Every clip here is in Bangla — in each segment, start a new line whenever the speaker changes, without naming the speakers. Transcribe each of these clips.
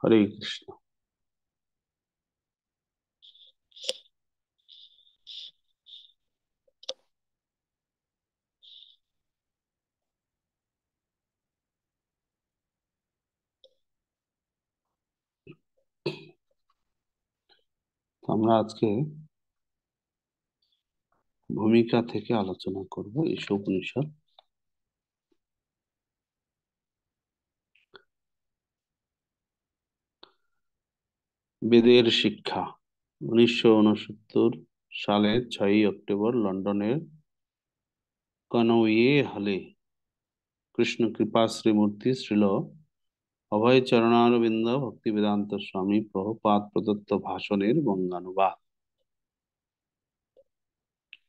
হরে কৃষ্ণ। আমরা আজকে ভূমিকা থেকে আলোচনা করব ঈশা উপনিষদ। বেদের শিক্ষা। 1969 সালের 6ই অক্টোবর লন্ডনের কনওয়ে হলে কৃষ্ণ কৃপা শ্রীমূর্তি শ্রীল অভয় চরণারবিন্দ ভক্তিবেদান্ত স্বামী প্রভুপাদ প্রদত্ত ভাষণের বঙ্গানুবাদ।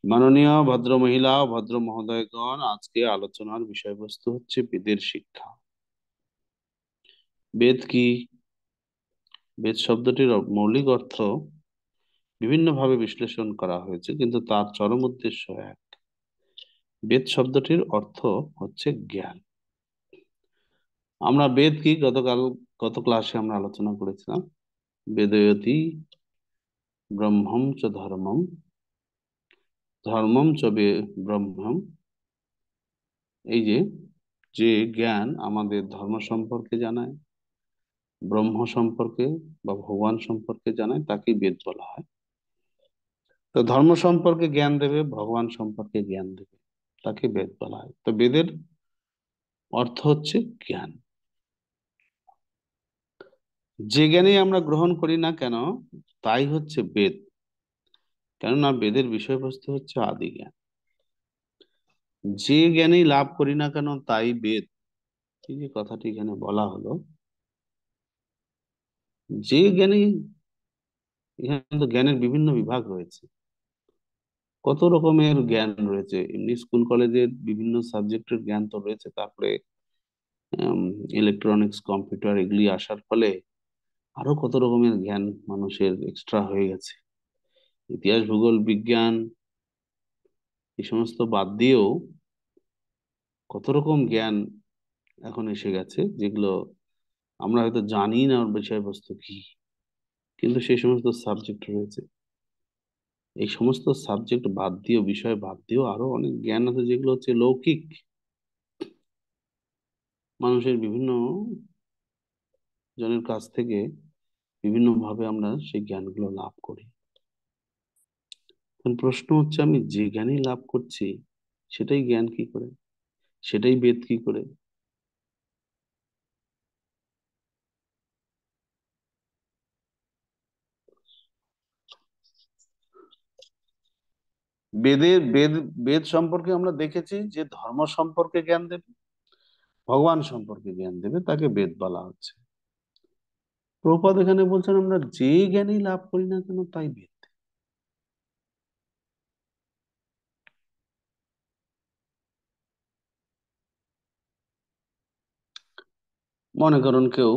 মাননীয় ভদ্র মহিলা ও ভদ্র মহোদয়গণ, আজকে আলোচনার বিষয়বস্তু হচ্ছে বেদের শিক্ষা। বেদ কি? বেদ শব্দটির মৌলিক অর্থ বিভিন্নভাবে বিশ্লেষণ করা হয়েছে, কিন্তু তার চরম উদ্দেশ্য এক। বেদ শব্দটির অর্থ হচ্ছে জ্ঞান। আমরা বেদ কি গত ক্লাসে আমরা আলোচনা করেছিলাম। বেদয়তি ব্রহ্মম চ ধর্মম, ধর্মম চ ব্রহ্মম। এই যে যে জ্ঞান আমাদের ধর্ম সম্পর্কে জানায়, ব্রহ্ম সম্পর্কে বা ভগবান সম্পর্কে জানায়, তাকেই বেদ বলা হয়। তো ধর্ম সম্পর্কে জ্ঞান দেবে, ভগবান সম্পর্কে জ্ঞান দেবে, তাকে বেদ বলা হয়। তো বেদের অর্থ হচ্ছে জ্ঞান। যে জ্ঞানই আমরা গ্রহণ করি না কেন, তাই হচ্ছে বেদ। কেননা বেদের বিষয়বস্তু হচ্ছে আদি জ্ঞান। যে জ্ঞানই লাভ করি না কেন, তাই বেদ। এই যে কথাটি এখানে বলা হলো, যে জ্ঞানই, এখানে তো জ্ঞানের বিভিন্ন বিভাগ রয়েছে, কত রকমের জ্ঞান রয়েছে। এমনি স্কুল কলেজের বিভিন্ন সাবজেক্টের জ্ঞান তো রয়েছে, তারপরে ইলেকট্রনিক্স, কম্পিউটার এগুলি আসার ফলে আরো কত রকমের জ্ঞান মানুষের এক্সট্রা হয়ে গেছে। ইতিহাস, ভূগোল, বিজ্ঞান এই সমস্ত বাদ দিয়েও কত রকম জ্ঞান এখন এসে গেছে, যেগুলো আমরা হয়তো জানি না ওর বিষয়বস্তু কি, কিন্তু সেই সমস্ত সাবজেক্ট রয়েছে। এই সমস্ত সাবজেক্ট বাদ দিয়েও, বিষয় বাদ দিয়েও আরো অনেক জ্ঞান আছে, যেগুলো হচ্ছে লৌকিক। মানুষের বিভিন্ন জনের কাছ থেকে বিভিন্ন ভাবে আমরা সেই জ্ঞানগুলো লাভ করি। এখন প্রশ্ন হচ্ছে, আমি যে জ্ঞানই লাভ করছি, সেটাই জ্ঞান কি করে, সেটাই বেদ কি করে? বেদের বেদ বেদ সম্পর্কে আমরা দেখেছি যে ধর্ম সম্পর্কে জ্ঞান দেবে, ভগবান সম্পর্কে জ্ঞান দেবে, তাকে বেদ বলা হচ্ছে। প্রভুপাদ এখানে বলছেন আমরা যে জ্ঞানই লাভ করি না কেন, তাই বেদ। মনে করুন কেউ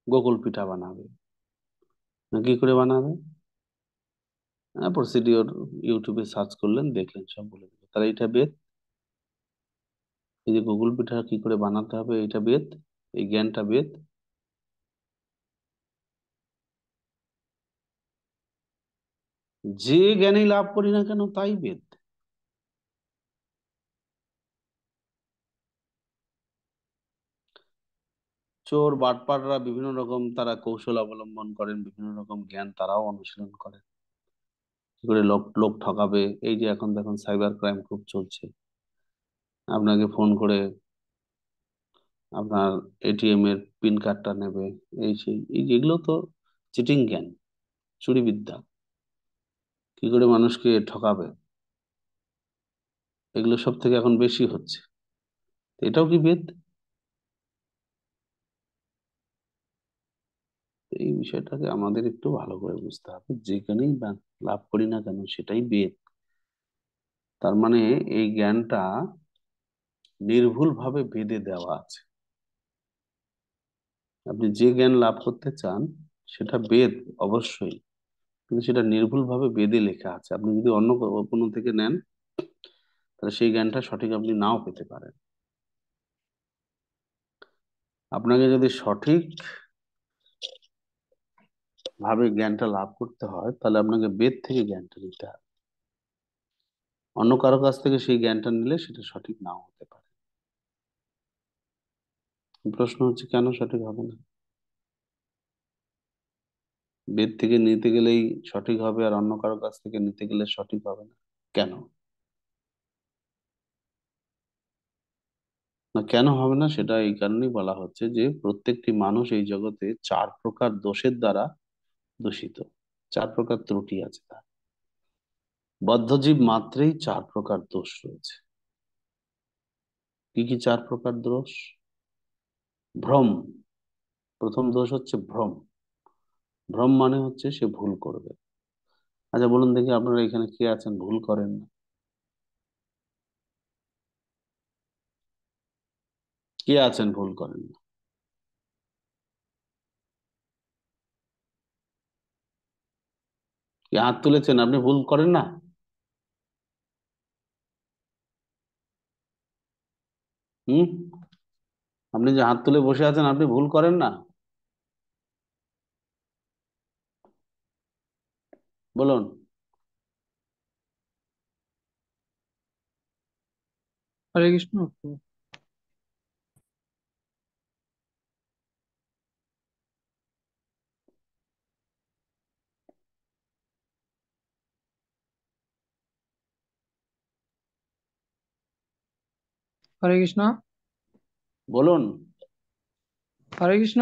গোকুল পিঠা বানাবে, কি করে বানাবে? প্রসিডিওর ইউটিউবে সার্চ করলেন, দেখলেন, সব বলে দিল, তাহলে এটা বেদ। এই যে গোকুল পিঠা কি করে বানাতে হবে, এটা বেদ, এই জ্ঞানটা বেদ। যে জ্ঞানই লাভ করি না কেন, তাই বেদ। চোর বাটপাররা বিভিন্ন রকম তারা কৌশল অবলম্বন করেন, বিভিন্ন রকম জ্ঞান তারাও অনুশীলন করেন, কি করে লোক লোক ঠকাবে। এই যে এখন দেখুন সাইবার ক্রাইম খুব চলছে, আপনাকে ফোন করে আপনার এটিএম এর পিন কার্ডটা নেবে, এই সেই, এই যেগুলো তো চিটিং জ্ঞান, চুরি বিদ্যা, কি করে মানুষকে ঠকাবে, এগুলো সব থেকে এখন বেশি হচ্ছে। এটাও কি বেদ? এই বিষয়টাকে আমাদের একটু ভালো করে বুঝতে হবে। যেখানেই লাভ করি না কেন, সেটাই বেদ। তার মানে এই জ্ঞানটা নির্ভুল ভাবে বেদে দেওয়া আছে। আপনি যে জ্ঞান লাভ করতে চান, সেটা বেদ অবশ্যই, কিন্তু সেটা নির্ভুল ভাবে বেদে লেখা আছে। আপনি যদি অন্য কোনো থেকে নেন, তাহলে সেই জ্ঞানটা সঠিক আপনি নাও পেতে পারেন। আপনাকে যদি সঠিক ভাবে জ্ঞানটা লাভ করতে হয়, তাহলে আপনাকে বেদ থেকে জ্ঞানটা নিতে হবে। অন্য কারো কাছ থেকে সেই জ্ঞানটা নিলে সেটা সঠিক নাও হতে পারে। প্রশ্ন হচ্ছে কেন সঠিক হবে না? বেদ থেকে নিতে গেলেই সঠিক হবে, আর অন্য কারো কাছ থেকে নিতে গেলে সঠিক হবে না? কেন? না, কেন হবে না সেটা এই কারণেই বলা হচ্ছে যে প্রত্যেকটি মানুষ এই জগতে চার প্রকার দোষের দ্বারা দূষিত। চার প্রকার ত্রুটি আছে তার। বদ্ধজীব মাত্রেই চার প্রকার দোষ রয়েছে। কি কি চার প্রকার দোষ? ভ্রম। প্রথম দোষ হচ্ছে ভ্রম। ভ্রম মানে হচ্ছে সে ভুল করবে। আচ্ছা বলুন দেখি, আপনারা এখানে কে আছেন ভুল করেন না? কে আছেন ভুল করেন না? কি হাত তুলেছেন, আপনি ভুল করেন না? হুম? আপনি যে হাত তুলে বসে আছেন, আপনি ভুল করেন না? বলুন।
হরে কৃষ্ণ। হরে কৃষ্ণ।
বলুন।
হরে কৃষ্ণ।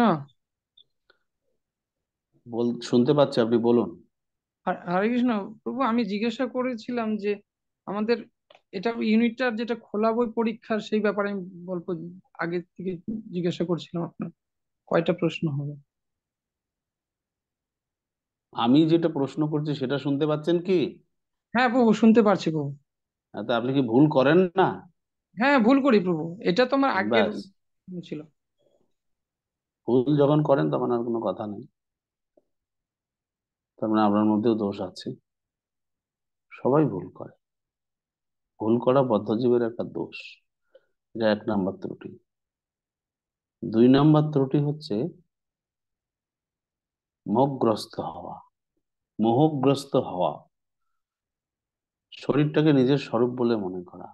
শুনতে পাচ্ছি, আপনি বলুন।
হরে কৃষ্ণ। প্রভু, আমি জিজ্ঞাসা করেছিলাম যে আমাদের এটা ইউনিটটার যেটা খোলা বই পরীক্ষার সেই ব্যাপারে আমি বলবো, আগে থেকে জিজ্ঞাসা করছিলাম আপনার কয়টা প্রশ্ন হবে।
আমি যেটা প্রশ্ন করছি সেটা শুনতে পাচ্ছেন কি?
হ্যাঁ প্রভু, শুনতে পারছি প্রভু।
তা আপনি কি ভুল করেন না?
হ্যাঁ, ভুল করি প্রভু, এটা তো আমার আগের
ব্যাস।
ছিল।
ভুল যখন করেন তখন আর কোনো কথা নেই। তার মানে আপনার মধ্যেও দোষ আছে। সবাই ভুল করে। ভুল করা বদ্ধজীবের একটা দোষ। এটা এক নাম্বার ত্রুটি। দুই নাম্বার ত্রুটি হচ্ছে মোহগ্রস্ত হওয়া। মোহগ্রস্ত হওয়া। শরীরটাকে নিজের স্বরূপ বলে মনে করা।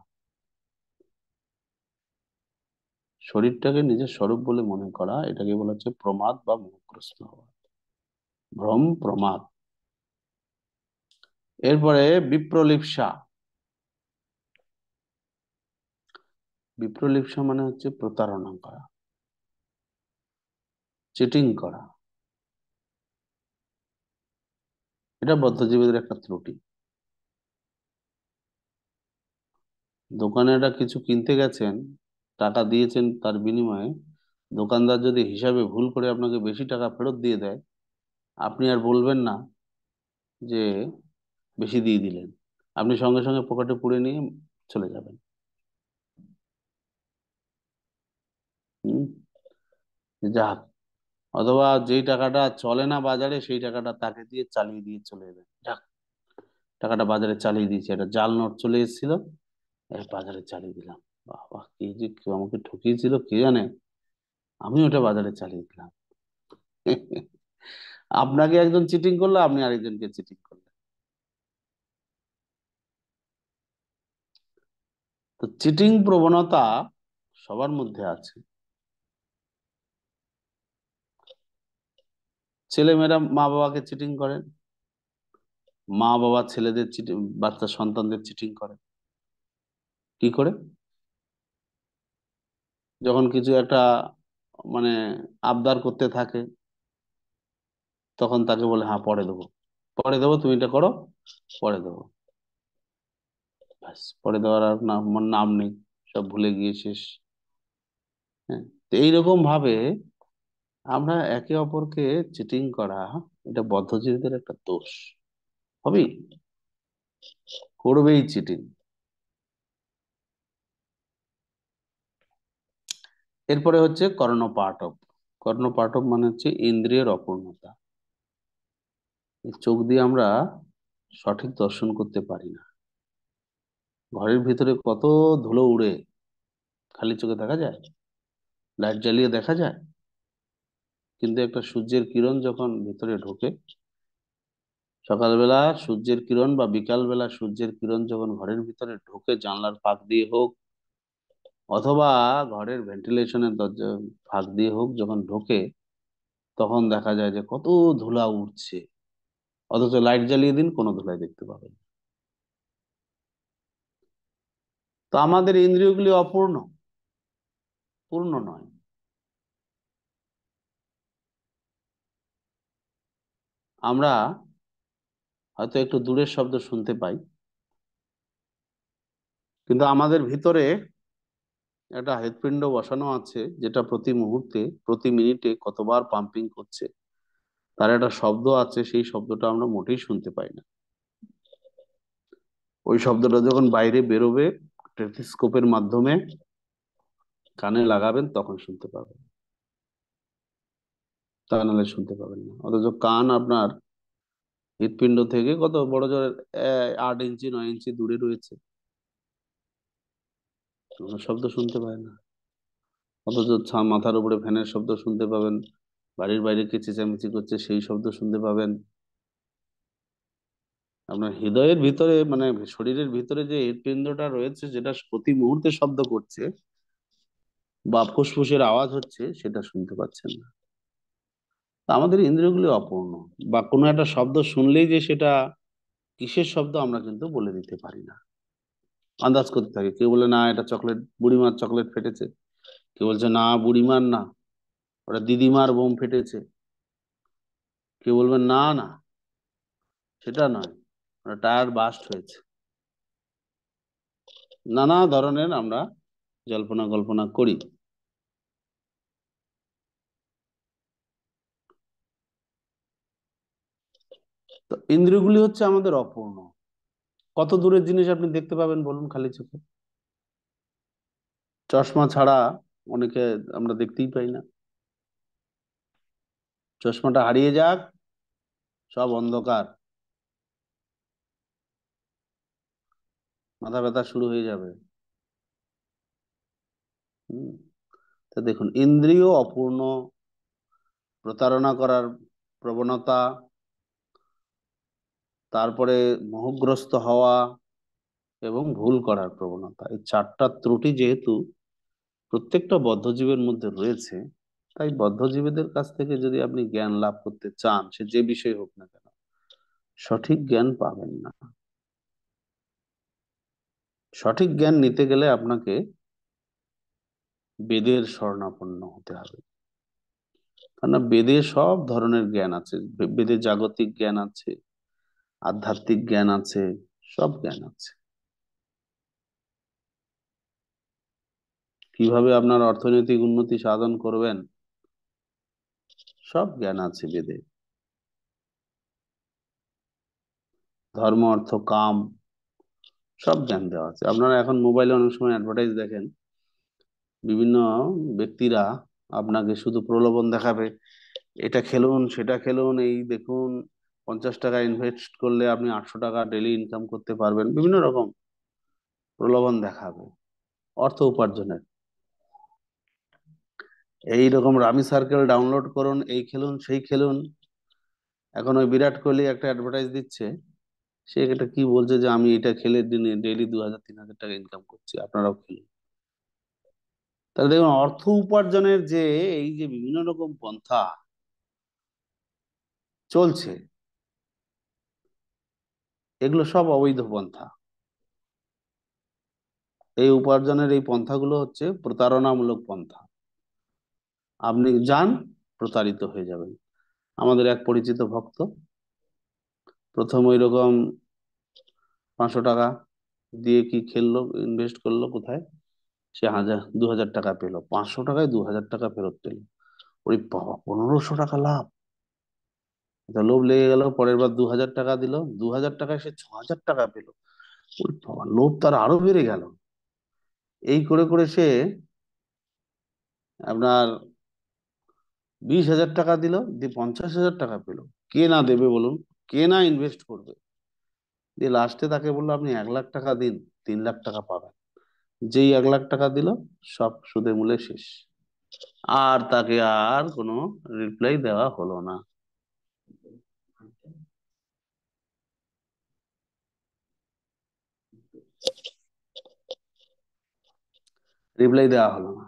শরীরটাকে নিজের স্বরূপ বলে মনে করা, এটাকে বলা হচ্ছে প্রমাদ বা মোহগ্রস্ত হওয়া। ভ্রম, প্রমাদ। এরপরে বিপ্রলিপ্সা। বিপ্রলিপ্সা মানে হচ্ছে প্রতারণা করা, চিটিং করা। এটা বদ্ধজীবীদের একটা ত্রুটি। দোকানে একটা কিছু কিনতে গেছেন, টাকা দিয়েছেন, তার বিনিময়ে দোকানদার যদি হিসাবে ভুল করে আপনাকে বেশি টাকা ফেরত দিয়ে দেয়, আপনি আর বলবেন না যে বেশি দিয়ে দিলেন। আপনি সঙ্গে সঙ্গে পকেটে পুরে নিয়ে চলে যাবেন। হুম? যাক। অথবা যেই টাকাটা চলে না বাজারে, সেই টাকাটা তাকে দিয়ে চালিয়ে দিয়ে চলে যাবেন। যাক, টাকাটা বাজারে চালিয়ে দিয়েছে, একটা জাল নোট চলে এসেছিল, এই বাজারে চালিয়ে দিলাম। বাবা, কে যে কেউ আমাকে ঠকিয়েছিল কে জানে, আমি ওটা বাজারে চালিয়ে দিলাম। আপনাকে একজন চিটিং করলো, আপনি আরেকজনকে চিটিং করলেন। তো চিটিং প্রবণতা সবার মধ্যে আছে। ছেলেমেয়েরা মা বাবাকে চিটিং করে, মা বাবা ছেলেদের চিটিং, বাচ্চা সন্তানদের চিটিং করে। কি করে? যখন কিছু একটা মানে আবদার করতে থাকে, তখন তাকে বলে হ্যাঁ পরে দেবো, পরে দেবো, তুমি এটা করো, পরে দেবো। ব্যাস, পরে দেওয়ার আর নাম নাম নেই, সব ভুলে গিয়ে শেষ। হ্যাঁ। তো এইরকম ভাবে আমরা একে অপরকে চিটিং করা, এটা বদ্ধজীবীদের একটা দোষ। হবেই, করবেই চিটিং। এরপরে হচ্ছে কর্ণপাঠব। কর্ণপাঠব মানে হচ্ছে ইন্দ্রিয়ের অপূর্ণতা। এই চোখ দিয়ে আমরা সঠিক দর্শন করতে পারি না। ঘরের ভিতরে কত ধুলো উড়ে, খালি চোখে দেখা যায়? লাইট জ্বালিয়ে দেখা যায়? কিন্তু একটা সূর্যের কিরণ যখন ভিতরে ঢোকে, সকালবেলা সূর্যের কিরণ বা বিকাল বেলা সূর্যের কিরণ যখন ঘরের ভিতরে ঢোকে, জানলার ফাঁক দিয়ে হোক অথবা ঘরের ভেন্টিলেশনের দরজা ফাঁক দিয়ে হোক, যখন ঢোকে তখন দেখা যায় যে কত ধুলা উঠছে। অথচ লাইট জ্বালিয়ে দিন, কোনো ধুলাই দেখতে পাবেন না। তো আমাদের ইন্দ্রিয়গুলি অপূর্ণ, পূর্ণ নয়। আমরা হয়তো একটু দূরের শব্দ শুনতে পাই, কিন্তু আমাদের ভিতরে একটা হৃৎপিণ্ড বসানো আছে, যেটা প্রতি মুহূর্তে প্রতি মিনিটে কতবার পাম্পিং করছে, তার একটা শব্দ আছে। সেই শব্দটা আমরা মোটেই শুনতে পাই না। ওই শব্দটা যখন বাইরে বেরোবে টেলিস্কোপের মাধ্যমে, কানে লাগাবেন, তখন শুনতে পাবেন, তা নাহলে শুনতে পাবেন না। অথচ কান আপনার হৃৎপিণ্ড থেকে কত বড় জোর 8 ইঞ্চি 9 ইঞ্চি দূরে রয়েছে, কোনো শব্দ শুনতে পায় না। অথচ মাথার উপরে ফ্যানের শব্দ শুনতে পাবেন, বাড়ির বাইরে কে চেঁচামেচি করছে সেই শব্দ শুনতে পাবেন। আপনার হৃদয়ের ভিতরে মানে শরীরের ভিতরে যে হৃৎপিণ্ডটা রয়েছে, যেটা প্রতি মুহূর্তে শব্দ করছে বা ফুসফুসের আওয়াজ হচ্ছে, সেটা শুনতে পাচ্ছেন না। তা আমাদের ইন্দ্রিয়গুলি অপূর্ণ। বা কোনো একটা শব্দ শুনলেই যে সেটা কিসের শব্দ আমরা কিন্তু বলে দিতে পারি না, আন্দাজ করতে থাকি। কেউ বলে না এটা চকলেট, বুড়িমার চকলেট ফেটেছে। কেউ বলছে না বুড়িমার না, ওটা দিদিমার বোম ফেটেছে। কেউ বলবেন না না সেটা নয়, ওটা টায়ার বাস্ট হয়েছে। নানা ধরনের আমরা জল্পনা কল্পনা করি। তো ইন্দ্রিয়গুলি হচ্ছে আমাদের অপূর্ণ। কত দূরের জিনিস আপনি দেখতে পাবেন বলুন খালি চোখে? চশমা ছাড়া অনেকে আমরা দেখতেই পাই না। চশমাটা হারিয়ে যাক, সব অন্ধকার, মাথা ব্যথা শুরু হয়ে যাবে। হম। তা দেখুন, ইন্দ্রিয় অপূর্ণ, প্রতারণা করার প্রবণতা, তারপরে মোহগ্রস্ত হওয়া এবং ভুল করার প্রবণতা, এই চারটা ত্রুটি যেহেতু প্রত্যেকটা বদ্ধজীবের মধ্যে রয়েছে, তাই বদ্ধজীবীদের কাছ থেকে যদি আপনি জ্ঞান লাভ করতে চান, সে যে বিষয় হোক না কেন, সঠিক জ্ঞান পাবেন না। সঠিক জ্ঞান নিতে গেলে আপনাকে বেদের শরণাপন্ন হতে হবে। কেননা বেদে সব ধরনের জ্ঞান আছে। বেদে জাগতিক জ্ঞান আছে, আধ্যাত্মিক জ্ঞান আছে, সব জ্ঞান আছে। কিভাবে আপনার অর্থনৈতিক উন্নতি সাধন করবেন, সব জ্ঞান আছে বেদে। ধর্ম অর্থ কাম, সব জ্ঞান দেওয়া আছে। আপনারা এখন মোবাইলে অনেক সময় অ্যাডভার্টাইজ দেখেন, বিভিন্ন ব্যক্তিরা আপনাকে শুধু প্রলোভন দেখাবে, এটা খেলুন সেটা খেলুন, এই দেখুন 50 টাকা ইনভেস্ট করলে আপনি 800 টাকা ডেলি ইনকাম করতে পারবেন, বিভিন্ন রকম প্রলোভন দেখাবে অর্থ উপার্জনের। এই রকম রামি সার্কেল ডাউনলোড করুন, এই খেলুন সেই খেলুন। এখন ওই বিরাট কোহলি একটা অ্যাডভার্টাইজ দিচ্ছে, সে এটা কি বলছে যে আমি এটা খেলে দিনে ডেইলি 2000 3000 টাকা ইনকাম করছি, আপনারাও খেলুন। তাহলে দেখুন, অর্থ উপার্জনের যে এই যে বিভিন্ন রকম পন্থা চলছে, এগুলো সব অবৈধ পন্থা। এই উপার্জনের এই পন্থাগুলো হচ্ছে প্রতারণামূলক পন্থা। আপনি যান, প্রতারিত হয়ে যাবেন। আমাদের এক পরিচিত ভক্ত প্রথম ওই রকম 500 টাকা দিয়ে কি খেললো, ইনভেস্ট করলো কোথায়, সে 2000 টাকা পেলো। 500 টাকায় 2000 টাকা ফেরত পেল। ওরে বাবা, 1500 টাকা লাভ! এটা লোভ লেগে গেল, পরের বার 2000 টাকা দিল, 2000 টাকায় সে 6000 টাকা পেল। ওরে বাবা, লোভ তার আরো বেড়ে গেল। এই করে করে সে আপনার 20,000 টাকা দিল, দিয়ে 50,000 টাকা পেল। কে না দেবে বলুন, কে না ইনভেস্ট করবে? দিয়ে লাস্টে তাকে বললো আপনি 1 লাখ টাকা দিন, 3 লাখ টাকা পাবেন। যেই 1 লাখ টাকা দিল, সব সুদে মূলে শেষ। আর তাকে আর কোনো রিপ্লাই দেওয়া হলো না। রিপ্লাই দেওয়া হলো না,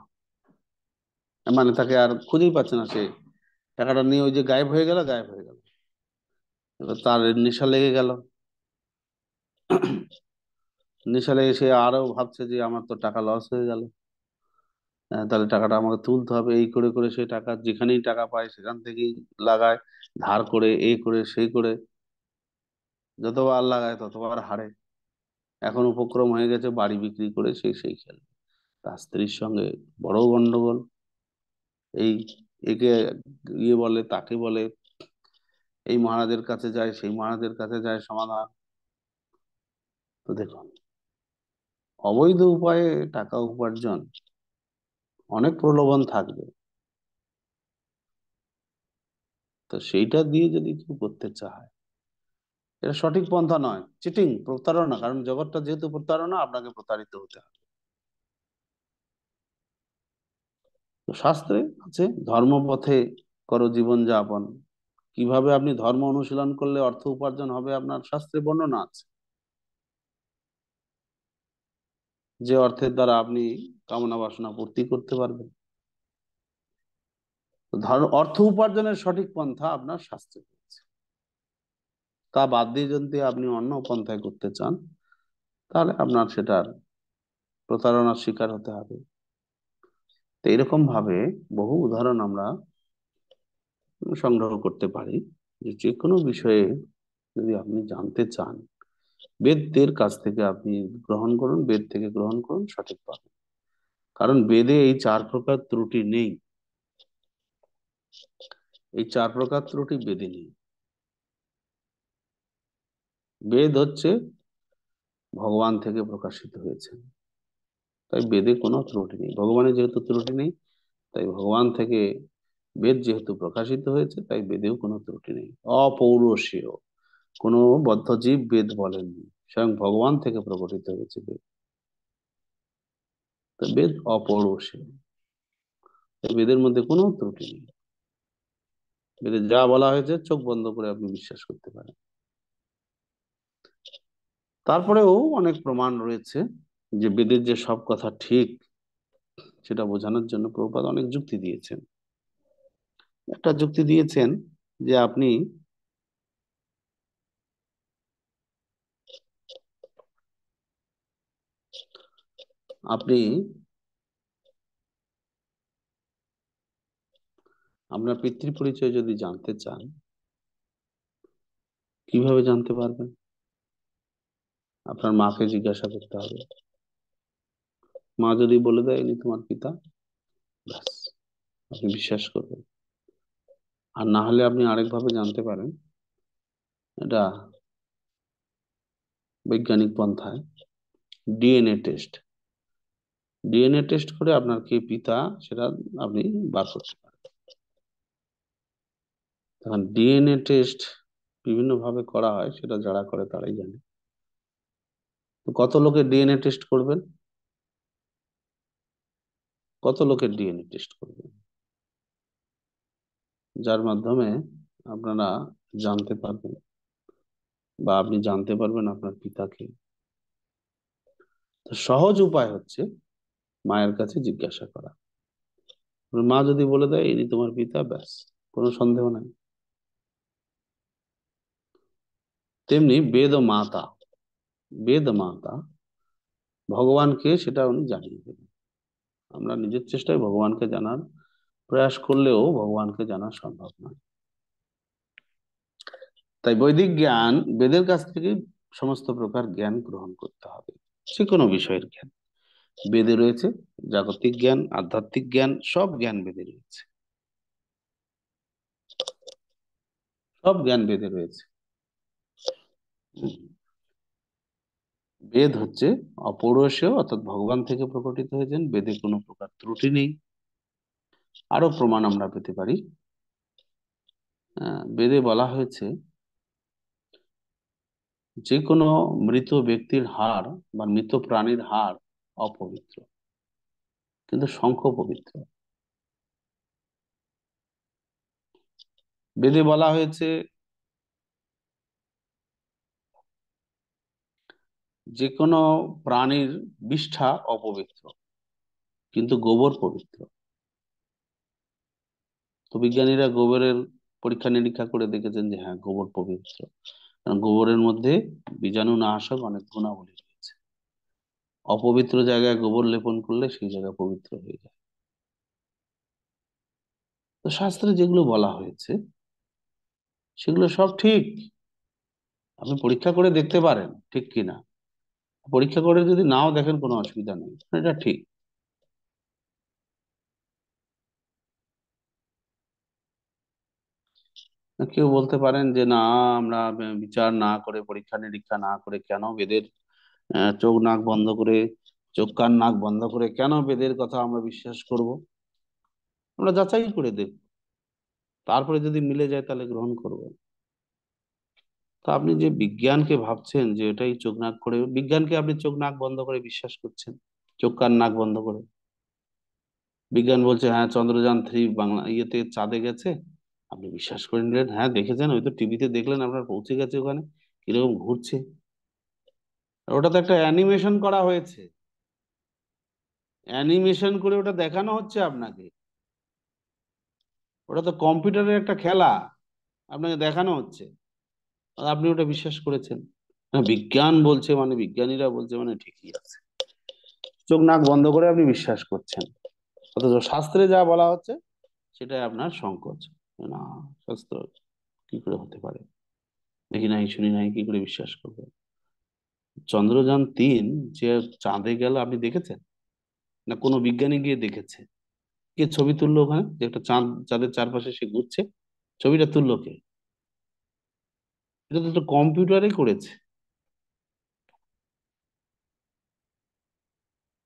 মানে তাকে আর খুঁজেই পাচ্ছে না সে। টাকাটা নিয়ে ওই যে গায়েব হয়ে গেল, গায়েব হয়ে গেল। এবার তার নেশা লেগে গেল। নেশা লেগে সে আরো ভাবছে যে আমার তো টাকা লস হয়ে গেল। তাহলে টাকাটা আমাকে তুলতে হবে। এই করে করে সে টাকা যেখানেই টাকা পায় সেখান থেকেই লাগায়, ধার করে, এই করে সেই করে, যতবার লাগায় ততবার হারে। এখন উপক্রম হয়ে গেছে বাড়ি বিক্রি করে সেই খেলবে। তার স্ত্রীর সঙ্গে বড় গন্ডগোল। এই একে ইয়ে বলে, তাকে বলে, এই মহারাজের কাছে যায়, সেই মহারাজের কাছে যায় সমাধান। তো দেখুন, অবৈধ উপায়ে টাকা উপার্জন, অনেক প্রলোভন থাকবে। তো সেইটা দিয়ে যদি কেউ করতে চায়, এটা সঠিক পন্থা নয়, চিটিং, প্রতারণা। কারণ জগৎটা যেহেতু প্রতারণা, আপনাকে প্রতারিত হতে হবে। তো শাস্ত্রে আছে, ধর্মপথে করো জীবন যাপন। কিভাবে আপনি ধর্ম অনুশীলন করলে অর্থ উপার্জন হবে, আপনার শাস্ত্রে বর্ণনা আছে। যে অর্থের দ্বারা আপনি কামনা বাসনা পূর্তি করতে পারবেন। তো ধর্ম অর্থ উপার্জনের সঠিক পন্থা আপনার শাস্ত্রে রয়েছে। তা বাদ দিয়ে যদি আপনি অন্য পন্থায় করতে চান, তাহলে আপনার সেটার প্রতারণার শিকার হতে হবে। তো এরকম ভাবে বহু উদাহরণ আমরা সংগ্রহ করতে পারি, যে যে কোনো বিষয়ে যদি আপনি জানতে চান, বেদদের কাছ থেকে আপনি গ্রহণ করুন, বেদ থেকে গ্রহণ করুন, সঠিক পাবেন। কারণ বেদে এই চার প্রকার ত্রুটি নেই। এই চার প্রকার ত্রুটি বেদে নেই। বেদ হচ্ছে ভগবান থেকে প্রকাশিত হয়েছে, তাই বেদে কোনো ত্রুটি নেই। ভগবানের যেহেতু ত্রুটি নেই, তাই ভগবান থেকে বেদ যেহেতু প্রকাশিত হয়েছে, তাই বেদেও কোনো ত্রুটি নেই। অপৌরুষীয়, কোনো বদ্ধজীব বেদ বলেননি, স্বয়ং ভগবান থেকে প্রকটিত হয়েছে বেদ। তো বেদ অপৌরুষীয়, তাই বেদের মধ্যে কোনো ত্রুটি নেই। বেদে যা বলা হয়েছে চোখ বন্ধ করে আপনি বিশ্বাস করতে পারেন। তারপরেও অনেক প্রমাণ রয়েছে যে বেদের যে সব কথা ঠিক, সেটা বোঝানোর জন্য প্রভুপাদ অনেক যুক্তি দিয়েছেন। একটা যুক্তি দিয়েছেন যে আপনি আপনি আপনার পিতৃ পরিচয় যদি জানতে চান, কিভাবে জানতে পারবেন? আপনার মাকে জিজ্ঞাসা করতে হবে। মা যদি বলে দেয় ইনি তোমার পিতা, ব্যাস, আপনি বিশ্বাস করবেন। আর না হলে আপনি আরেকভাবে জানতে পারেন, এটা বৈজ্ঞানিক পন্থায়, ডিএনএ টেস্ট। ডিএনএ টেস্ট করে আপনার কে পিতা সেটা আপনি বার করতে পারেন। তখন ডিএনএ টেস্ট বিভিন্ন ভাবে করা হয়, সেটা যারা করে তারাই জানে। তো কত লোকের ডিএনএ টেস্ট করবেন? কত লোকের ডিএনএ টেস্ট করবেন, যার মাধ্যমে আপনারা জানতে পারবেন, বা আপনি জানতে পারবেন আপনার পিতাকে। তো সহজ উপায় হচ্ছে মায়ের কাছে জিজ্ঞাসা করা। মা যদি বলে দেয় ইনি তোমার পিতা, ব্যাস, কোনো সন্দেহ নাই। তেমনি বেদ মাতা, বেদ মাতা ভগবানকে সেটা উনি জানিয়ে দেবেন। আমরা নিজের চেষ্টায় ভগবানকে জানার প্রয়াস করলেও ভগবানকে জানা সম্ভব নয়। তাই বৈদিক জ্ঞান, বেদের কাছ থেকে সমস্ত প্রকার জ্ঞান গ্রহণ করতে হবে। যে কোনো বিষয়ের জ্ঞান বেদে রয়েছে। জাগতিক জ্ঞান, আধ্যাত্মিক জ্ঞান, সব জ্ঞান বেদে রয়েছে। সব জ্ঞান বেদে রয়েছে। হুম। বেদ হচ্ছে অপৌরুষেয়, অর্থাৎ ভগবান থেকে প্রকটিত হয়েছেন। বেদে কোনো প্রকার ত্রুটি নেই। আরো প্রমাণ আমরা পেতে পারি। বেদে বলা হয়েছে যে কোনো মৃত ব্যক্তির হাড় বা মৃত প্রাণীর হাড় অপবিত্র, কিন্তু শঙ্খ পবিত্র। বেদে বলা হয়েছে যে কোনো প্রাণীর বিষ্ঠা অপবিত্র, কিন্তু গোবর পবিত্র। তো বিজ্ঞানীরা গোবরের পরীক্ষা নিরীক্ষা করে দেখেছেন যে হ্যাঁ, গোবর পবিত্র, কারণ গোবরের মধ্যে বীজাণু নাশক অনেক গুণাবলী রয়েছে। অপবিত্র জায়গায় গোবর লেপন করলে সেই জায়গা পবিত্র হয়ে যায়। তো শাস্ত্রে যেগুলো বলা হয়েছে সেগুলো সব ঠিক। আপনি পরীক্ষা করে দেখতে পারেন ঠিক কিনা। পরীক্ষা করে যদি নাও দেখেন কোনো অসুবিধা নেই, এটা ঠিক। কেউ বলতে পারেন যে না, আমরা বিচার না করে, পরীক্ষা নিরীক্ষা না করে কেন বেদের চোখ নাক বন্ধ করে, চোখ কান নাক বন্ধ করে কেন বেদের কথা আমরা বিশ্বাস করব? আমরা যাচাই করে দেখব, তারপরে যদি মিলে যায় তাহলে গ্রহণ করব। তো আপনি যে বিজ্ঞানকে ভাবছেন যে এটাই চোখ নাক করে, বিজ্ঞানকে আপনি চোখ নাক বন্ধ করে বিশ্বাস করছেন, চোখ কান নাক বন্ধ করে। বিজ্ঞান বলছে হ্যাঁ, চন্দ্রযান 3 বাংলা ইয়েতে চাঁদে গেছে, আপনি বিশ্বাস করে নিলেন, হ্যাঁ দেখেছেন, ওই তো টিভিতে দেখলেন, আপনার পৌঁছে গেছে ওখানে, কিরকম ঘুরছে। আর ওটা তো একটা অ্যানিমেশন করা হয়েছে, অ্যানিমেশন করে ওটা দেখানো হচ্ছে আপনাকে। ওটা তো কম্পিউটারের একটা খেলা, আপনাকে দেখানো হচ্ছে, আর আপনি ওটা বিশ্বাস করেছেন। হ্যাঁ, বিজ্ঞান বলছে মানে, বিজ্ঞানীরা বলছে মানে ঠিকই আছে, চোখ নাক বন্ধ করে আপনি বিশ্বাস করছেন। অথচ শাস্ত্রে যা বলা হচ্ছে সেটাই আপনার সংকোচ। না, শাস্ত্র কি করে হতে পারে, দেখি নাই শুনি নাই, কি করে বিশ্বাস করবে? চন্দ্রযান 3 যে চাঁদে গেল, আপনি দেখেছেন? না কোনো বিজ্ঞানী গিয়ে দেখেছে? কে ছবি তুললো ওখানে যে একটা চাঁদ, চাঁদের চারপাশে সে ঘুরছে, ছবিটা তুললো কে? এটা তো একটা কম্পিউটারে করেছে।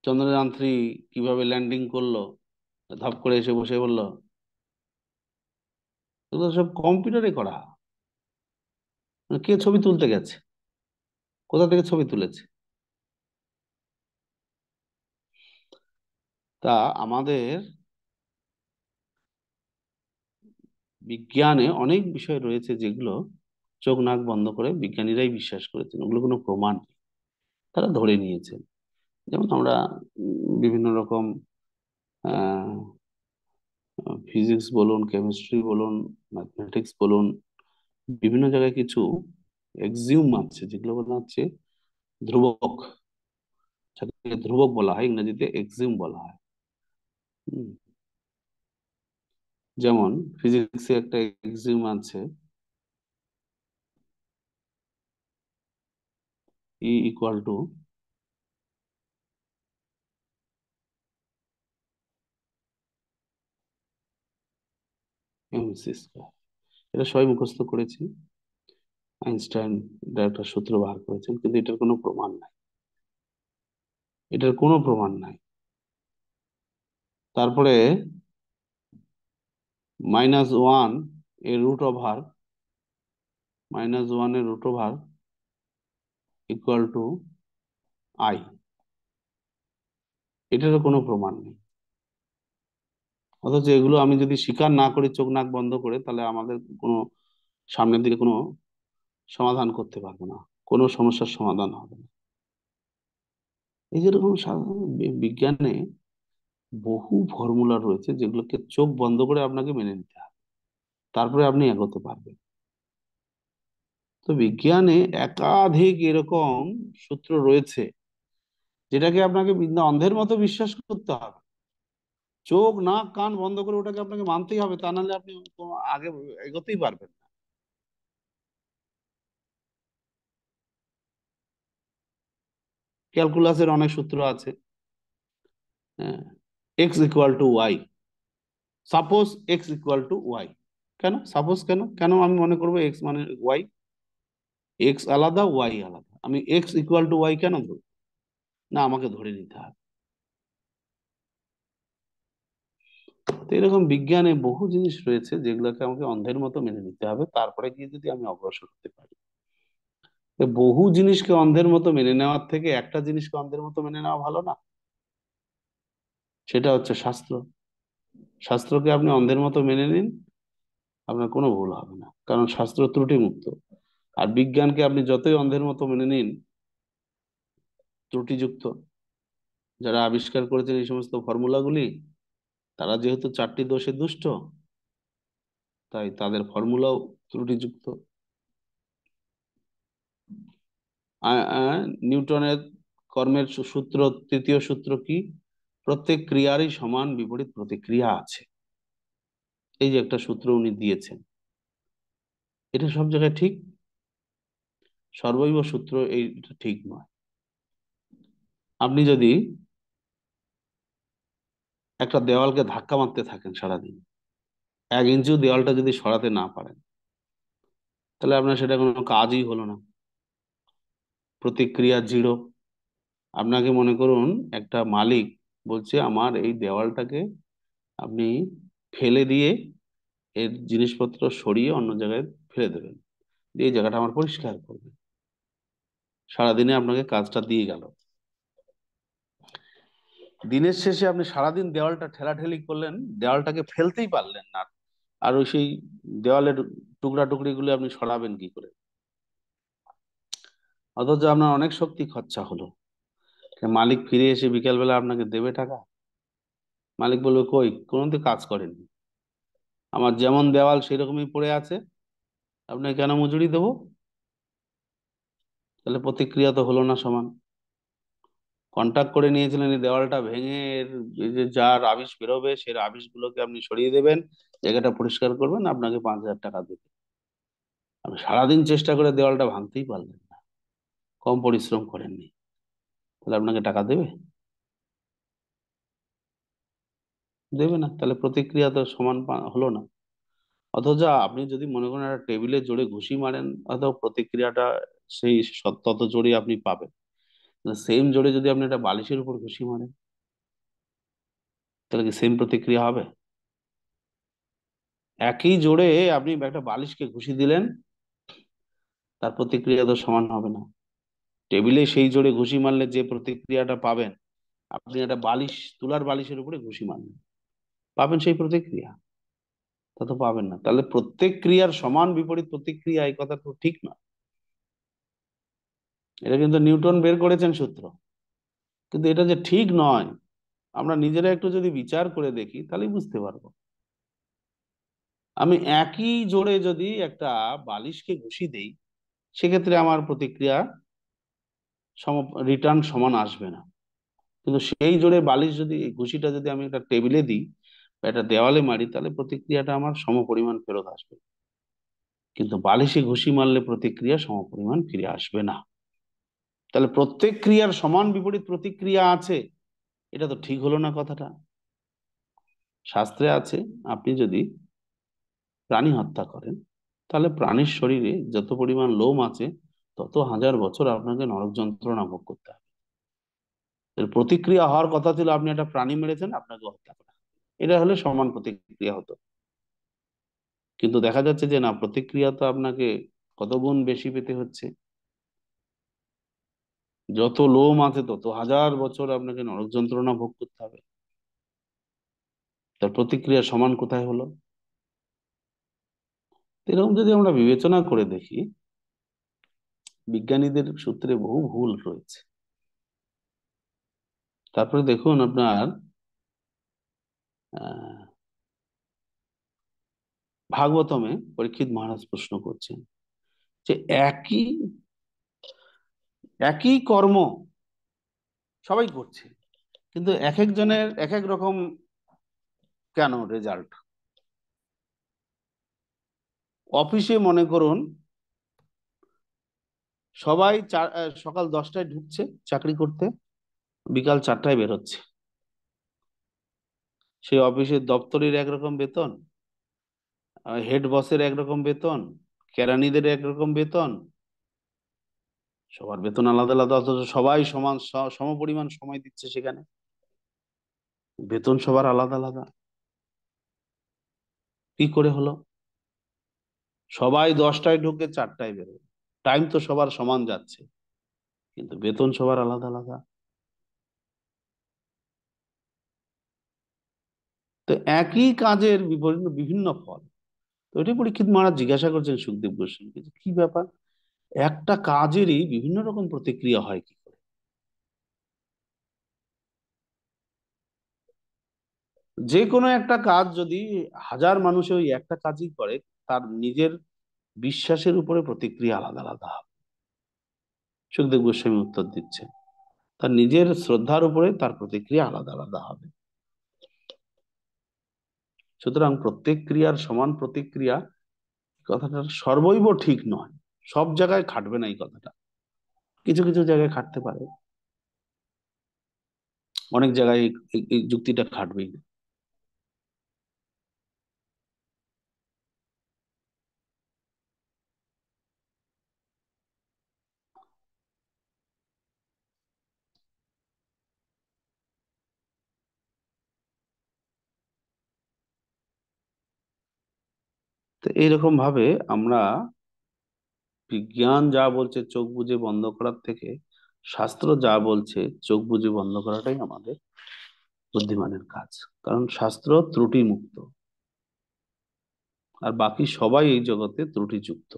চন্দ্রযান 3 কিভাবে ল্যান্ডিং করলো, ধপ করে এসে বসে বললো, এগুলো সব কম্পিউটারে করা। মানে কে ছবি তুলতে গেছে, কোথা থেকে ছবি তুলেছে? তা আমাদের বিজ্ঞানে অনেক বিষয় রয়েছে যেগুলো চোখ নাক বন্ধ করে বিজ্ঞানীরাই বিশ্বাস করেছেন, ওগুলো কোনো প্রমাণ নেই, তারা ধরে নিয়েছেন। যেমন আমরা বিভিন্ন রকম ফিজিক্স বলুন, কেমিস্ট্রি বলুন, ম্যাথমেটিক্স বলুন, বিভিন্ন জায়গায় কিছু এক্সিউম আছে যেগুলো বলা হচ্ছে ধ্রুবক, যাকে ধ্রুবক বলা হয়, ইংরেজিতে এক্সিউম বলা হয়। হুম, যেমন ফিজিক্সে একটা এক্সিউম আছে, E = mc²। এটা সবাই মুখস্থ করেছি, আইনস্টাইন এটার একটা সূত্র বার করেছেন, কিন্তু এটার কোনো প্রমাণ নাই, এটার কোনো প্রমাণ নাই। তারপরে -1 এর রুট ওভার, -1 এর রুট ওভার = I, এটারও কোনো প্রমাণ নেই। অথচ এগুলো আমি যদি স্বীকার না করি চোখ নাক বন্ধ করে, তাহলে আমাদের কোনো সামনের দিকে কোনো সমাধান করতে পারবো না, কোনো সমস্যার সমাধান হবে না। এই যেরকম বিজ্ঞানে বহু ফর্মুলা রয়েছে যেগুলোকে চোখ বন্ধ করে আপনাকে মেনে নিতে হবে, তারপরে আপনি এগোতে পারবেন। তো বিজ্ঞানে একাধিক এরকম সূত্র রয়েছে যেটাকে আপনাকে অন্ধের মতো বিশ্বাস করতে হবে, চোখ নাক কান বন্ধ করে ওটাকে আপনাকে মানতেই হবে, তা নাহলে আপনি আগে এগোতেই পারবেন না। ক্যালকুলাসের অনেক সূত্র আছে। হ্যাঁ, x = y, suppose x = y। কেন সাপোজ, কেন কেন আমি মনে করবো এক্স মানে ওয়াই? এক্স আলাদা, ওয়াই আলাদা, আমি x = y কেন ধরবো? না, আমাকে ধরে নিতে হবে। তো এরকম বিজ্ঞানে বহু জিনিস রয়েছে যেগুলোকে আমাকে অন্ধের মতো মেনে নিতে হবে, তারপরে গিয়ে যদি আমি অগ্রসর হতে পারি। তো বহু জিনিসকে অন্ধের মতো মেনে নেওয়ার থেকে একটা জিনিসকে অন্ধের মতো মেনে নেওয়া ভালো না? সেটা হচ্ছে শাস্ত্র। শাস্ত্রকে আপনি অন্ধের মতো মেনে নিন, আপনার কোনো ভুল হবে না, কারণ শাস্ত্র ত্রুটি মুক্ত। আর বিজ্ঞানকে আপনি যতই অন্ধের মতো মেনে নিন, ত্রুটিযুক্ত। যারা আবিষ্কার করেছেন এই সমস্ত ফর্মুলাগুলি, তারা যেহেতু চারটি দোষে দুষ্ট, তাই তাদের ফর্মুলাও ত্রুটিযুক্ত। নিউটনের কর্মের সূত্র, তৃতীয় সূত্র কি? প্রত্যেক ক্রিয়ারই সমান বিপরীত প্রতিক্রিয়া আছে। এই যে একটা সূত্র উনি দিয়েছেন, এটা সব জায়গায় ঠিক, সর্বৈব সূত্র এইটা ঠিক নয়। আপনি যদি একটা দেওয়ালকে ধাক্কা মারতে থাকেন সারাদিন, 1 ইঞ্চিও দেওয়ালটা যদি সরাতে না পারেন, তাহলে আপনার সেটা কোনো কাজই হলো না, প্রতিক্রিয়া জিরো। আপনাকে মনে করুন একটা মালিক বলছে আমার এই দেওয়ালটাকে আপনি ফেলে দিয়ে এর জিনিসপত্র সরিয়ে অন্য জায়গায় ফেলে দেবেন, দিয়ে এই জায়গাটা আমার পরিষ্কার করবে। সারাদিনে আপনাকে কাজটা দিয়ে গেল। দিনের শেষে আপনি সারাদিন দেওয়ালটা ঠেলাঠেলি করলেন, দেওয়ালটাকে ফেলতেই পারলেন না। আর ওই সেই দেওয়ালের টুকরা টুকরি গুলো আপনি সরাবেন কি করে? অথচ আপনার অনেক শক্তি খরচা হলো। মালিক ফিরে এসে বিকেলবেলা আপনাকে দেবে টাকা? মালিক বলবে কই, কোনো তো কাজ করেননি, আমার যেমন দেওয়াল সেরকমই পড়ে আছে, আপনাকে কেন মজুরি দেবো? তাহলে প্রতিক্রিয়া তো হলো না সমান। কন্ট্রাক্ট করে নিয়েছিলেন এই দেওয়ালটা ভেঙে এই যে যার আবিষ বেরোবে সেই আবিষ গুলোকে আপনি সরিয়ে দেবেন, জায়গাটা পরিষ্কার করবেন, আপনাকে 5,000 টাকা দেবে। আপনি সারাদিন চেষ্টা করে দেওয়ালটা ভাঙতেই পারলেন না, কম পরিশ্রম করেননি, তাহলে আপনাকে টাকা দেবে? দেবে না। তাহলে প্রতিক্রিয়া তো সমান হলো না। অথচ আপনি যদি মনে করেন একটা টেবিলে জোরে ঘুষি মারেন, হয়তো প্রতিক্রিয়াটা সেই তত জোরে আপনি পাবেন। সেম জোরে যদি আপনি একটা বালিশের উপর ঘুষি মারেন, তাহলে কি সেম প্রতিক্রিয়া হবে? একই জোরে আপনি একটা বালিশকে ঘুষি দিলেন, তার প্রতিক্রিয়া তো সমান হবে না। টেবিলে সেই জোরে ঘুষি মারলে যে প্রতিক্রিয়াটা পাবেন, আপনি একটা বালিশ, তুলার বালিশের উপরে ঘুষি মারলেন, পাবেন সেই প্রতিক্রিয়া? তা তো পাবেন না। তাহলে প্রত্যেক ক্রিয়ার সমান বিপরীত প্রতিক্রিয়া, এই কথা তো ঠিক না। এটা কিন্তু নিউটন বের করেছেন সূত্র, কিন্তু এটা যে ঠিক নয়, আমরা নিজেরা একটু যদি বিচার করে দেখি তাহলেই বুঝতে পারবো। আমি একই জোরে যদি একটা বালিশকে ঘুষি দেই, সেক্ষেত্রে আমার প্রতিক্রিয়া সম, রিটার্ন সমান আসবে না। কিন্তু সেই জোরে বালিশ যদি, এই ঘুষিটা যদি আমি একটা টেবিলে দিই বা একটা দেওয়ালে মারি, তাহলে প্রতিক্রিয়াটা আমার সমপরিমাণ ফেরত আসবে। কিন্তু বালিশে ঘুষি মারলে প্রতিক্রিয়া সমপরিমাণ ফিরে আসবে না। তাহলে প্রত্যেক ক্রিয়ার সমান বিপরীত প্রতিক্রিয়া আছে, এটা তো ঠিক হলো না কথাটা। শাস্ত্রে আছে, আপনি যদি প্রাণী হত্যা করেন, তাহলে প্রাণীর শরীরে যত পরিমাণ লোম আছে, তত 1,000 বছর আপনাকে নরক যন্ত্রণা ভোগ করতে হবে। এর প্রতিক্রিয়া হওয়ার কথা ছিল আপনি একটা প্রাণী মেরেছেন, আপনাকে হত্যা করা, এটা হলে সমান প্রতিক্রিয়া হতো। কিন্তু দেখা যাচ্ছে যে না, প্রতিক্রিয়া তো আপনাকে কত গুণ বেশি পেতে হচ্ছে। যত লোম আছে তত 1,000 বছর আপনাকে নরক যন্ত্রণা ভোগ করতে হবে। তার প্রতিক্রিয়া সমান কোথায় হলো? এরকম যদি আমরা বিবেচনা করে দেখি, বিজ্ঞানীদের সূত্রে বহু ভুল রয়েছে। তারপরে দেখুন আপনার আহ ভাগবতমে পরীক্ষিত মহারাজ প্রশ্ন করছেন যে একই একই কর্ম সবাই করছে, কিন্তু এক একজনের এক এক রকম কেন রেজাল্ট? অফিসে মনে করুন সবাই সকাল 10টায় ঢুকছে চাকরি করতে, বিকাল 4টায় বেরোচ্ছে। সেই অফিসের দপ্তরের একরকম বেতন, হেড বসের একরকম বেতন, কেরানিদের একরকম বেতন, সবার বেতন আলাদা আলাদা, অথচ সবাই সমান সমপরিমাণ সময় দিচ্ছে সেখানে, বেতন সবার আলাদা আলাদা। কি করে হলো? সবাই 10টায় ঢুকে 4টায় বেরোয়, টাইম তো সবার সমান যাচ্ছে, কিন্তু বেতন সবার আলাদা আলাদা। তো একই কাজের বিভিন্ন বিভিন্ন ফল, ওইটাই পরীক্ষিত মহারাজ জিজ্ঞাসা করছেন সুখদেব গোস্বামীকে, যে কি ব্যাপার, একটা কাজেরই বিভিন্ন রকম প্রতিক্রিয়া হয় কি করে? যে কোনো একটা কাজ যদি হাজার মানুষে ওই একটা কাজই করে, তার নিজের বিশ্বাসের উপরে প্রতিক্রিয়া আলাদা আলাদা হবে। সুখদেব গোস্বামী উত্তর দিচ্ছেন, তার নিজের শ্রদ্ধার উপরে তার প্রতিক্রিয়া আলাদা আলাদা হবে। সুতরাং প্রত্যেক ক্রিয়ার সমান প্রতিক্রিয়া, কথাটা সর্বৈব ঠিক নয়। সব জায়গায় খাটবে না এই কথাটা, কিছু কিছু জায়গায় খাটতে পারে, অনেক জায়গায় এই যুক্তিটা খাটবেই না। তো এইরকম ভাবে আমরা বিজ্ঞান যা বলছে চোখ বুজে বন্ধ করার থেকে, শাস্ত্র যা বলছে চোখ বুজে বন্ধ করাটাই আমাদের বুদ্ধিমানের কাজ। কারণ শাস্ত্র ত্রুটি মুক্ত, আর বাকি সবাই এই জগতে ত্রুটিযুক্ত।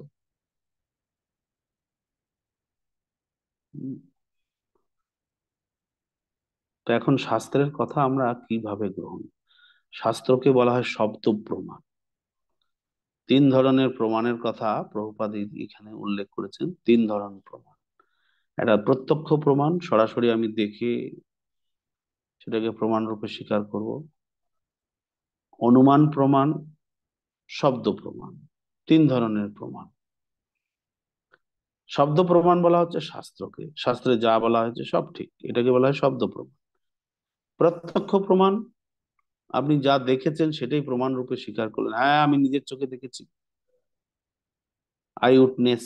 উম, তো এখন শাস্ত্রের কথা আমরা কিভাবে গ্রহণ? শাস্ত্রকে বলা হয় শব্দ প্রমাণ। তিন ধরনের প্রমাণের কথা প্রভুপাদ এখানে উল্লেখ করেছেন, তিন ধরনের প্রমাণ। একটা প্রত্যক্ষ প্রমাণ, সরাসরি আমি দেখে সেটাকে প্রমাণ রূপে স্বীকার করব। অনুমান প্রমাণ, শব্দ প্রমাণ, তিন ধরনের প্রমাণ। শব্দ প্রমাণ বলা হচ্ছে শাস্ত্রকে, শাস্ত্রে যা বলা হয়েছে সব ঠিক, এটাকে বলা হয় শব্দ প্রমাণ। প্রত্যক্ষ প্রমাণ, আপনি যা দেখেছেন সেটাই প্রমাণ রূপে স্বীকার করলেন, হ্যাঁ আমি নিজের চোখে দেখেছি। I witness.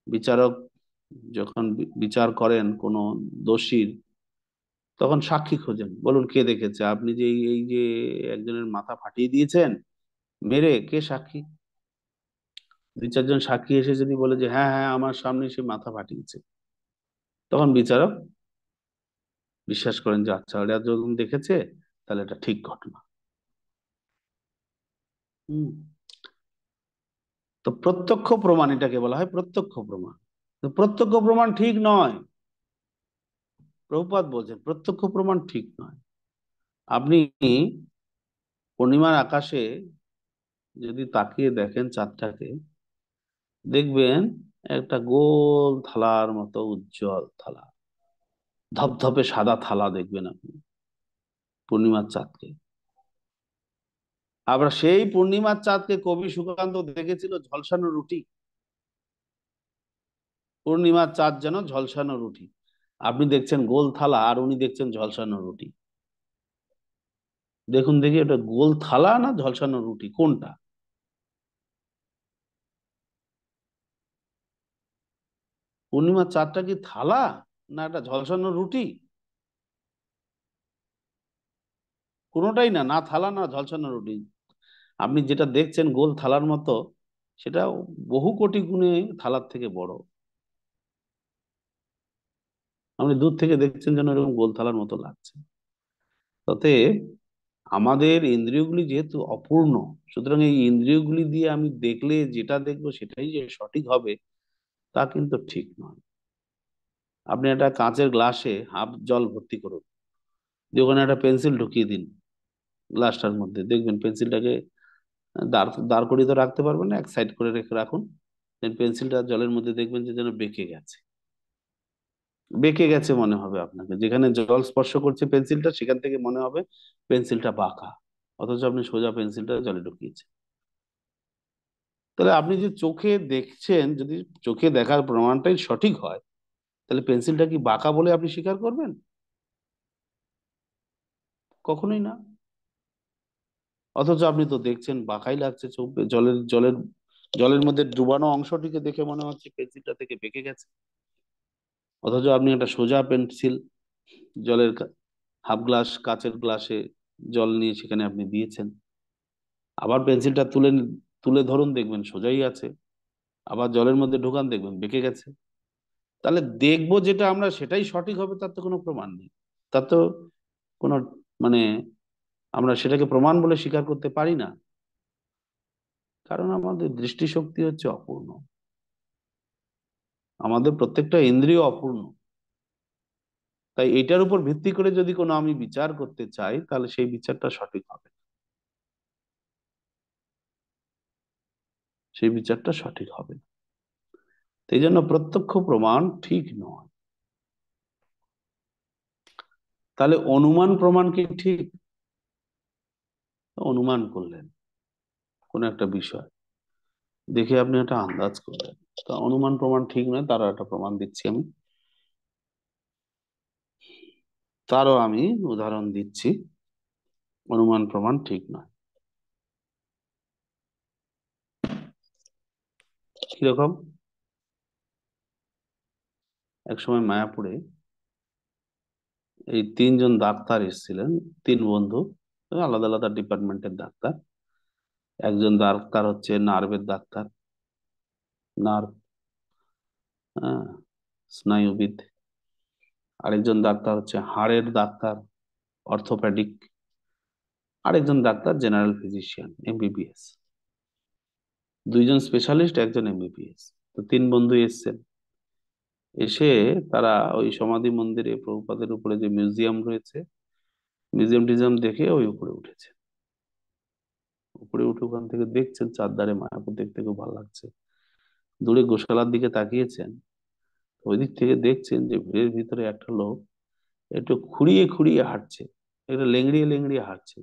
বিচারক যখন বিচার করেন কোনো দোষীর, তখন সাক্ষী খোঁজেন, বলুন কে দেখেছে, আপনি যে এই যে একজনের মাথা ফাটিয়ে দিয়েছেন মেরে, কে সাক্ষী? দুই চারজন সাক্ষী এসে যদি বলে যে হ্যাঁ হ্যাঁ আমার সামনে সে মাথা ফাটিয়েছে, তখন বিচারক বিশ্বাস করেন যে আচ্ছা ওরা যখন দেখেছে তাহলে এটা ঠিক ঘটনা। হম। তো প্রত্যক্ষ প্রমাণ, এটাকে বলা হয় প্রত্যক্ষ প্রমাণ। তো প্রত্যক্ষ প্রমাণ ঠিক নয়, প্রভুপাদ বলছেন প্রত্যক্ষ প্রমাণ ঠিক নয়। আপনি পূর্ণিমার আকাশে যদি তাকিয়ে দেখেন চাঁদটাকে, দেখবেন একটা গোল থালার মতো উজ্জ্বল থালা, ধপধপে সাদা থালা দেখবেন আপনি পূর্ণিমার চাঁদকে। আবার সেই পূর্ণিমার চাঁদকে কবি সুকান্ত দেখেছিল ঝলসানো রুটি। পূর্ণিমার চাঁদ যেন ঝলসানো রুটি, আপনি দেখছেন গোল থালা আর উনি দেখছেন ঝলসানো রুটি। দেখুন দেখি ওটা গোল থালা না ঝলসানো রুটি, কোনটা? পূর্ণিমার চাঁদটা কি থালা, না এটা ঝলসানো রুটি? কোনোটাই না, না থালা না ঝলসানো রুটি। আপনি যেটা দেখছেন গোল থালার মতো, সেটা বহু কোটি গুণে থালার থেকে বড়। আপনি দূর থেকে দেখছেন যেন এরকম গোল থালার মতো লাগছে। তাতে আমাদের ইন্দ্রিয়গুলি যেহেতু অপূর্ণ, সুতরাং এই ইন্দ্রিয়গুলি দিয়ে আমি দেখলে যেটা দেখবো সেটাই যে সঠিক হবে, তা কিন্তু ঠিক নয়। আপনি একটা কাঁচের গ্লাসে হাফ জল ভর্তি করুন, দিয়ে ওখানে একটা পেন্সিল ঢুকিয়ে দিন গ্লাসটার মধ্যে, দেখবেন পেন্সিলটাকে দাঁড় দাঁড় করিয়ে তো রাখতে পারবেন না, এক সাইড করে রেখে রাখুন, দেন পেন্সিলটা জলের মধ্যে দেখবেন যে যেন বেঁকে গেছে। বেঁকে গেছে মনে হবে আপনাকে, যেখানে জল স্পর্শ করছে পেন্সিলটা সেখান থেকে মনে হবে পেন্সিলটা বাঁকা, অথচ আপনি সোজা পেন্সিলটা জলে ঢুকিয়েছেন। তাহলে আপনি যে চোখে দেখছেন, যদি চোখে দেখার প্রমাণটাই সঠিক হয়, তাহলে পেন্সিলটা কি বাঁকা বলে আপনি স্বীকার করবেন? কখনোই না। অথচ আপনি তো দেখছেন বাঁকাই লাগছে, চোখ জলের জলের জলের মধ্যে ডুবানো অংশটিকে দেখে মনে হচ্ছে পেন্সিলটা থেকে বেঁকে গেছে। অথচ আপনি একটা সোজা পেন্সিল জলের হাফ গ্লাস কাচের গ্লাসে জল নিয়ে সেখানে আপনি দিয়েছেন, আবার পেন্সিলটা তুলে তুলে ধরুন দেখবেন সোজাই আছে, আবার জলের মধ্যে ঢোকান দেখবেন বেঁকে গেছে। তাহলে দেখবো যেটা আমরা সেটাই সঠিক হবে, তার তো কোনো প্রমাণ নেই। তার তো কোনো মানে আমরা সেটাকে প্রমাণ বলে স্বীকার করতে পারি না। কারণ আমাদের দৃষ্টিশক্তি হচ্ছে অপূর্ণ, আমাদের প্রত্যেকটা ইন্দ্রিয় অপূর্ণ। তাই এটার উপর ভিত্তি করে যদি কোনো আমি বিচার করতে চাই, তাহলে সেই বিচারটা সঠিক হবে, সেই বিচারটা সঠিক হবে না। এই জন্য প্রত্যক্ষ প্রমাণ ঠিক নয়। তাহলে অনুমান প্রমাণ কি ঠিক? অনুমান করলেন কোন একটা বিষয় দেখে, আপনি একটা আন্দাজ করলেন, তা অনুমান প্রমাণ ঠিক নয়, তারও একটা প্রমাণ দিচ্ছি আমি, তারও আমি উদাহরণ দিচ্ছি। অনুমান প্রমাণ ঠিক নয় কিরকম? একসময় মায়াপুরে এই তিনজন ডাক্তার এসেছিলেন, তিন বন্ধু, আলাদা আলাদা ডিপার্টমেন্টের ডাক্তার। একজন ডাক্তার হচ্ছে নার্ভের ডাক্তার, নার্ভ, হ্যাঁ, স্নায়ুবিদ। আরেকজন ডাক্তার হচ্ছে হাড়ের ডাক্তার, অর্থোপেডিক। আরেকজন ডাক্তার জেনারেল ফিজিশিয়ান, এমবিবিএস। দুইজন স্পেশালিস্ট, একজন এমবিবিএস। তো তিন বন্ধু এসছেন। এসে তারা ওই সমাধি মন্দিরে প্রভুপাদের উপরে যে মিউজিয়াম রয়েছে, মিউজিয়াম টিউজিয়াম দেখে ওই উপরে উঠেছে। উপরে উঠে ওখান থেকে দেখছেন চারধারে মায়াপুর, দেখতে খুব ভালো লাগছে। দূরে গোশালার দিকে তাকিয়েছেন, ওই দিক থেকে দেখছেন যে ভিড়ের ভিতরে একটা লোক একটু খুঁড়িয়ে খুঁড়িয়ে হাঁটছে, একটা লেংড়িয়ে লেংড়িয়ে হাঁটছে।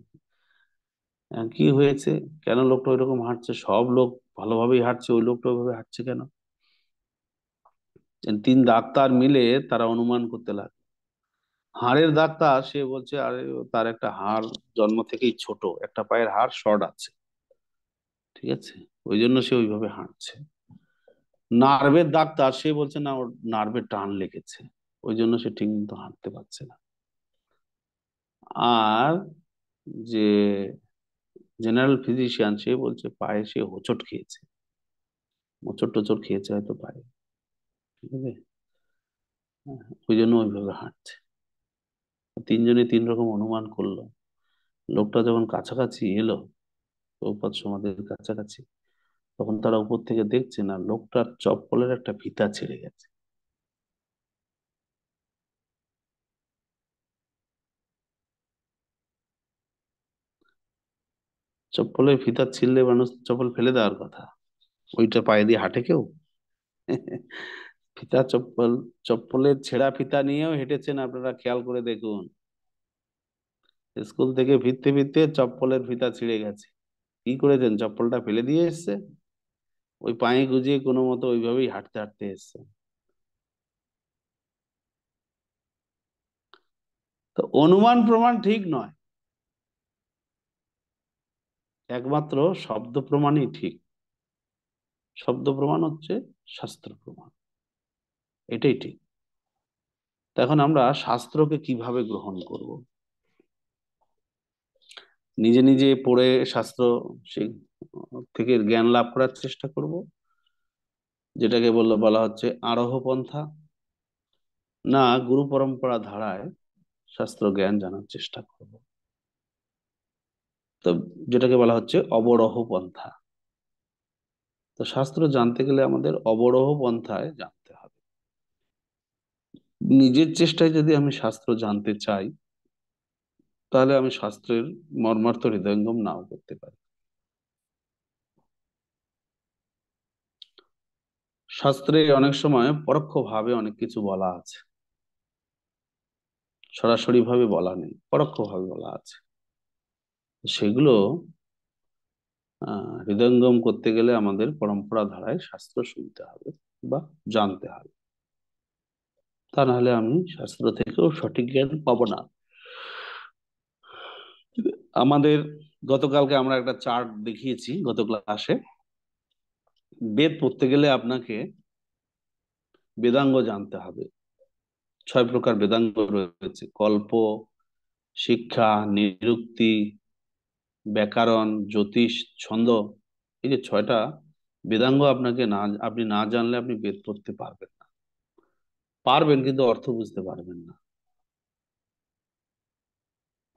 কি হয়েছে, কেন লোকটা ওইরকম হাঁটছে? সব লোক ভালোভাবেই হাঁটছে, ওই লোকটা ওইভাবে হাঁটছে কেন? তিন ডাক্তার মিলে তারা অনুমান করতে লাগলো। হাড়ের ডাক্তার সে বলছে, আরে তার একটা হাড় জন্ম থেকেই ছোট, একটা পায়ের হাড় শর্ট আছে, ঠিক আছে, ওই জন্য সে ওইভাবে হাঁটছে। নার্ভের ডাক্তার সে বলছে, না, ওর নার্ভে টান লেগেছে, ওই জন্য সে ঠিক মতো হাঁটতে পারছে না। আর যে জেনারেল ফিজিশিয়ান সে বলছে পায়ে সে হোঁচট খেয়েছে, মোচড় টোচড় খেয়েছে হয়তো পায়ে, ঠিক আছে, হ্যাঁ, ওই জন্য ওইভাবে হাঁটছে। তিনজনে তিন রকম অনুমান করলো। লোকটা যখন কাছাকাছি এলো, প্রভুপাদ সমাধির কাছাকাছি, তখন তারা উপর থেকে দেখছে না, লোকটার চপ্পলের একটা ফিতা ছিঁড়ে গেছে। চপ্পলের ফিতা ছিঁড়লে মানুষ চপ্পল ফেলে দেওয়ার কথা, ওইটা পায়ে দিয়ে হাঁটে কেউ? ফিতা চপ্পল, চপ্পলের ছেঁড়া ফিতা নিয়েও হেঁটেছেন আপনারা, খেয়াল করে দেখুন। স্কুল থেকে ফিরতে ফিরতে চপ্পলের ফিতা ছিঁড়ে গেছে, কি করেছেন? চপ্পলটা ফেলে দিয়ে এসছে, ওই পায়ে গুজিয়ে কোনো মতো ওইভাবেই হাঁটতে হাঁটতে এসছে। তো অনুমান প্রমাণ ঠিক নয়, একমাত্র শব্দ প্রমাণই ঠিক। শব্দ প্রমাণ হচ্ছে শাস্ত্র প্রমাণ, এটাই ঠিক। তো এখন আমরা শাস্ত্রকে কিভাবে গ্রহণ করব? নিজে নিজে পড়ে শাস্ত্র সেই থেকে জ্ঞান লাভ করার চেষ্টা করব, যেটাকে বলা হচ্ছে আরোহ পন্থা, না গুরু পরম্পরা ধারায় শাস্ত্র জ্ঞান জানার চেষ্টা করব, তো যেটাকে বলা হচ্ছে অবরোহ পন্থা। তো শাস্ত্র জানতে গেলে আমাদের অবরোহ পন্থায় জানতে হবে। নিজের চেষ্টায় যদি আমি শাস্ত্র জানতে চাই, তাহলে আমি শাস্ত্রের মর্মার্থ হৃদয়ঙ্গম নাও করতে পারি। শাস্ত্রে অনেক সময় পরোক্ষ ভাবে অনেক কিছু বলা আছে, সরাসরি ভাবে বলা নেই, পরোক্ষ ভাবে বলা আছে। সেগুলো হৃদয়ঙ্গম করতে গেলে আমাদের পরম্পরা ধারায় শাস্ত্র শুনতে হবে বা জানতে হবে, তা নাহলে আমি শাস্ত্র থেকেও সঠিক জ্ঞান পাবো না। আমাদের গতকালকে আমরা একটা চার্ট দেখিয়েছি গত ক্লাসে। বেদ পড়তে গেলে আপনাকে বেদাঙ্গ জানতে হবে। 6 প্রকার বেদাঙ্গ রয়েছে: কল্প, শিক্ষা, নিরুক্তি, ব্যাকরণ, জ্যোতিষ, ছন্দ। এই যে 6টা বেদাঙ্গ আপনাকে না, আপনি না জানলে আপনি বেদ পড়তে পারবেন না। পারবেন কিন্তু অর্থ বুঝতে পারবেন না।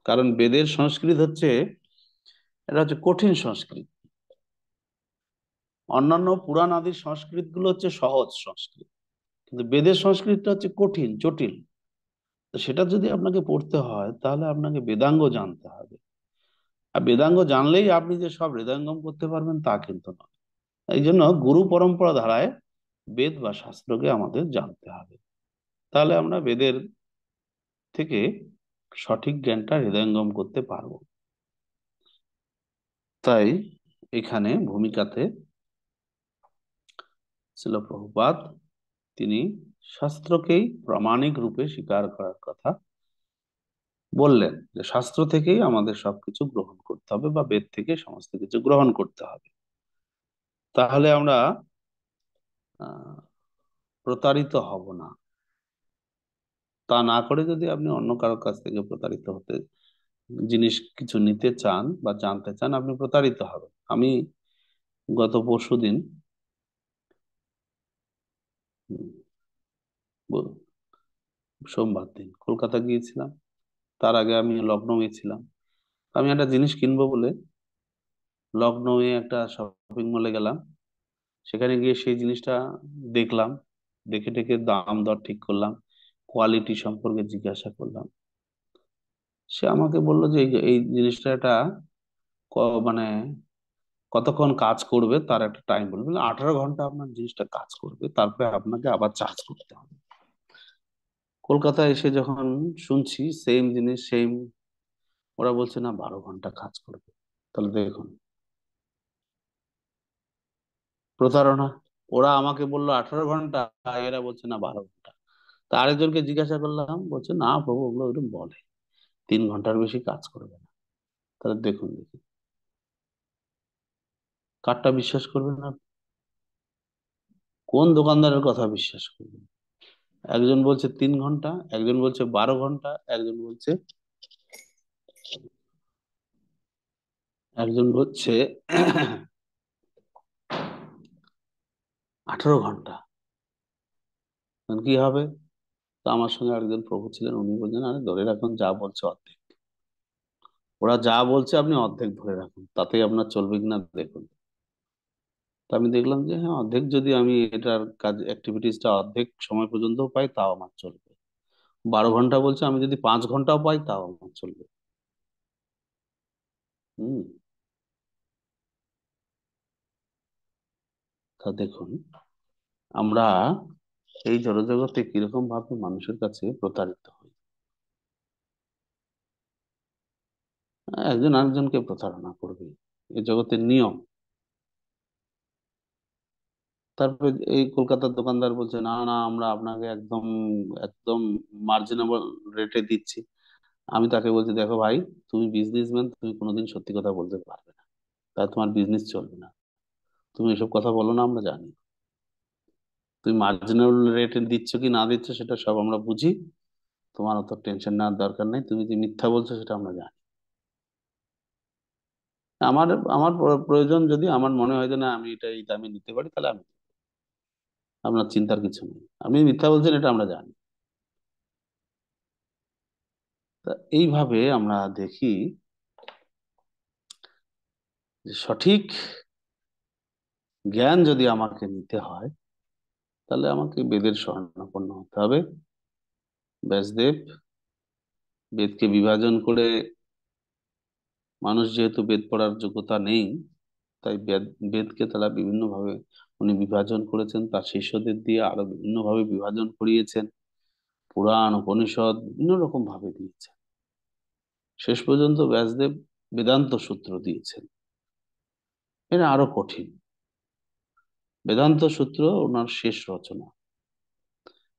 কারণ বেদের সংস্কৃত হচ্ছে, এটা হচ্ছে কঠিন সংস্কৃত। অন্যান্য পুরাণ আদি সংস্কৃত গুলো হচ্ছে সহজ সংস্কৃত, কিন্তু বেদের সংস্কৃতটা হচ্ছে কঠিন জটিল। তো সেটা যদি আপনাকে পড়তে হয় তাহলে আপনাকে বেদাঙ্গ জানতে হবে। আর বেদাঙ্গ জানলেই আপনি যে সব হৃদয়ঙ্গম করতে পারবেন তা কিন্তু নয়। এই জন্য গুরু পরম্পরা ধারায় বেদ বা শাস্ত্রকে আমাদের জানতে হবে, তাহলে আমরা বেদের থেকে সঠিক জ্ঞানটা হৃদয়ঙ্গম করতে পারবো। তাই এখানে ভূমিকাতে ছিল প্রভুপাদ, তিনি শাস্ত্রকেই প্রামাণিক রূপে স্বীকার করার কথা বললেন, যে শাস্ত্র থেকেই আমাদের সবকিছু গ্রহণ করতে হবে বা বেদ থেকে সমস্ত কিছু গ্রহণ করতে হবে। তাহলে আমরা আহ প্রতারিত হব না। তা না করে যদি আপনি অন্য কারোর কাছ থেকে প্রতারিত হতে, জিনিস কিছু নিতে চান বা জানতে চান, আপনি প্রতারিত হবেন। আমি গত পরশুদিন উম, ব- সোমবার দিন কলকাতা গিয়েছিলাম। তার আগে আমি লখনৌ ছিলাম। আমি একটা জিনিস কিনবো বলে লখনৌ একটা শপিং মলে গেলাম। সেখানে গিয়ে সেই জিনিসটা দেখলাম, দেখে টেকে দাম দর ঠিক করলাম, কোয়ালিটি সম্পর্কে জিজ্ঞাসা করলাম। সে আমাকে বললো যে এই জিনিসটা একটা মানে কতক্ষণ কাজ করবে তার একটা টাইম বলবে, 18 ঘন্টা আপনার জিনিসটা কাজ করবে, তারপরে আপনাকে আবার চার্জ করতে হবে। কলকাতায় এসে যখন শুনছি সেম জিনিস সেম, ওরা বলছে না 12 ঘন্টা কাজ করবে। তাহলে দেখুন প্রতারণা। ওরা আমাকে বললো 18 ঘন্টা, এরা বলছে না 12 ঘন্টা। তা আরেকজনকে জিজ্ঞাসা করলাম, বলছে না প্রভু ওগুলো ওরকম বলে, 3 ঘন্টার বেশি কাজ করবে না। তাহলে দেখুন দেখি কারটা বিশ্বাস করবেন না, কোন দোকানদারের কথা বিশ্বাস করবেন? একজন বলছে 3 ঘন্টা, একজন বলছে 12 ঘন্টা, একজন বলছে একজন বলছে 18 ঘন্টা। তখন কি হবে? তো আমার সঙ্গে আরেকজন প্রভু ছিলেন, উনি বলছেন আরে ধরে রাখুন যা বলছে অর্ধেক, ওরা যা বলছে আপনি অর্ধেক ধরে রাখুন, তাতেই আপনার চলবে কিনা দেখুন। তো আমি দেখলাম যে হ্যাঁ, অর্ধেক যদি আমি এটার কাজ অ্যাক্টিভিটিসটা অর্ধেক সময় পর্যন্ত পাই তাও আমার চলবে। 12 ঘন্টা বলছে, আমি যদি 5 ঘন্টাও পাই তাও আমার চলবে। হম। তা দেখুন আমরা এই জড়জগতে কিরকম ভাবে মানুষের কাছে প্রতারিত হই। একজন আরেকজনকে প্রতারণা করবে, এই জগতের নিয়ম। তারপরে এই কলকাতার দোকানদার বলছে না না আমরা আপনাকে একদম একদম মার্জিনেবল রেটে দিচ্ছি। আমি তাকে বলছি দেখো ভাই, তুমি বিজনেসম্যান, তুমি কোনোদিন সত্যি কথা বলতে পারবে না, তাই তোমার বিজনেস চলবে না। তুমি এসব কথা বলো না, আমরা জানি। তুমি মার্জিনাল রেটে দিচ্ছ কি না দিচ্ছ সেটা সব আমরা বুঝি, তোমার অত টেনশন নেওয়ার দরকার নেই, তুমি যে মিথ্যা বলছো সেটা আমরা জানি। আমার আমার প্রয়োজন, যদি আমার মনে হয় যে না আমি এটা এই দামে নিতে পারি তাহলে আমি, আপনার চিন্তার কিছু নেই। আপনি মিথ্যা বলছেন এটা আমরা জানি। তা এইভাবে আমরা দেখি যে সঠিক জ্ঞান যদি আমাকে নিতে হয় তাহলে আমাকে বেদের শরণাপন্ন হতে হবে। ব্যাসদেব বেদকে বিভাজন করে, মানুষ যেহেতু বেদ পড়ার যোগ্যতা নেই, তাই বেদকে তারা বিভিন্ন ভাবে উনি বিভাজন করেছেন, তার শিষ্যদের দিয়ে আরো বিভিন্ন ভাবে বিভাজন করিয়েছেন, পুরাণ উপনিষদ বিভিন্ন রকম ভাবে দিয়েছেন। শেষ পর্যন্ত ব্যাসদেব বেদান্ত সূত্র দিয়েছেন। এটা আরো কঠিন। বেদান্ত সূত্র ওনার শেষ রচনা।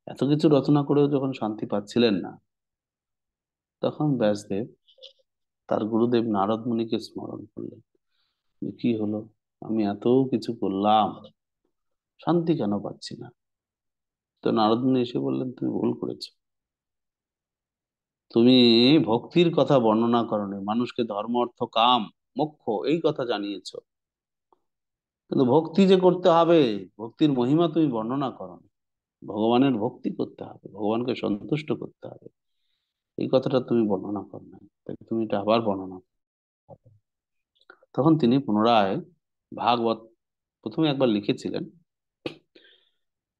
এত কিছু রচনা করেও যখন শান্তি পাচ্ছিলেন না, তখন ব্যাসদেব তার গুরুদেব নারদ মুনিকে স্মরণ করলেন, যে কি হলো, আমি এত কিছু করলাম, শান্তি কেন পাচ্ছি না? তো নারদ মুনি এসে বললেন তুমি ভুল করেছো, তুমি ভক্তির কথা বর্ণনা করনি, মানুষকে ধর্ম অর্থ কাম মোক্ষ এই কথা জানিয়েছো, কিন্তু ভক্তি যে করতে হবে, ভক্তির মহিমা তুমি বর্ণনা করনি। ভগবানের ভক্তি করতে হবে, ভগবানকে সন্তুষ্ট করতে হবে, এই কথাটা তুমি বর্ণনা করো না, তাই তুমি এটা আবার বর্ণনা করো। তখন তিনি পুনরায় ভাগবত প্রথমে একবার লিখেছিলেন,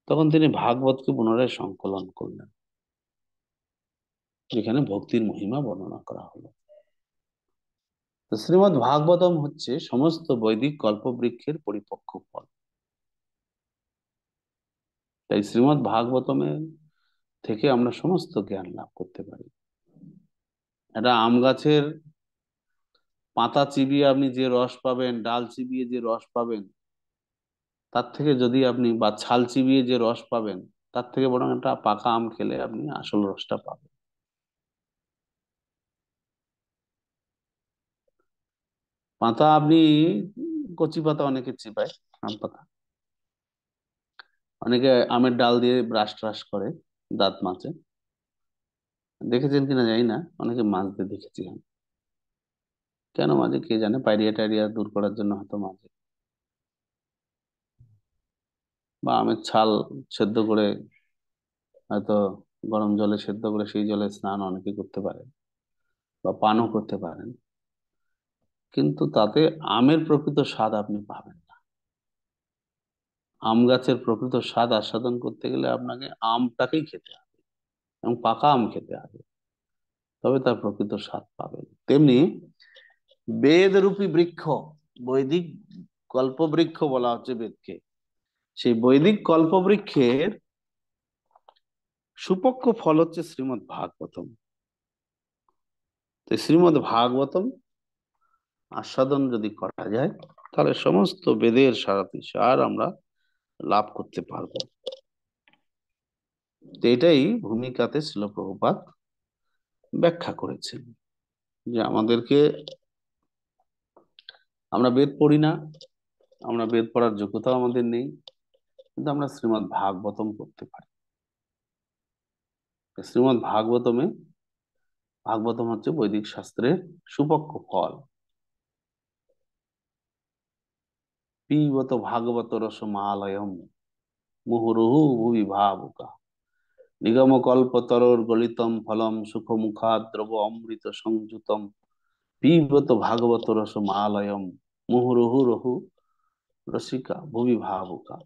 তখন তিনি ভাগবতকে পুনরায় সংকলন করলেন, যেখানে ভক্তির মহিমা বর্ণনা করা হলো। তো শ্রীমদ্ ভাগবতম হচ্ছে সমস্ত বৈদিক কল্পবৃক্ষের পরিপক্ক ফল। তাই শ্রীমদ্ ভাগবতমে থেকে আমরা সমস্ত জ্ঞান লাভ করতে পারি। একটা আম গাছের পাতা চিবিয়ে আপনি যে রস পাবেন, ডাল চিবিয়ে যে রস পাবেন, তার থেকে যদি আপনি, বা ছাল চিবিয়ে যে রস পাবেন, তার থেকে বরং একটা পাকা আম খেলে আপনি আসল রসটা পাবেন। পাতা আপনি, কচি পাতা অনেকে চিবায়, আম পাতা, অনেকে আমের ডাল দিয়ে ব্রাশ ট্রাশ করে, দাঁত মাজে। দেখেছেন কিনা জানি না, অনেকে মাজতে দেখেছি আমি। কেন মাঝে কে জানে, পাইরিয়া টাইরিয়া দূর করার জন্য হয়তো মাঝে। বা আমের ছাল সেদ্ধ করে, হয়তো গরম জলে সেদ্ধ করে সেই জলে স্নান অনেকে করতে পারে, বা পানও করতে পারেন। কিন্তু তাতে আমের প্রকৃত স্বাদ আপনি পাবেন না। আম গাছের প্রকৃত স্বাদ আস্বাদন করতে গেলে আপনাকে আমটাকেই খেতে হবে, এবং পাকা আম খেতে হবে, তবে তার প্রকৃত স্বাদ পাবেন। তেমনি বেদ রূপী বৃক্ষ, বৈদিক কল্পবৃক্ষ বলা হচ্ছে বেদকে, সেই বৈদিক কল্পবৃক্ষের সুপক্ষ ফল হচ্ছে শ্রীমদ্ ভাগবতম। তো শ্রীমদ্ ভাগবতম আস্বাদন যদি করা যায়, তাহলে সমস্ত বেদের সার আমরা লাভ করতে পারবো। তো এটাই ভূমিকাতে শ্রীল প্রভুপাদ ব্যাখ্যা করেছেন, যে আমাদেরকে, আমরা বেদ পড়ি না, আমরা বেদ পড়ার যোগ্যতাও আমাদের নেই, কিন্তু আমরা শ্রীমদ্ ভাগবতম পড়তে পারি। শ্রীমদ্ ভাগবতমে, ভাগবতম হচ্ছে বৈদিক শাস্ত্রের সুপক্ষ ফল। পিবত ভাগবত রসমালয়ম মুহুরুহু ভুবি ভাবুকা নিগম কল্পতরোর গলিতম ফলম সুখমুখাদ দ্রব অমৃত সংযুতম পিবত ভাগবত রসমালয়ম মুহুরুহু রহু রসিকা ভুবি ভাবুকা।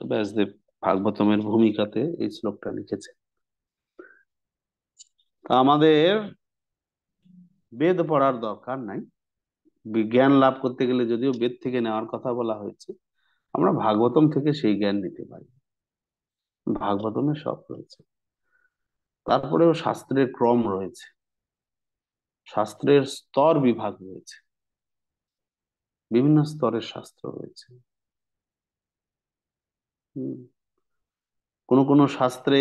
ব্যাসদেব ভাগবতমের ভূমিকাতে এই শ্লোকটা লিখেছে। তা আমাদের বেদ পড়ার দরকার নাই। বিজ্ঞান লাভ করতে গেলে যদিও বেদ থেকে নেওয়ার কথা বলা হয়েছে, আমরা ভাগবতম থেকে সেই জ্ঞান নিতে পারি। ভাগবতমে সব রয়েছে। তারপরেও শাস্ত্রের ক্রম রয়েছে, শাস্ত্রের স্তর বিভাগ রয়েছে, বিভিন্ন স্তরের শাস্ত্র রয়েছে। হম, কোন কোন শাস্ত্রে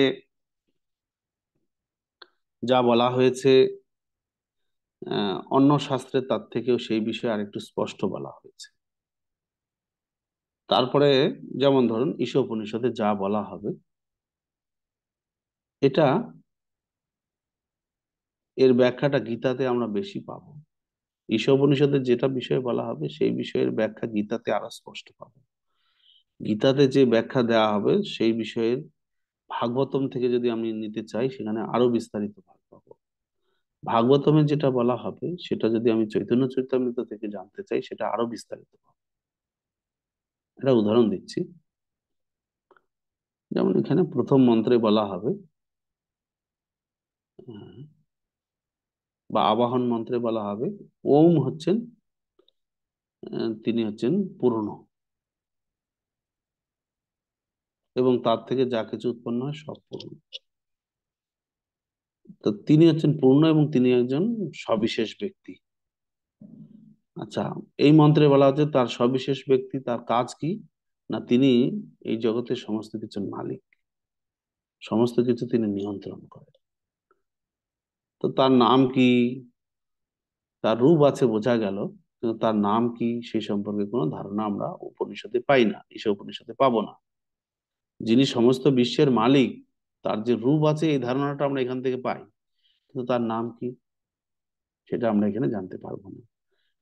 যা বলা হয়েছে, অন্য শাস্ত্রে তার থেকেও সেই বিষয়ে আরেকটু স্পষ্ট বলা হয়েছে। তারপরে যেমন ধরুন ঈশোপনিষদে যা বলা হবে, এটা, এর ব্যাখ্যাটা গীতাতে আমরা বেশি পাবো। ঈশোপনিষদে যেটা বিষয়ে বলা হবে, সেই বিষয়ের ব্যাখ্যা গীতাতে আরো স্পষ্ট পাবো। গীতাতে যে ব্যাখ্যা দেওয়া হবে সেই বিষয়ের ভাগবতম থেকে যদি আমি নিতে চাই, সেখানে আরো বিস্তারিত ভাগ পাবো। ভাগবতমে যেটা বলা হবে, সেটা যদি আমি চৈতন্য চরিতামৃত থেকে জানতে চাই, সেটা আরো বিস্তারিত পাবো। এটা উদাহরণ দিচ্ছি। যেমন এখানে প্রথম মন্ত্রে বলা হবে, আহ, বা আবাহন মন্ত্রে বলা হবে, ওম হচ্ছেন, তিনি হচ্ছেন পূর্ণ, এবং তার থেকে যা কিছু উৎপন্ন হয় সব পূর্ণ। তো তিনি হচ্ছেন পূর্ণ, এবং তিনি একজন সবিশেষ ব্যক্তি। আচ্ছা, এই মন্ত্রে বলা হচ্ছে তার সবিশেষ ব্যক্তি, তার কাজ কি, না তিনি এই জগতের সমস্ত কিছুর মালিক, সমস্ত কিছু তিনি নিয়ন্ত্রণ করেন। তো তার নাম কি, তার রূপ আছে বোঝা গেল, কিন্তু তার নাম কি সেই সম্পর্কে কোনো ধারণা আমরা উপনিষদে পাই না, ঈশা উপনিষদে পাবো না। যিনি সমস্ত বিশ্বের মালিক, তার যে রূপ আছে এই ধারণাটা আমরা এখান থেকে পাই, কিন্তু তার নাম কি সেটা আমরা এখানে জানতে পারবো না।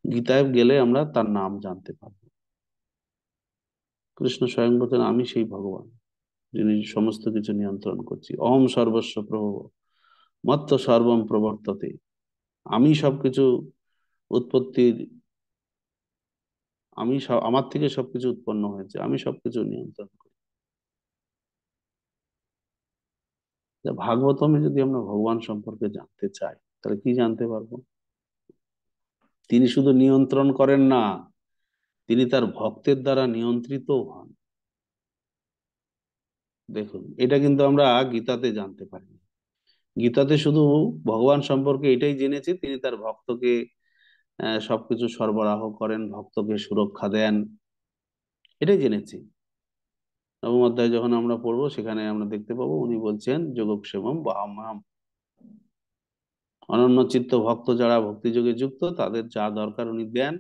গীতায় গেলে আমরা তার নাম জানতে পারবো। কৃষ্ণ স্বয়ং বলতেন, আমি সেই ভগবান যিনি সমস্ত কিছু নিয়ন্ত্রণ করছি, অহম সর্বস্ব প্রভব মত্ত সর্বম প্রবর্ততে। আমি সবকিছু উৎপত্তির আমার থেকে সবকিছু উৎপন্ন হয়েছে, আমি সবকিছু নিয়ন্ত্রণ করি। ভাগবতমে যদি আমরা ভগবান সম্পর্কে জানতে চাই, তাহলে কি জানতে পারবো? তিনি শুধু নিয়ন্ত্রণ করেন না, তিনি তার ভক্তের দ্বারা নিয়ন্ত্রিত হন। দেখুন, এটা কিন্তু আমরা গীতাতে জানতে পারি। গীতাতে শুধু ভগবান সম্পর্কে এটাই জেনেছি, তিনি তার ভক্তকে সবকিছু সরবরাহ করেন, ভক্তকে সুরক্ষা দেন, এটাই জেনেছি। নবম অধ্যায় যখন আমরা পড়বো, সেখানে আমরা দেখতে পাবো উনি বলছেন যোগক্ষেমম বাহাম্যহম। অনন্য চিত্ত ভক্ত যারা ভক্তিযোগে যুক্ত, তাদের যা দরকার উনি দেন,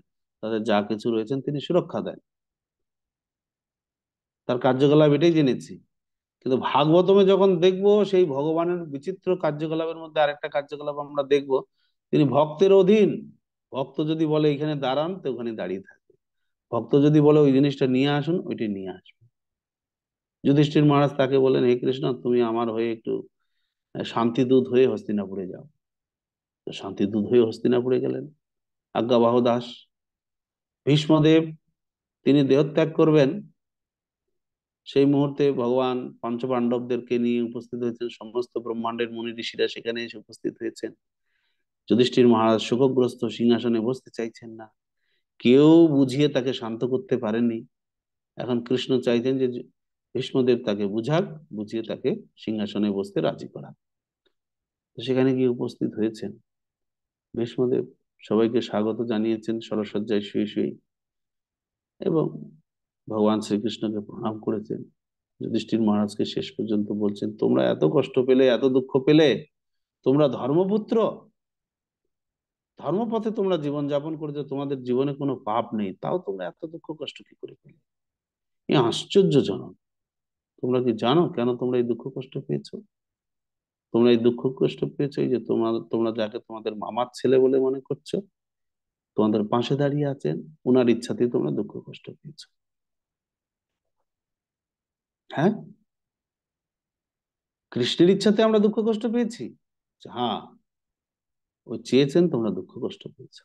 তাদের যা কিছু রয়েছেন তিনি সুরক্ষা দেন। তার কার্যকলাপ এটাই জেনেছি। কিন্তু ভাগবতমে যখন দেখবো, সেই ভগবানের বিচিত্র কার্যকলাপের মধ্যে আরেকটা কার্যকলাপ আমরা দেখবো, তিনি ভক্তের অধীন। ভক্ত যদি বলে এখানে দাঁড়ান, তো ওখানে দাঁড়িয়ে থাকবে। ভক্ত যদি বলে ওই জিনিসটা নিয়ে আসুন, ওইটি নিয়ে আসবে। যুধিষ্ঠির মহারাজ তাকে বলেন, হে কৃষ্ণ, তুমি আমার হয়ে একটু শান্তিদূত হয়ে হস্তিনাপুরে যাও। তো শান্তিদূত হয়ে হস্তিনাপুরে গেলেন আজ্ঞাবহ দাস। ভীষ্মদেব তিনি দেহত্যাগ করবেন, সেই মুহূর্তে ভগবান পঞ্চপাণ্ডবদেরকে নিয়ে উপস্থিত হয়েছেন। সমস্ত ব্রহ্মাণ্ডের মুনি ঋষিরা সেখানে এসে উপস্থিত হয়েছেন। যুধিষ্ঠির মহারাজ শোকগ্রস্ত, সিংহাসনে বসতে চাইছেন না। কেউ বুঝিয়ে তাকে শান্ত করতে পারেনি। এখন কৃষ্ণ চাইছেন যে ভীষ্মদেব তাকে বুঝাক, বুঝিয়ে তাকে সিংহাসনে বসতে রাজি করা। তো সেখানে গিয়ে উপস্থিত হয়েছেন ভীষ্মদেব, সবাইকে স্বাগত জানিয়েছেন সরসজ্জায় শুয়ে শুয়ে, এবং ভগবান শ্রীকৃষ্ণকে প্রণাম করেছেন। যুধিষ্ঠির মহারাজকে শেষ পর্যন্ত বলছেন, তোমরা এত কষ্ট পেলে, এত দুঃখ পেলে, তোমরা ধর্মপুত্র, ধর্মপথে তোমরা জীবন যাপন করেছো, তোমাদের জীবনে কোনো পাপ নেই, তাও তোমরা এত দুঃখ কষ্ট কি করে পেলে? এ আশ্চর্যজনক। তোমরা কি জানো কেন তোমরা এই দুঃখ কষ্ট পেয়েছো? তোমরা এই দুঃখ কষ্ট পেয়েছো এই যে তোমরা যাকে তোমাদের মামার ছেলে বলে মনে করছো, তোমাদের পাশে দাঁড়িয়ে আছেন, ওনার ইচ্ছাতেই তোমরা দুঃখ কষ্ট পেয়েছো। হ্যাঁ, কৃষ্ণের ইচ্ছাতে আমরা দুঃখ কষ্ট পেয়েছি। হ্যাঁ, ও চেয়েছেন, তোমরা দুঃখ কষ্ট পেয়েছো।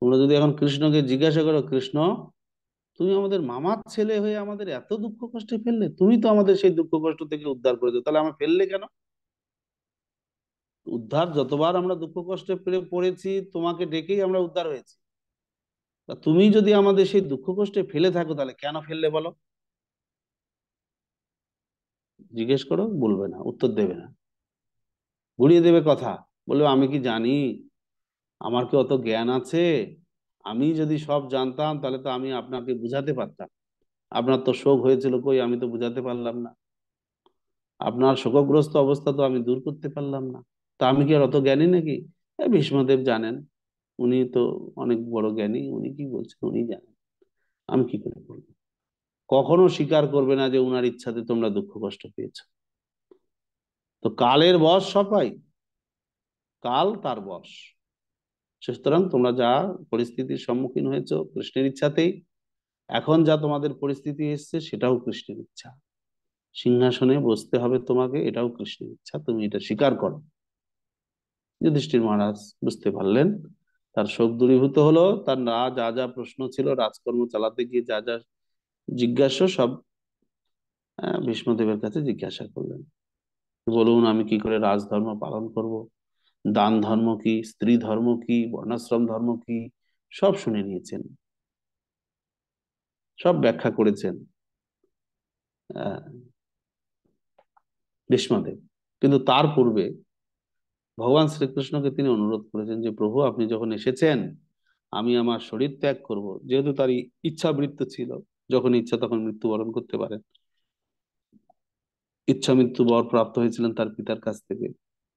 তোমরা যদি এখন কৃষ্ণকে জিজ্ঞাসা করো, কৃষ্ণ, তুমি আমাদের মামার ছেলে হয়ে আমাদের এত দুঃখ কষ্টে ফেললে, তুমি তো আমাদের সেই দুঃখ কষ্ট থেকে উদ্ধার করেছো, তাহলে আমরা ফেললে কেন? উদ্ধার যতবার আমরা দুঃখ কষ্টে পড়েছি, তোমাকে ডেকেই আমরা উদ্ধার হয়েছি। তা তুমি যদি আমাদের সেই দুঃখ কষ্টে ফেলে থাকো, তাহলে কেন ফেললে বলো? জিজ্ঞেস করো, বলবে না, উত্তর দেবে না, ঘুরিয়ে দেবে কথা। বলবে, আমি কি জানি? আমার কি অত জ্ঞান আছে? আমি যদি সব জানতাম, তাহলে তো আমি আপনাকে বুঝাতে পারতাম। আপনার তো শোক হয়েছিল, কই আমি তো বুঝাতে পারলাম না। আপনার শোকগ্রস্ত অবস্থা তো আমি দূর করতে পারলাম না। তা আমি কি আর অত জ্ঞানী নাকি? ভীষ্মদেব জানেন, উনি তো অনেক বড় জ্ঞানী, উনি কি বলছেন উনি জানেন, আমি কি করে বলবো? কখনো স্বীকার করবে না যে উনার ইচ্ছাতে তোমরা দুঃখ কষ্ট পেয়েছো। তো কালের বশ সবাই, কাল তার বশ। সুতরাং তোমরা যা পরিস্থিতির সম্মুখীন হয়েছো কৃষ্ণের ইচ্ছাতেই। এখন যা তোমাদের পরিস্থিতি এসছে, সেটাও কৃষ্ণের ইচ্ছা। সিংহাসনে বসতে হবে তোমাকে, এটাও কৃষ্ণের ইচ্ছা, তুমি এটা স্বীকার করো। যুধিষ্ঠির মহারাজ বুঝতে পারলেন, তার শোক দূরীভূত হলো। তার যা যা প্রশ্ন ছিল, রাজকর্ম চালাতে গিয়ে যা যা জিজ্ঞাসা, সব ভীষ্মদেবের কাছে জিজ্ঞাসা করলেন। বলুন, আমি কি করে রাজধর্ম পালন করব? দান ধর্ম কি, স্ত্রী ধর্ম কি, বর্ণাশ্রম ধর্ম কি, সব শুনে নিয়েছেন, সব ব্যাখ্যা করেছেন আহ ভীষ্মদেব। কিন্তু তার পূর্বে ভগবান শ্রীকৃষ্ণকে তিনি অনুরোধ করেছেন যে, প্রভু, আপনি যখন এসেছেন, আমি আমার শরীর ত্যাগ করব। যেহেতু তার ইচ্ছা মৃত্যু ছিল, যখন ইচ্ছা তখন মৃত্যুবরণ করতে পারেন। ইচ্ছা মৃত্যু বর প্রাপ্ত হয়েছিলেন তার পিতার কাছ থেকে।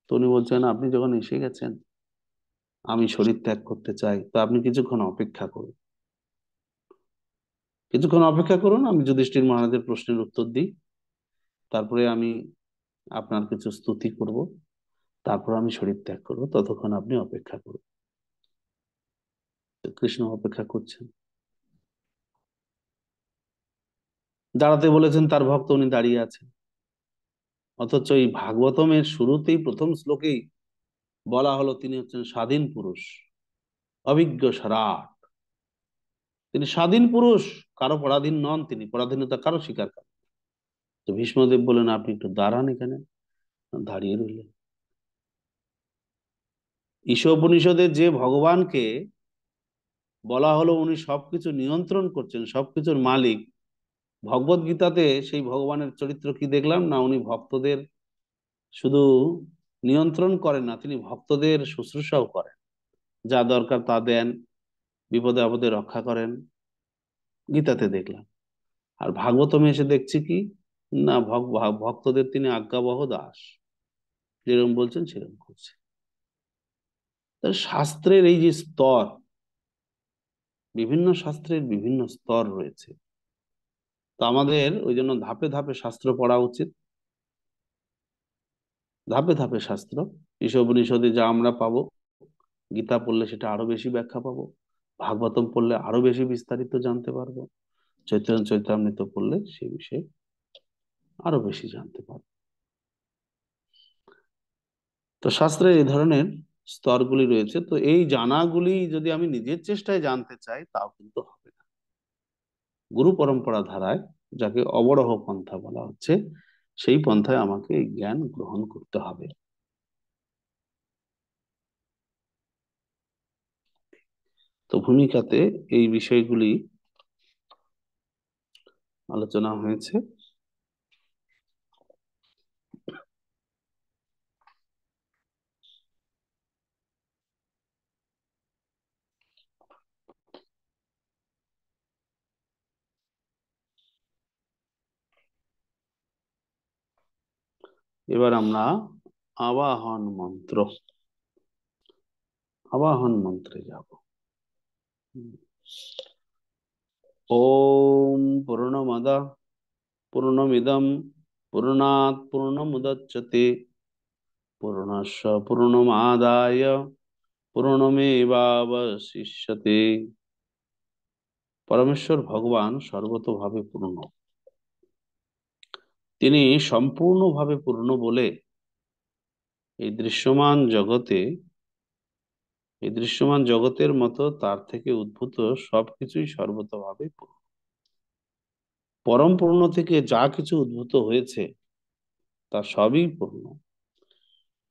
তো উনি বলছেন, আপনি যখন এসে গেছেন, আমি শরীর ত্যাগ করতে চাই, তো আপনি কিছুক্ষণ অপেক্ষা করুন। কিছুক্ষণ অপেক্ষা করুন, আমি যুধিষ্ঠির মহারাজের প্রশ্নের উত্তর দিই, তারপরে আমি আপনার কিছু স্তুতি করব, তারপর আমি শরীর ত্যাগ করবো, ততক্ষণ আপনি অপেক্ষা করুন। তো কৃষ্ণ অপেক্ষা করছেন, দাঁড়াতে বলেছেন তার ভক্ত, উনি দাঁড়িয়ে আছেন। অথচ এই ভাগবতমের শুরুতেই প্রথম শ্লোকেই বলা হলো তিনি হচ্ছেন স্বাধীন পুরুষ, অভিজ্ঞ সম্রাট। তিনি স্বাধীন পুরুষ, কারো পরাধীন নন, তিনি পরাধীনতা কারো স্বীকার করেন। তো ভীষ্মদেব বলেন, আপনি একটু দাঁড়ান এখানে। দাঁড়িয়ে রইলেন। ঈশোপনিষদে যে ভগবানকে বলা হলো উনি সবকিছু নিয়ন্ত্রণ করছেন, সবকিছুর মালিক, ভগবত গীতাতে সেই ভগবানের চরিত্র কি দেখলাম না, উনি ভক্তদের শুধু নিয়ন্ত্রণ করেন না, তিনি ভক্তদের শুশ্রূষাও করেন, যা দরকার তা দেন, বিপদে আপদে রক্ষা করেন, গীতাতে দেখলাম। আর ভাগবতমে এসে দেখছি কি না, ভক্তদের তিনি আজ্ঞাবহ দাস, যেরকম বলছেন সেরকম করছে। তাহলে শাস্ত্রের এই যে স্তর, বিভিন্ন শাস্ত্রের বিভিন্ন স্তর রয়েছে। তো আমাদের ওই জন্য ধাপে ধাপে শাস্ত্র পড়া উচিত। ধাপে ধাপে শাস্ত্র, ঈশোপনিষদে যা আমরা পাবো, গীতা পড়লে সেটা আরো বেশি ব্যাখ্যা পাবো, ভাগবতম পড়লে আরো বেশি বিস্তারিত জানতে পারবো, চৈতন্য চৈতামৃত পড়লে সে বিষয়ে আরো বেশি জানতে পারবো। তো শাস্ত্রের এই ধরনের স্তরগুলি রয়েছে। তো এই জানাগুলি যদি আমি নিজের চেষ্টায় জানতে চাই, তাও কিন্তু হবে না। গুরু পরম্পরা ধারায়, যাকে অবরোহ পন্থা বলা হচ্ছে, সেই পন্থায় আমাকে এই জ্ঞান গ্রহণ করতে হবে। তো ভূমিকাতে এই বিষয়গুলি আলোচনা হয়েছে। এবার আমরা আবাহন মন্ত্র, আবাহন মন্ত্রে যাব। ওম পূর্ণমদ পূর্ণমিদম পূর্ণাৎ পূর্ণমুদচ্যতে পূর্ণস্য পূর্ণমাদায় পূর্ণমেবাবশিষ্যতে। পরমেশ্বর ভগবান সর্বতোভাবে পূর্ণ, তিনি সম্পূর্ণভাবে পূর্ণ বলে এই দৃশ্যমান জগতে, এই দৃশ্যমান জগতের মতো তার থেকে উদ্ভূত সবকিছুই সর্বতোভাবে পূর্ণ। পরম পূর্ণ থেকে যা কিছু উদ্ভূত হয়েছে তা সবই পূর্ণ।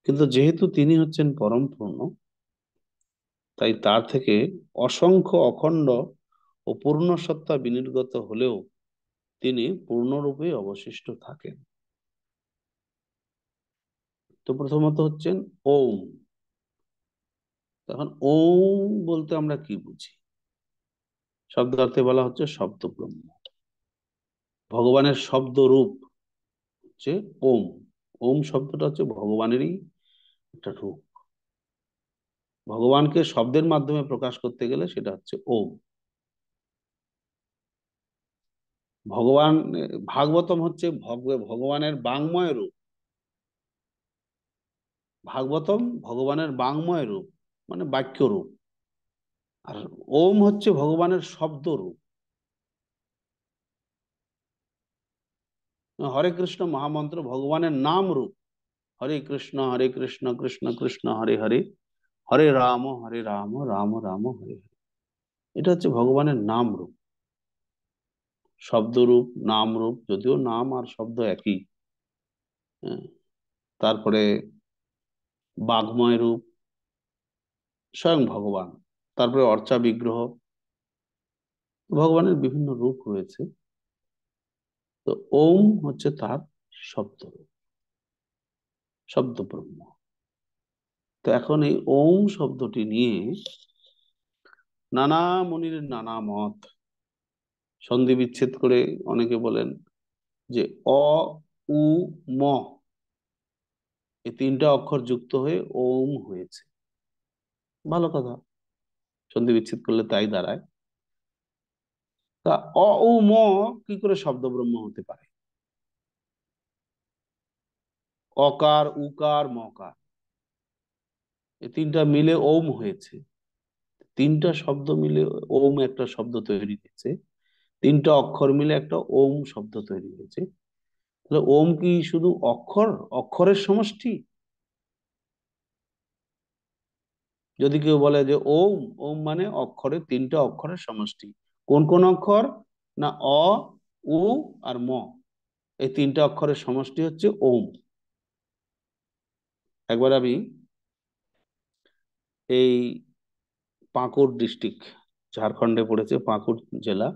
কিন্তু যেহেতু তিনি হচ্ছেন পরম পূর্ণ, তাই তার থেকে অসংখ্য অখণ্ড ও পূর্ণ সত্তা বিনির্গত হলেও তিনি পূর্ণরূপে অবশিষ্ট থাকেন। তো প্রথমত হচ্ছেন ওম। তখন ওম বলতে আমরা কি বুঝি? শব্দার্থে বলা হচ্ছে শব্দ ব্রহ্ম। ভগবানের শব্দ রূপ হচ্ছে ওম। ওম শব্দটা হচ্ছে ভগবানেরই একটা রূপ। ভগবানকে শব্দের মাধ্যমে প্রকাশ করতে গেলে সেটা হচ্ছে ওম। ভগবান, ভাগবতম হচ্ছে ভগবানের বাংময় রূপ। ভাগবতম ভগবানের বাংময় রূপ, মানে বাক্য রূপ। আর ওম হচ্ছে ভগবানের শব্দ রূপ। হরে কৃষ্ণ মহামন্ত্র ভগবানের নাম রূপ। হরে কৃষ্ণ কৃষ্ণ কৃষ্ণ হরে হরে, হরে রাম রাম রাম হরে হরে। এটা হচ্ছে ভগবানের নাম রূপ, শব্দ রূপ, নাম রূপ, যদিও নাম আর শব্দ একই। হ্যাঁ। তারপরে বাগময় রূপ, স্বয়ং ভগবান। তারপরে অর্চা বিগ্রহ। ভগবানের বিভিন্ন রূপ রয়েছে। তো ওম হচ্ছে তার শব্দ রূপ, শব্দ ব্রহ্ম। তো এখন এই ওম শব্দটি নিয়ে নানা মুনির নানা মত, সন্ধি বিচ্ছেদ করে অনেকে বলেন যে অ, উ, ম, এই তিনটা অক্ষর যুক্ত হয়ে ওম হয়েছে। ভালো কথা, সন্ধি বিচ্ছেদ করলে তাই দাঁড়ায়। তা অ, উ, ম কি করে শব্দ ব্রহ্ম হতে পারে? অকার, উকার, মকার, এই তিনটা মিলে ওম হয়েছে। তিনটা শব্দ মিলে ওম একটা শব্দ তৈরি হয়েছে। তিনটা অক্ষর মিলে একটা ওম শব্দ তৈরি হয়েছে। তাহলে ওম কি শুধু অক্ষর, অক্ষরের সমষ্টি? যদি কেউ বলে যে ওম, ওম মানে অক্ষরের, তিনটা অক্ষরের সমষ্টি, কোন কোন অক্ষর? না অ, উ আর ম, এই তিনটা অক্ষরের সমষ্টি হচ্ছে ওম। একবার আমি এই পাকুড় ডিস্ট্রিক্ট, ঝাড়খণ্ডে পড়েছে, পাকুড় জেলা,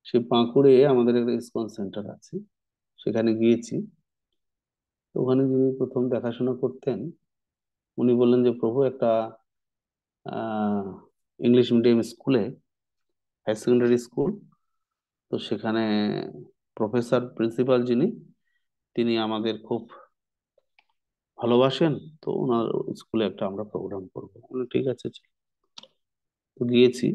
সেই পাকুড়ে আমাদের একটা ইসকন সেন্টার আছে, সেখানে গিয়েছি। তো ওখানে যিনি প্রথম দেখাশোনা করতেন, উনি বললেন যে প্রভু একটা আহ ইংলিশ মিডিয়াম স্কুলে, হাই সেকেন্ডারি স্কুল, তো সেখানে প্রফেসর প্রিন্সিপাল যিনি, তিনি আমাদের খুব ভালোবাসেন। তো ওনার স্কুলে একটা আমরা প্রোগ্রাম করবো। ঠিক আছে, চল। তো গিয়েছি,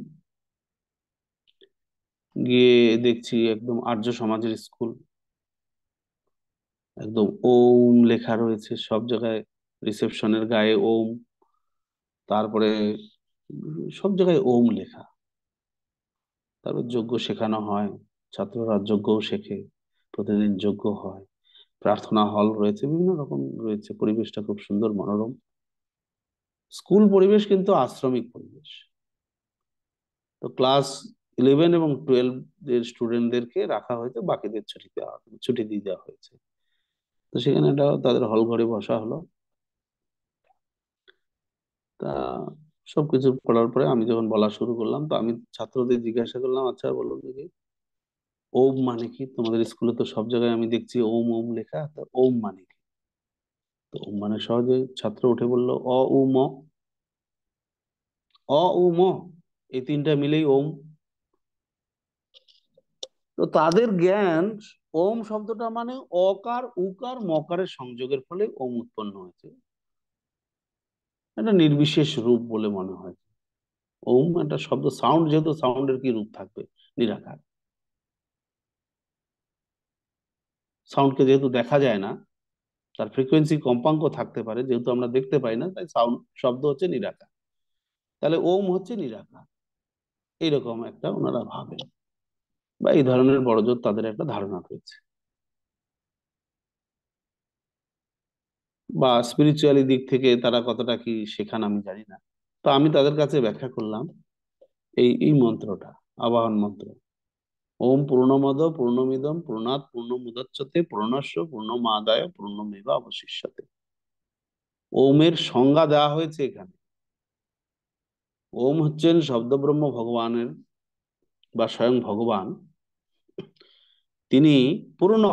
গিয়ে দেখছি একদম আর্য সমাজের স্কুল, একদম ওম লেখা রয়েছে সব জায়গায়, রিসেপশনের গায়ে ওম, তারপরে সব জায়গায় ওম লেখা। তারপর যজ্ঞ শেখানো হয়, ছাত্ররা যজ্ঞও শেখে, প্রতিদিন যজ্ঞ হয়, প্রার্থনা হল রয়েছে, বিভিন্ন রকম রয়েছে, পরিবেশটা খুব সুন্দর, মনোরম। স্কুল পরিবেশ কিন্তু আশ্রমিক পরিবেশ। তো ক্লাস 11 এবং 12 এর স্টুডেন্টদেরকে রাখা হয়েছে, বাকিদের ছুটি দিয়ে দেওয়া হয়েছে। তো সেখানে একটা তাদের হল ঘরে বসা হলো। তা সবকিছু করার পরে আমি যখন বলা শুরু করলাম, তো আমি ছাত্রদের জিজ্ঞাসা করলাম, আচ্ছা বলো দেখি, ওম মানে কি? তোমাদের স্কুলে তো সব জায়গায় আমি দেখছি ওম ওম লেখা, তো ওম মানে কি? তো ওম মানে সহজে ছাত্র উঠে বললো অ উ ম। অ উ ম, এই তিনটা মিলেই ওম। তো তাদের জ্ঞান, ওম শব্দটা মানে অকার উকার মকারের সংযোগের ফলে ওম উৎপন্ন হয়েছে, এটা নির্বিশেষ রূপ বলে মনে হয়। ওম একটা শব্দ, সাউন্ড, যেহেতু সাউন্ডের কি রূপ থাকবে? নিরাকার। সাউন্ডকে যেহেতু দেখা যায় না, তার ফ্রিকোয়েন্সি কম্পাঙ্ক থাকতে পারে, যেহেতু আমরা দেখতে পাই না, তাই সাউন্ড শব্দ হচ্ছে নিরাকার। তাহলে ওম হচ্ছে নিরাকার, এইরকম একটা ওনারা ভাবেন, বা এই ধরনের বড়জোর তাদের একটা ধারণা রয়েছে। বা স্পিরিচুয়ালি দিক থেকে তারা কতটা কি শেখান আমি জানি না। তো আমি তাদের কাছে ব্যাখ্যা করলাম এই এই মন্ত্রটা, আবাহন মন্ত্র, ওম পূর্ণমদ পূর্ণমিদম পূর্ণাৎ পূর্ণমুদচ্যতে পূর্ণস্য পূর্ণমাদায় পূর্ণমেবা অবশিষ্যতে। ওমের সংজ্ঞা দেওয়া হয়েছে এখানে। ওম হচ্ছেন শব্দব্রহ্ম ভগবানের, বা স্বয়ং ভগবান। তিনি পূর্ণ,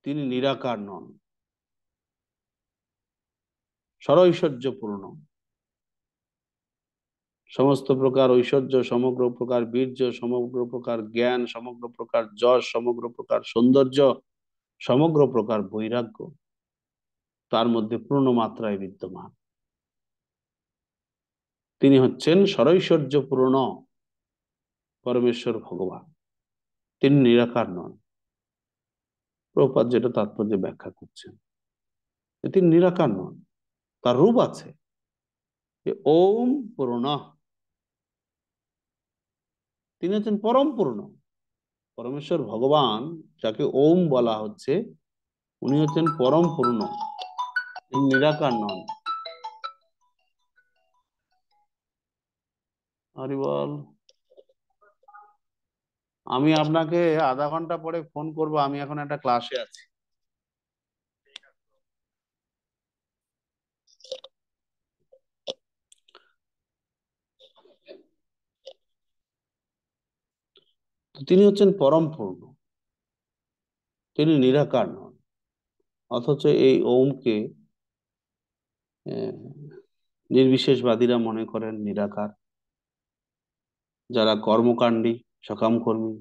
তিনি নিরাকার নন, সরৈশ্বর্যপূর্ণ। সমস্ত প্রকার ঐশ্বর্য, সমগ্র প্রকার বীর্য, সমগ্র প্রকার জ্ঞান, সমগ্র প্রকার যশ, সমগ্র প্রকার সৌন্দর্য, সমগ্র প্রকার বৈরাগ্য তার মধ্যে পূর্ণ মাত্রায় বিদ্যমান। তিনি হচ্ছেন সরৈশ্বর্যপূর্ণ পরমেশ্বর ভগবান, তিনি নিরাকার নন। প্রভুপাদ যেটা তাৎপর্য ব্যাখ্যা করছেন, যে তিনি নিরাকার নন, তার রূপ আছে, যে ওম পূর্ণ, তিনি হচ্ছেন পরম পূর্ণ। পরমেশ্বর ভগবান যাকে ওম বলা হচ্ছে, উনি হচ্ছেন পরম পূর্ণ, তিনি নিরাকার নন। হরি বল। আমি আপনাকে আধা ঘন্টা পরে ফোন করব, আমি এখন একটা ক্লাসে আছি। তো তিনি হচ্ছেন পরম পূর্ণ, তিনি নিরাকার নন। অথচ এই ওমকে আহ, নির্বিশেষবাদীরা মনে করেন নিরাকার। যারা কর্মকাণ্ডী, সকাম কর্মী,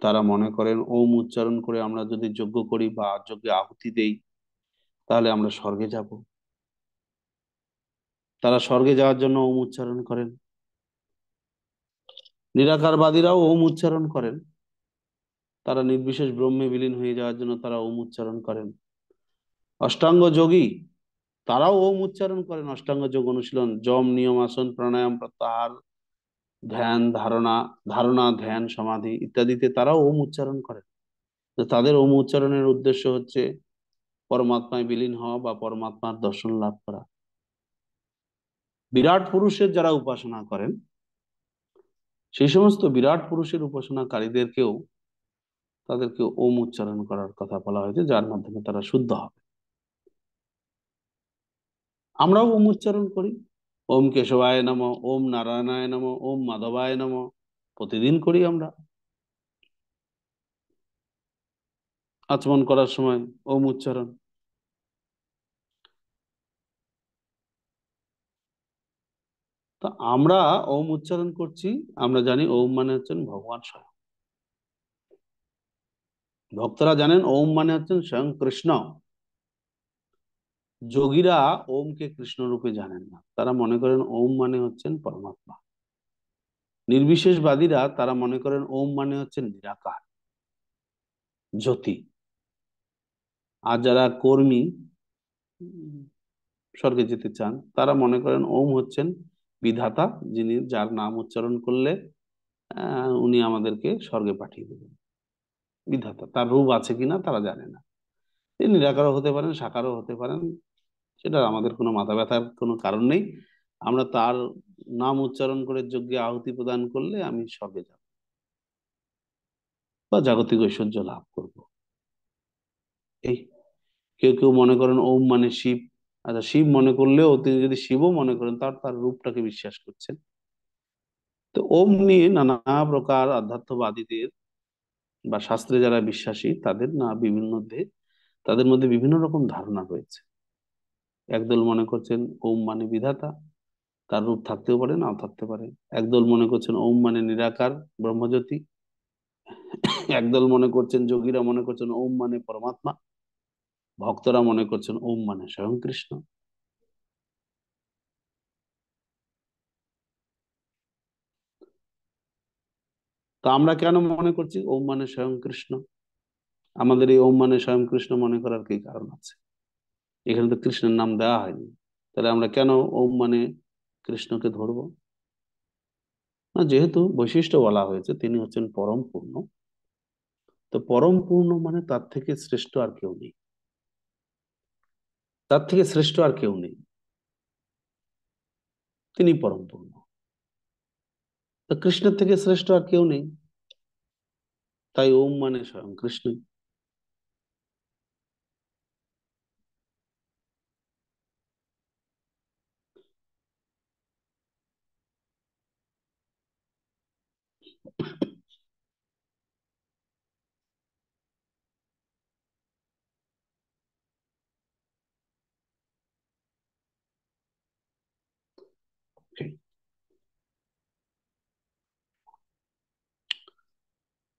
তারা মনে করেন ওম উচ্চারণ করে আমরা যদি যজ্ঞ করি বা যজ্ঞে আহুতি দেই, তাহলে আমরা স্বর্গে যাব। তারা স্বর্গে যাওয়ার জন্য ওম উচ্চারণ করেন। নিরাকারবাদীরাও ওম উচ্চারণ করেন, তারা নির্বিশেষ ব্রহ্মে বিলীন হয়ে যাওয়ার জন্য তারা ওম উচ্চারণ করেন। অষ্টাঙ্গ যোগী, তারাও ওম উচ্চারণ করেন। অষ্টাঙ্গ যোগ অনুশীলন, যম, নিয়ম, আসন, প্রাণায়াম, প্রত্যাহার, ধ্যান, ধারণা, ধারণা, ধ্যান, সমাধি ইত্যাদিতে তারাও ওম উচ্চারণ করেন। তো তাদের ওম উচ্চারণের উদ্দেশ্য হচ্ছে পরমাত্মায় বিলীন হওয়া বা পরমাত্মার দর্শন লাভ করা। বিরাট পুরুষের যারা উপাসনা করেন, সেই সমস্ত বিরাট পুরুষের উপাসনাকারীদেরকেও তাদেরকে ওম উচ্চারণ করার কথা বলা হয়েছে, যার মাধ্যমে তারা শুদ্ধ হবে। আমরাও ওম উচ্চারণ করি। ওম কেশবায় নমঃ, ওম নারায়ণায় নমঃ, ওম মাধবায় নমঃ, প্রতিদিন করি আমরা। আচমন করার সময় ওম উচ্চারণ। তা আমরা ওম উচ্চারণ করছি, আমরা জানি ওম মানে হচ্ছেন ভগবান স্বয়ং। ভক্তরা জানেন ওম মানে হচ্ছেন স্বয়ং কৃষ্ণ। যোগীরা ওমকে কৃষ্ণ রূপে জানেন না, তারা মনে করেন ওম মানে হচ্ছেন পরমাত্মা। নির্বিশেষবাদীরা তারা মনে করেন ওম মানে হচ্ছেন নিরাকার, জ্যোতি। আর যারা কর্মী, উম, স্বর্গে যেতে চান, তারা মনে করেন ওম হচ্ছেন বিধাতা, যিনি, যার নাম উচ্চারণ করলে উনি আমাদেরকে স্বর্গে পাঠিয়ে দেবেন। বিধাতা, তার রূপ আছে কিনা তারা জানে না। তিনি নিরাকারও হতে পারেন, সাকারও হতে পারেন, সেটা আমাদের কোনো মাথা ব্যথার কোনো কারণ নেই। আমরা তার নাম উচ্চারণ করে যজ্ঞে আহুতি প্রদান করলে আমি স্বর্গে যাব বা জাগতিক ঐশ্বর্য লাভ করব। এই, কেউ কেউ মনে করেন ওম মানে শিব। আচ্ছা, শিব মনে করলেও তিনি যদি শিবও মনে করেন, তার তার রূপটাকে বিশ্বাস করছেন। তো ওম নিয়ে নানা প্রকার আধ্যাত্মবাদীদের বা শাস্ত্রে যারা বিশ্বাসী, তাদের না বিভিন্ন তাদের মধ্যে বিভিন্ন রকম ধারণা রয়েছে। একদল মনে করছেন ওম মানে বিধাতা, তার রূপ থাকতেও পারে, নাও থাকতে পারে। একদল মনে করছেন ওম মানে নিরাকার, ব্রহ্মজ্যোতি। একদল মনে করছেন, যোগীরা মনে করছেন ওম মানে পরমাত্মা। ভক্তরা মনে করছেন ওম মানে স্বয়ং কৃষ্ণ। তো আমরা কেন মনে করছি ওম মানে স্বয়ং কৃষ্ণ? আমাদের এই ওম মানে স্বয়ং কৃষ্ণ মনে করার কি কারণ আছে? এখানে তো কৃষ্ণের নাম দেওয়া হয়নি। তাহলে আমরা কেন ওম মানে কৃষ্ণকে ধরবো? না, যেহেতু বৈশিষ্ট্য বলা হয়েছে তিনি হচ্ছেন পরম পূর্ণ, তো পরম পূর্ণ মানে তার থেকে শ্রেষ্ঠ আর কেউ নেই। তার থেকে শ্রেষ্ঠ আর কেউ নেই, তিনি পরম পূর্ণ। তো কৃষ্ণের থেকে শ্রেষ্ঠ আর কেউ নেই, তাই ওম মানে স্বয়ং কৃষ্ণ।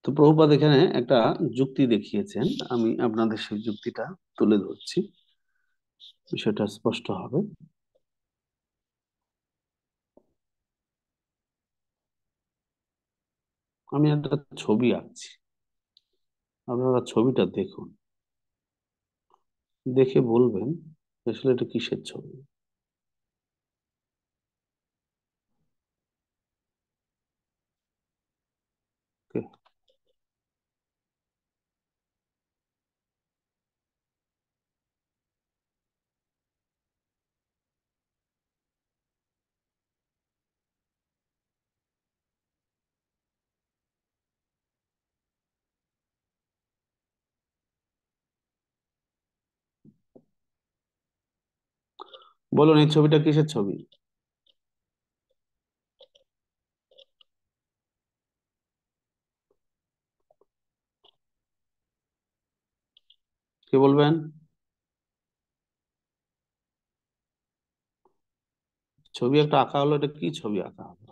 তো প্রভুপাদ এখানে একটা যুক্তি দেখিয়েছেন, আমি আপনাদের সেই যুক্তিটা তুলে ধরছি, বিষয়টা স্পষ্ট হবে। আমি একটা ছবি আঁকছি, আপনারা ছবিটা দেখুন, দেখে বলবেন আসলে এটা কিসের ছবি। Okay? বলুন এই ছবিটা কিসের ছবি? কে বলবেন? ছবি একটা আঁকা হলো, এটা কি ছবি আঁকা হলো?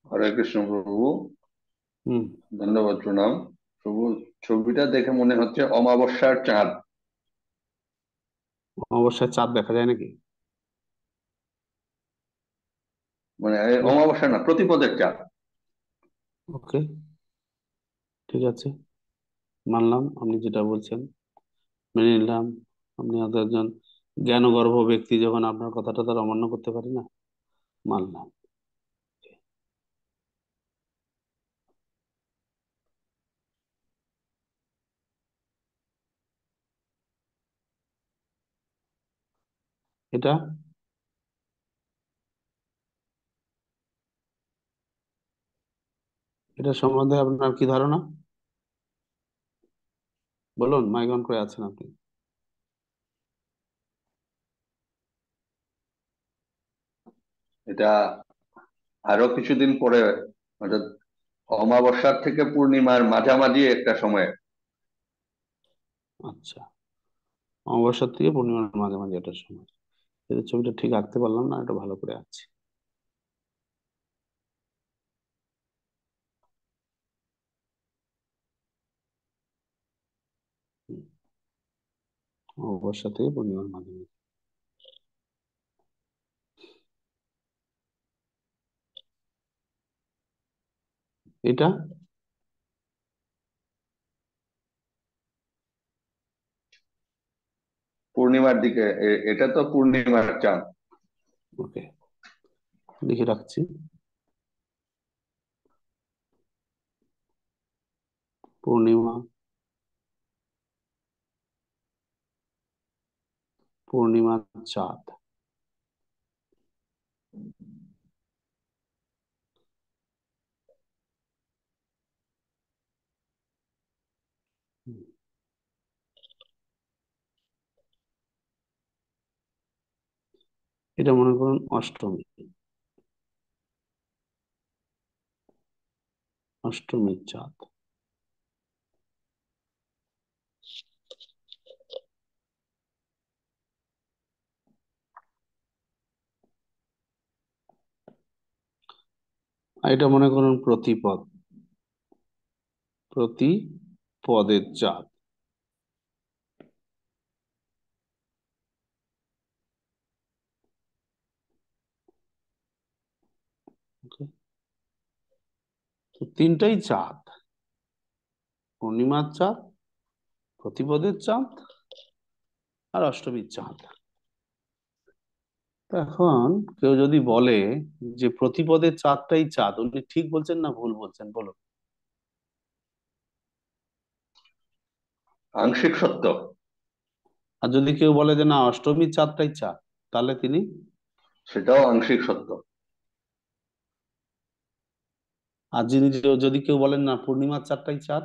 হরে কৃষ্ণ প্রভু।
হুম।
ধন্যবাদ, প্রণাম প্রভু। ছবিটা দেখে মনে হচ্ছে অমাবস্যার চাঁদ।
অমাবস্যায় চাঁদ দেখা যায় নাকি?
মানে এই অমাবস্যা না, প্রতিপদের চাঁদ।
ওকে, ঠিক আছে, মানলাম আপনি যেটা বলছেন, মেনে নিলাম। আপনি হয়তো একজন জ্ঞানগর্ভ ব্যক্তি, যখন আপনার কথাটা তার অমান্য করতে পারি না, মানলাম। এটা এটা সম্বন্ধে আপনার কি ধারণা? বলুন, মাইক অন করে আছেন আপনি।
এটা আরো কিছুদিন পরে, অর্থাৎ অমাবস্যার থেকে পূর্ণিমার মাঝামাঝি একটা সময়।
আচ্ছা, অমাবস্যার থেকে পূর্ণিমার মাঝামাঝি একটা সময়। এদের ছবিটা ঠিক আঁকতে পারলাম না, এটা ভালো করে আঁকছি। হুম, অমাবস্যা থেকে পূর্ণিমার মাঝামাঝি। এটা
পূর্ণিমার দিকে, এটা তো পূর্ণিমার চাঁদ।
ওকে, লিখে রাখছি। পূর্ণিমা, পূর্ণিমার চাঁদ। হুম, এটা মনে করুন অষ্টমী, অষ্টমীর চাঁদ। আর এটা মনে করুন প্রতিপদ, প্রতিপদের চাঁদ। Okay? তো তিনটাই চাঁদ, পূর্ণিমার চাঁদ, প্রতিপদের চাঁদ, আর অষ্টমীর চাঁদ। তো এখন কেউ যদি বলে যে প্রতিপদের চাঁদটাই চাঁদ, উনি ঠিক বলছেন না ভুল বলছেন, বলুন।
আংশিক সত্য।
আর যদি কেউ বলে যে না অষ্টমীর চাঁদটাই চাঁদ, তাহলে তিনি,
সেটাও আংশিক সত্য।
আর যদি কেউ বলেন না পূর্ণিমার চাঁদটাই চাঁদ,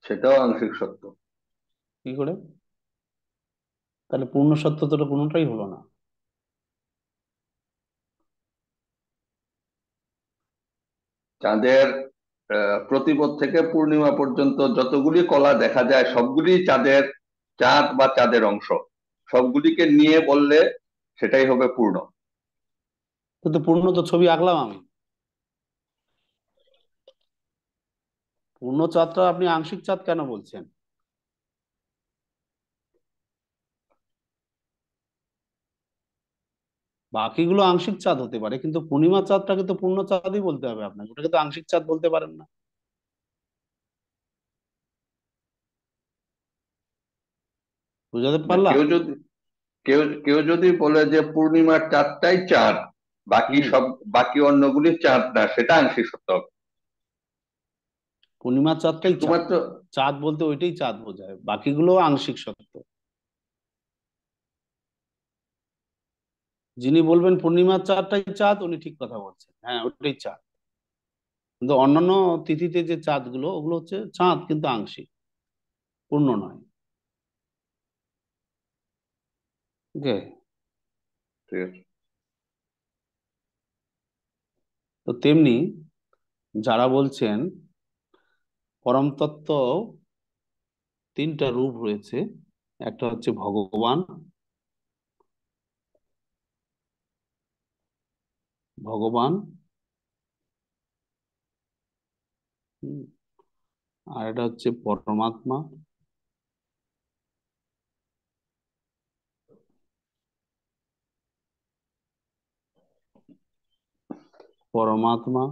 সেটাও আংশিক সত্য।
কি করে? তাহলে পূর্ণ সত্য তো কোনোটাই হলো না।
চাঁদের প্রতিপদ থেকে পূর্ণিমা পর্যন্ত যতগুলি কলা দেখা যায় সবগুলি চাঁদের, চাঁদ বা চাঁদের অংশ। সবগুলিকে নিয়ে বললে সেটাই হবে পূর্ণ।
কিন্তু পূর্ণ তো ছবি আঁকলাম আমি, পূর্ণ চাঁদটা আপনি আংশিক চাঁদ কেন বলছেন? বাকিগুলো আংশিক চাঁদ হতে পারে, কিন্তু পূর্ণিমা চাঁদটাকে তো পূর্ণ চাঁদই বলতে হবে আপনাকে, ওটাকে তো আংশিক চাঁদ বলতে পারেন না। বুঝাতে
না,
পারলাম?
কেউ যদি বলে যে পূর্ণিমার চাঁদটাই চাঁদ, বাকি
হুম,
সব, বাকি অন্যগুলি চাঁদ না, সেটা আংশিক সত্য হবে।
পূর্ণিমার চাঁদটাই চাঁদ,
শুধুমাত্র
চাঁদ বলতে ওইটাই চাঁদ বোঝায়, বাকিগুলো আংশিক সত্য। যিনি বলবেন পূর্ণিমার চাঁদটাই চাঁদ, উনি ঠিক কথা বলছেন, হ্যাঁ ওটাই চাঁদ। কিন্তু অন্যান্য তিথিতে যে চাঁদ গুলো, ওগুলো হচ্ছে চাঁদ কিন্তু আংশিক, পূর্ণ নয়। ওকে।
ঠিক আছে।
তো তেমনি যারা বলছেন পরম তত্ত্ব তিনটা রূপ রয়েছে, একটা হচ্ছে ভগবান, ভগবান, হুম, আর এটা হচ্ছে পরমাত্মা, পরমাত্মা,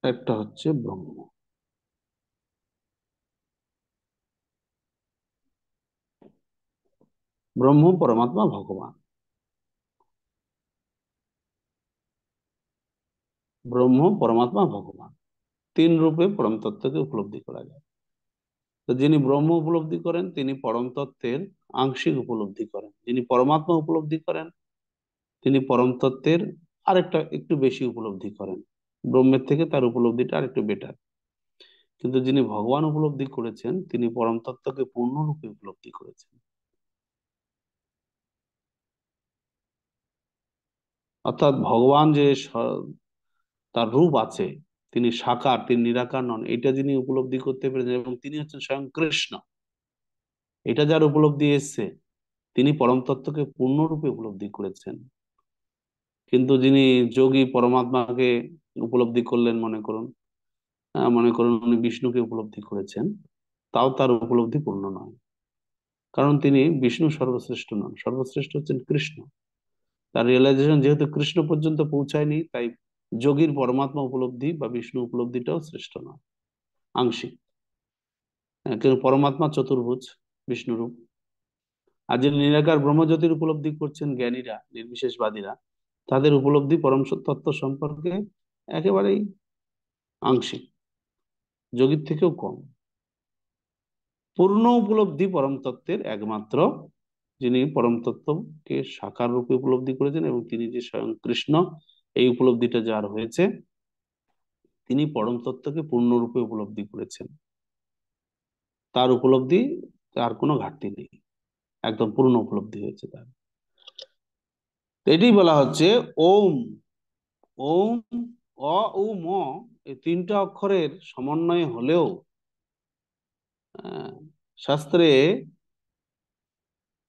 একটা হচ্ছে ব্রহ্ম। ব্রহ্ম, পরমাত্মা, ভগবান। ব্রহ্ম, পরমাত্মা, ভগবান, তিন রূপে পরম তত্ত্বকে উপলব্ধি করা যায়। তো যিনি ব্রহ্ম উপলব্ধি করেন তিনি পরম তত্ত্বের আংশিক উপলব্ধি করেন, যিনি পরমাত্মা উপলব্ধি করেন তিনি পরম তত্ত্বের আরেকটা একটু বেশি উপলব্ধি করেন। ব্রহ্মের থেকে তার উপলব্ধিটা আরেকটু বেটার। কিন্তু যিনি ভগবান উপলব্ধি করেছেন তিনি পরম তত্ত্বকে পূর্ণরূপে উপলব্ধি করেছেন। অর্থাৎ ভগবান যে তার রূপ আছে, তিনি সাকার, তিনি নিরাকার নন, এটা যিনি উপলব্ধি করতে পেরেছেন এবং তিনি হচ্ছেন স্বয়ং কৃষ্ণ, এটা যার উপলব্ধি এসছে তিনি পরম তত্ত্বকে পূর্ণরূপে উপলব্ধি করেছেন। কিন্তু যিনি যোগী পরমাত্মাকে উপলব্ধি করলেন, মনে করুন মনে করুন উনি বিষ্ণুকে উপলব্ধি করেছেন, তাও তার উপলব্ধি পূর্ণ নয়। কারণ তিনি বিষ্ণু সর্বশ্রেষ্ঠ নন, সর্বশ্রেষ্ঠ হচ্ছেন কৃষ্ণ। তার রিয়েলাইজেশন যেহেতু কৃষ্ণ পর্যন্ত পৌঁছায়নি, তাই যোগীর পরমাত্মা উপলব্ধি বা বিষ্ণু উপলব্ধিটাও শ্রেষ্ঠ নয়, আংশিক। কিন্তু পরমাত্মা চতুর্ভুজ, বিষ্ণুরূপ। আর যিনি নিরাকার ব্রহ্মজ্যোতির উপলব্ধি করছেন জ্ঞানীরা, নির্বিশেষবাদীরা, তাদের উপলব্ধি পরম তত্ত্ব সম্পর্কে একেবারেই আংশিক, যোগীর থেকেও কম। পূর্ণ উপলব্ধি পরম তত্ত্বের একমাত্র যিনি পরম তত্ত্বকে সাকার রূপে উপলব্ধি করেছেন এবং তিনি যে স্বয়ং কৃষ্ণ, এই উপলব্ধিটা যার হয়েছে তিনি পরম তত্ত্বকে পূর্ণরূপে উপলব্ধি করেছেন। তার উপলব্ধি, তার কোনো ঘাটতি নেই, একদম পূর্ণ উপলব্ধি হয়েছে তার। এটাই বলা হচ্ছে ওম। ওম, অ, উ, ম, এই তিনটা অক্ষরের সমন্বয় হলেও আহ, শাস্ত্রে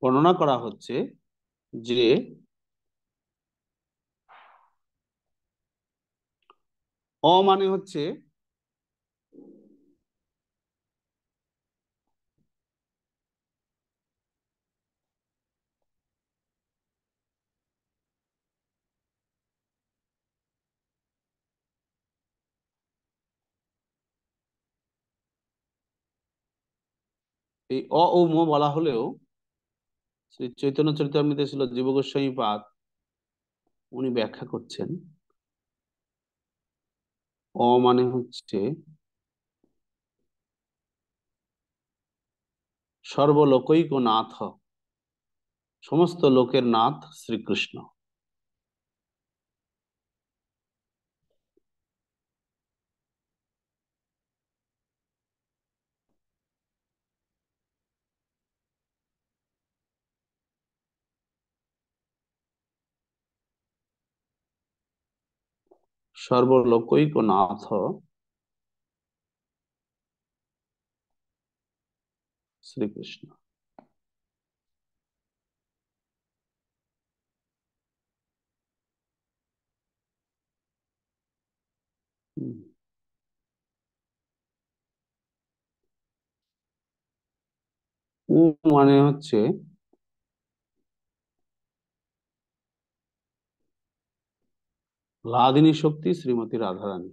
বর্ণনা করা হচ্ছে যে অ মানে হচ্ছে এই অ ও ম বলা হলেও শ্রী চৈতন্য চরিতামৃতে ছিল জীব গোস্বামী পাদ উনি ব্যাখ্যা করছেন অ মানে হচ্ছে সর্বলোকৈক নাথ, সমস্ত লোকের নাথ শ্রীকৃষ্ণ। সর্বলোকৈক নাথ শ্রীকৃষ্ণ। হুম। উ মানে হচ্ছে লাদিনী শক্তি শ্রীমতী রাধারানী।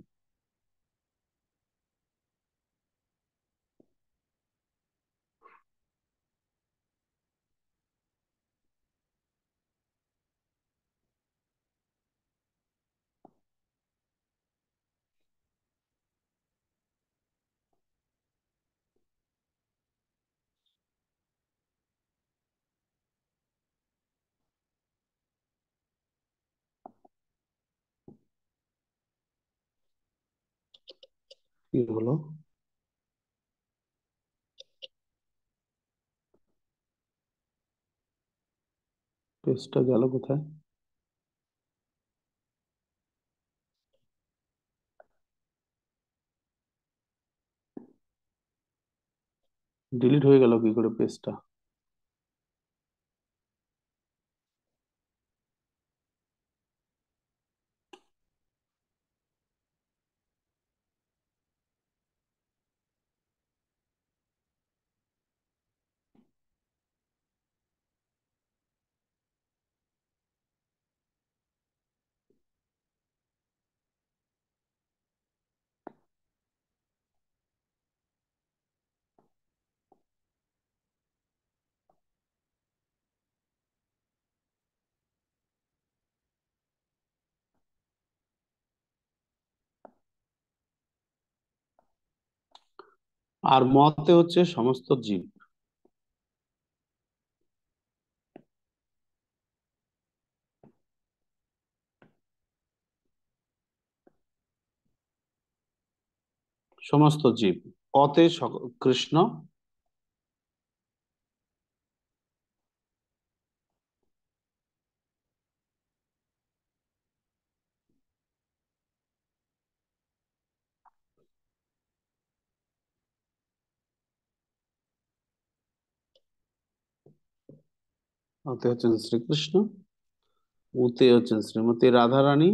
কি হলো, পেজটা গেল কোথায়? ডিলিট হয়ে গেল কি করে পেজটা? আর মতে হচ্ছে সমস্ত জীব। সমস্ত জীব। অতে কৃষ্ণ। অতে হচ্ছেন শ্রীকৃষ্ণ। উতে হচ্ছেন শ্রীমতী রাধারানী।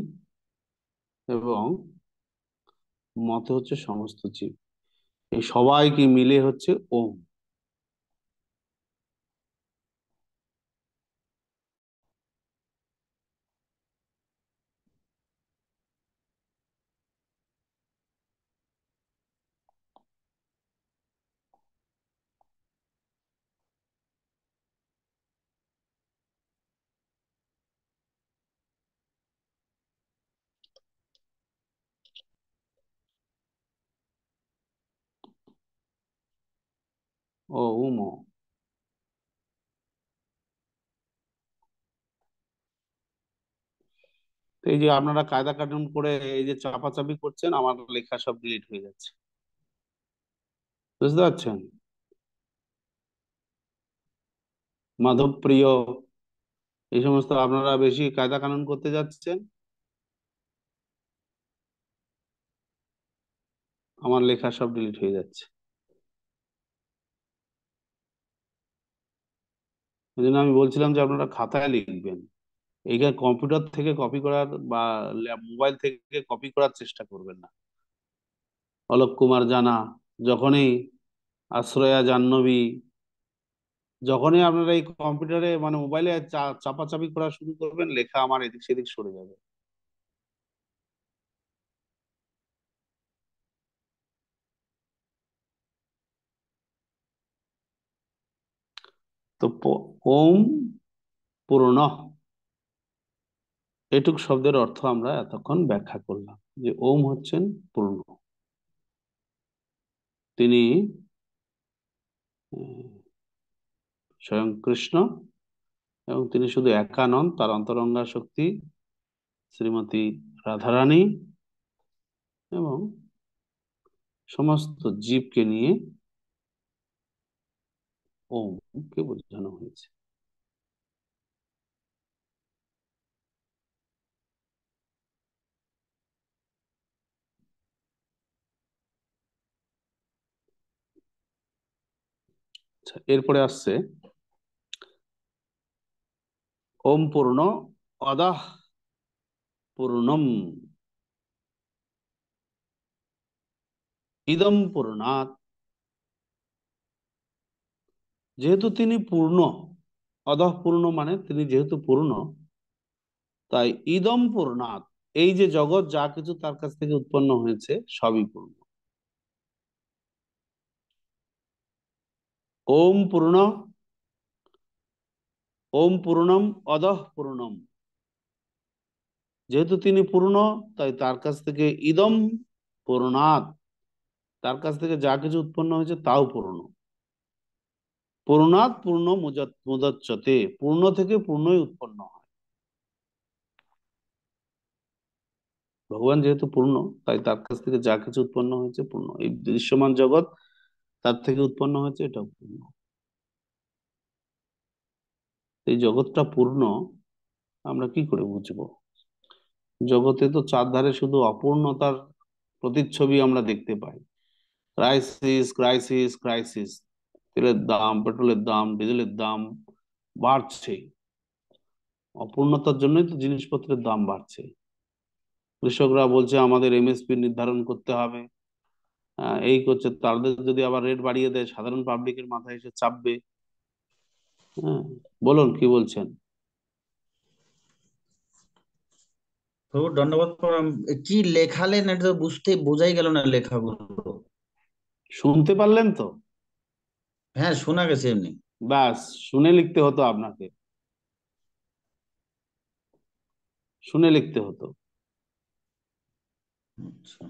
এবং মতে হচ্ছে সমস্ত জীব। এই সবাইকে মিলে হচ্ছে ওম। ও উম। তো এই যে আপনারা কায়দা কানুন করে এই যে চাপাচাপি করছেন, আমার লেখা সব ডিলিট হয়ে যাচ্ছে। বুঝতে পারছেন? মাধবপ্রিয়, এই সমস্ত আপনারা বেশি কায়দা কানুন করতে যাচ্ছেন, আমার লেখা সব ডিলিট হয়ে যাচ্ছে। এই জন্য আমি বলছিলাম যে আপনারা খাতায় লিখবেন। এইখানে কম্পিউটার থেকে কপি করার বা মোবাইল থেকে কপি করার চেষ্টা করবেন না। অলোক কুমার জানা, যখনই আশ্রয়া জাহ্নবী, যখনই আপনারা এই কম্পিউটারে মানে মোবাইলে চাপাচাপি করা শুরু করবেন, লেখা আমার এদিক সেদিক সরে যাবে। তো ওম পূর্ণ, এটুক শব্দের অর্থ আমরা এতক্ষণ ব্যাখ্যা করলাম যে ওম হচ্ছেন পূর্ণ। তিনি স্বয়ং কৃষ্ণ, এবং তিনি শুধু একা নন, তার অন্তরঙ্গা শক্তি শ্রীমতী রাধারানী এবং সমস্ত জীবকে নিয়ে ওম কে বোঝানো হয়েছে। আচ্ছা, এরপরে আসছে ওম পূর্ণ অদঃ পূর্ণম ইদম পূর্ণাৎ। যেহেতু তিনি পূর্ণ, অদঃ পূর্ণ মানে তিনি যেহেতু পূর্ণ, তাই ইদম পূর্ণাৎ, এই যে জগৎ যা কিছু তার কাছ থেকে উৎপন্ন হয়েছে সবই পূর্ণ। ওম পূর্ণ, ওম পূর্ণম অদঃ পূর্ণম, যেহেতু তিনি পূর্ণ, তাই তার কাছ থেকে ইদম পূর্ণাৎ, তার কাছ থেকে যা কিছু উৎপন্ন হয়েছে তাও পূর্ণ। পূর্ণাৎ পূর্ণ মুদচ্যতে, পূর্ণ থেকে পূর্ণই উৎপন্ন হয়। ভগবান যেহেতু পূর্ণ, তাই তার কাছ থেকে যা কিছু উৎপন্ন হয়েছে পূর্ণ। এই দৃশ্যমান জগৎ তার থেকে উৎপন্ন হয়েছে, এটাও পূর্ণ। এই জগৎটা পূর্ণ আমরা কি করে বুঝবো? জগতে তো চারধারে শুধু অপূর্ণতার প্রতিচ্ছবি আমরা দেখতে পাই। Crisis, crisis, crisis. তেলের দাম, পেট্রোলের দাম, ডিজেলের দাম বাড়ছে। অপূর্ণতার জন্যই তো জিনিসপত্রের দাম বাড়ছে। কৃষকরা বলছে আমাদের এমএসপি নির্ধারণ করতে হবে, এই করছে। তাদের যদি আবার রেট বাড়িয়ে দেয়, সাধারণ পাবলিকের মাথায় এসে চাপবে। হ্যাঁ, বলুন কি বলছেন?
প্রভু ধন্যবাদ প্রণাম। কি লেখালেন এটা তো বোঝাই গেল না লেখাগুলো।
শুনতে পারলেন তো?
হ্যাঁ, শোনা গেছে এমনি।
ব্যাস, শুনে লিখতে হতো আপনাকে, শুনে লিখতে হতো।
আচ্ছা।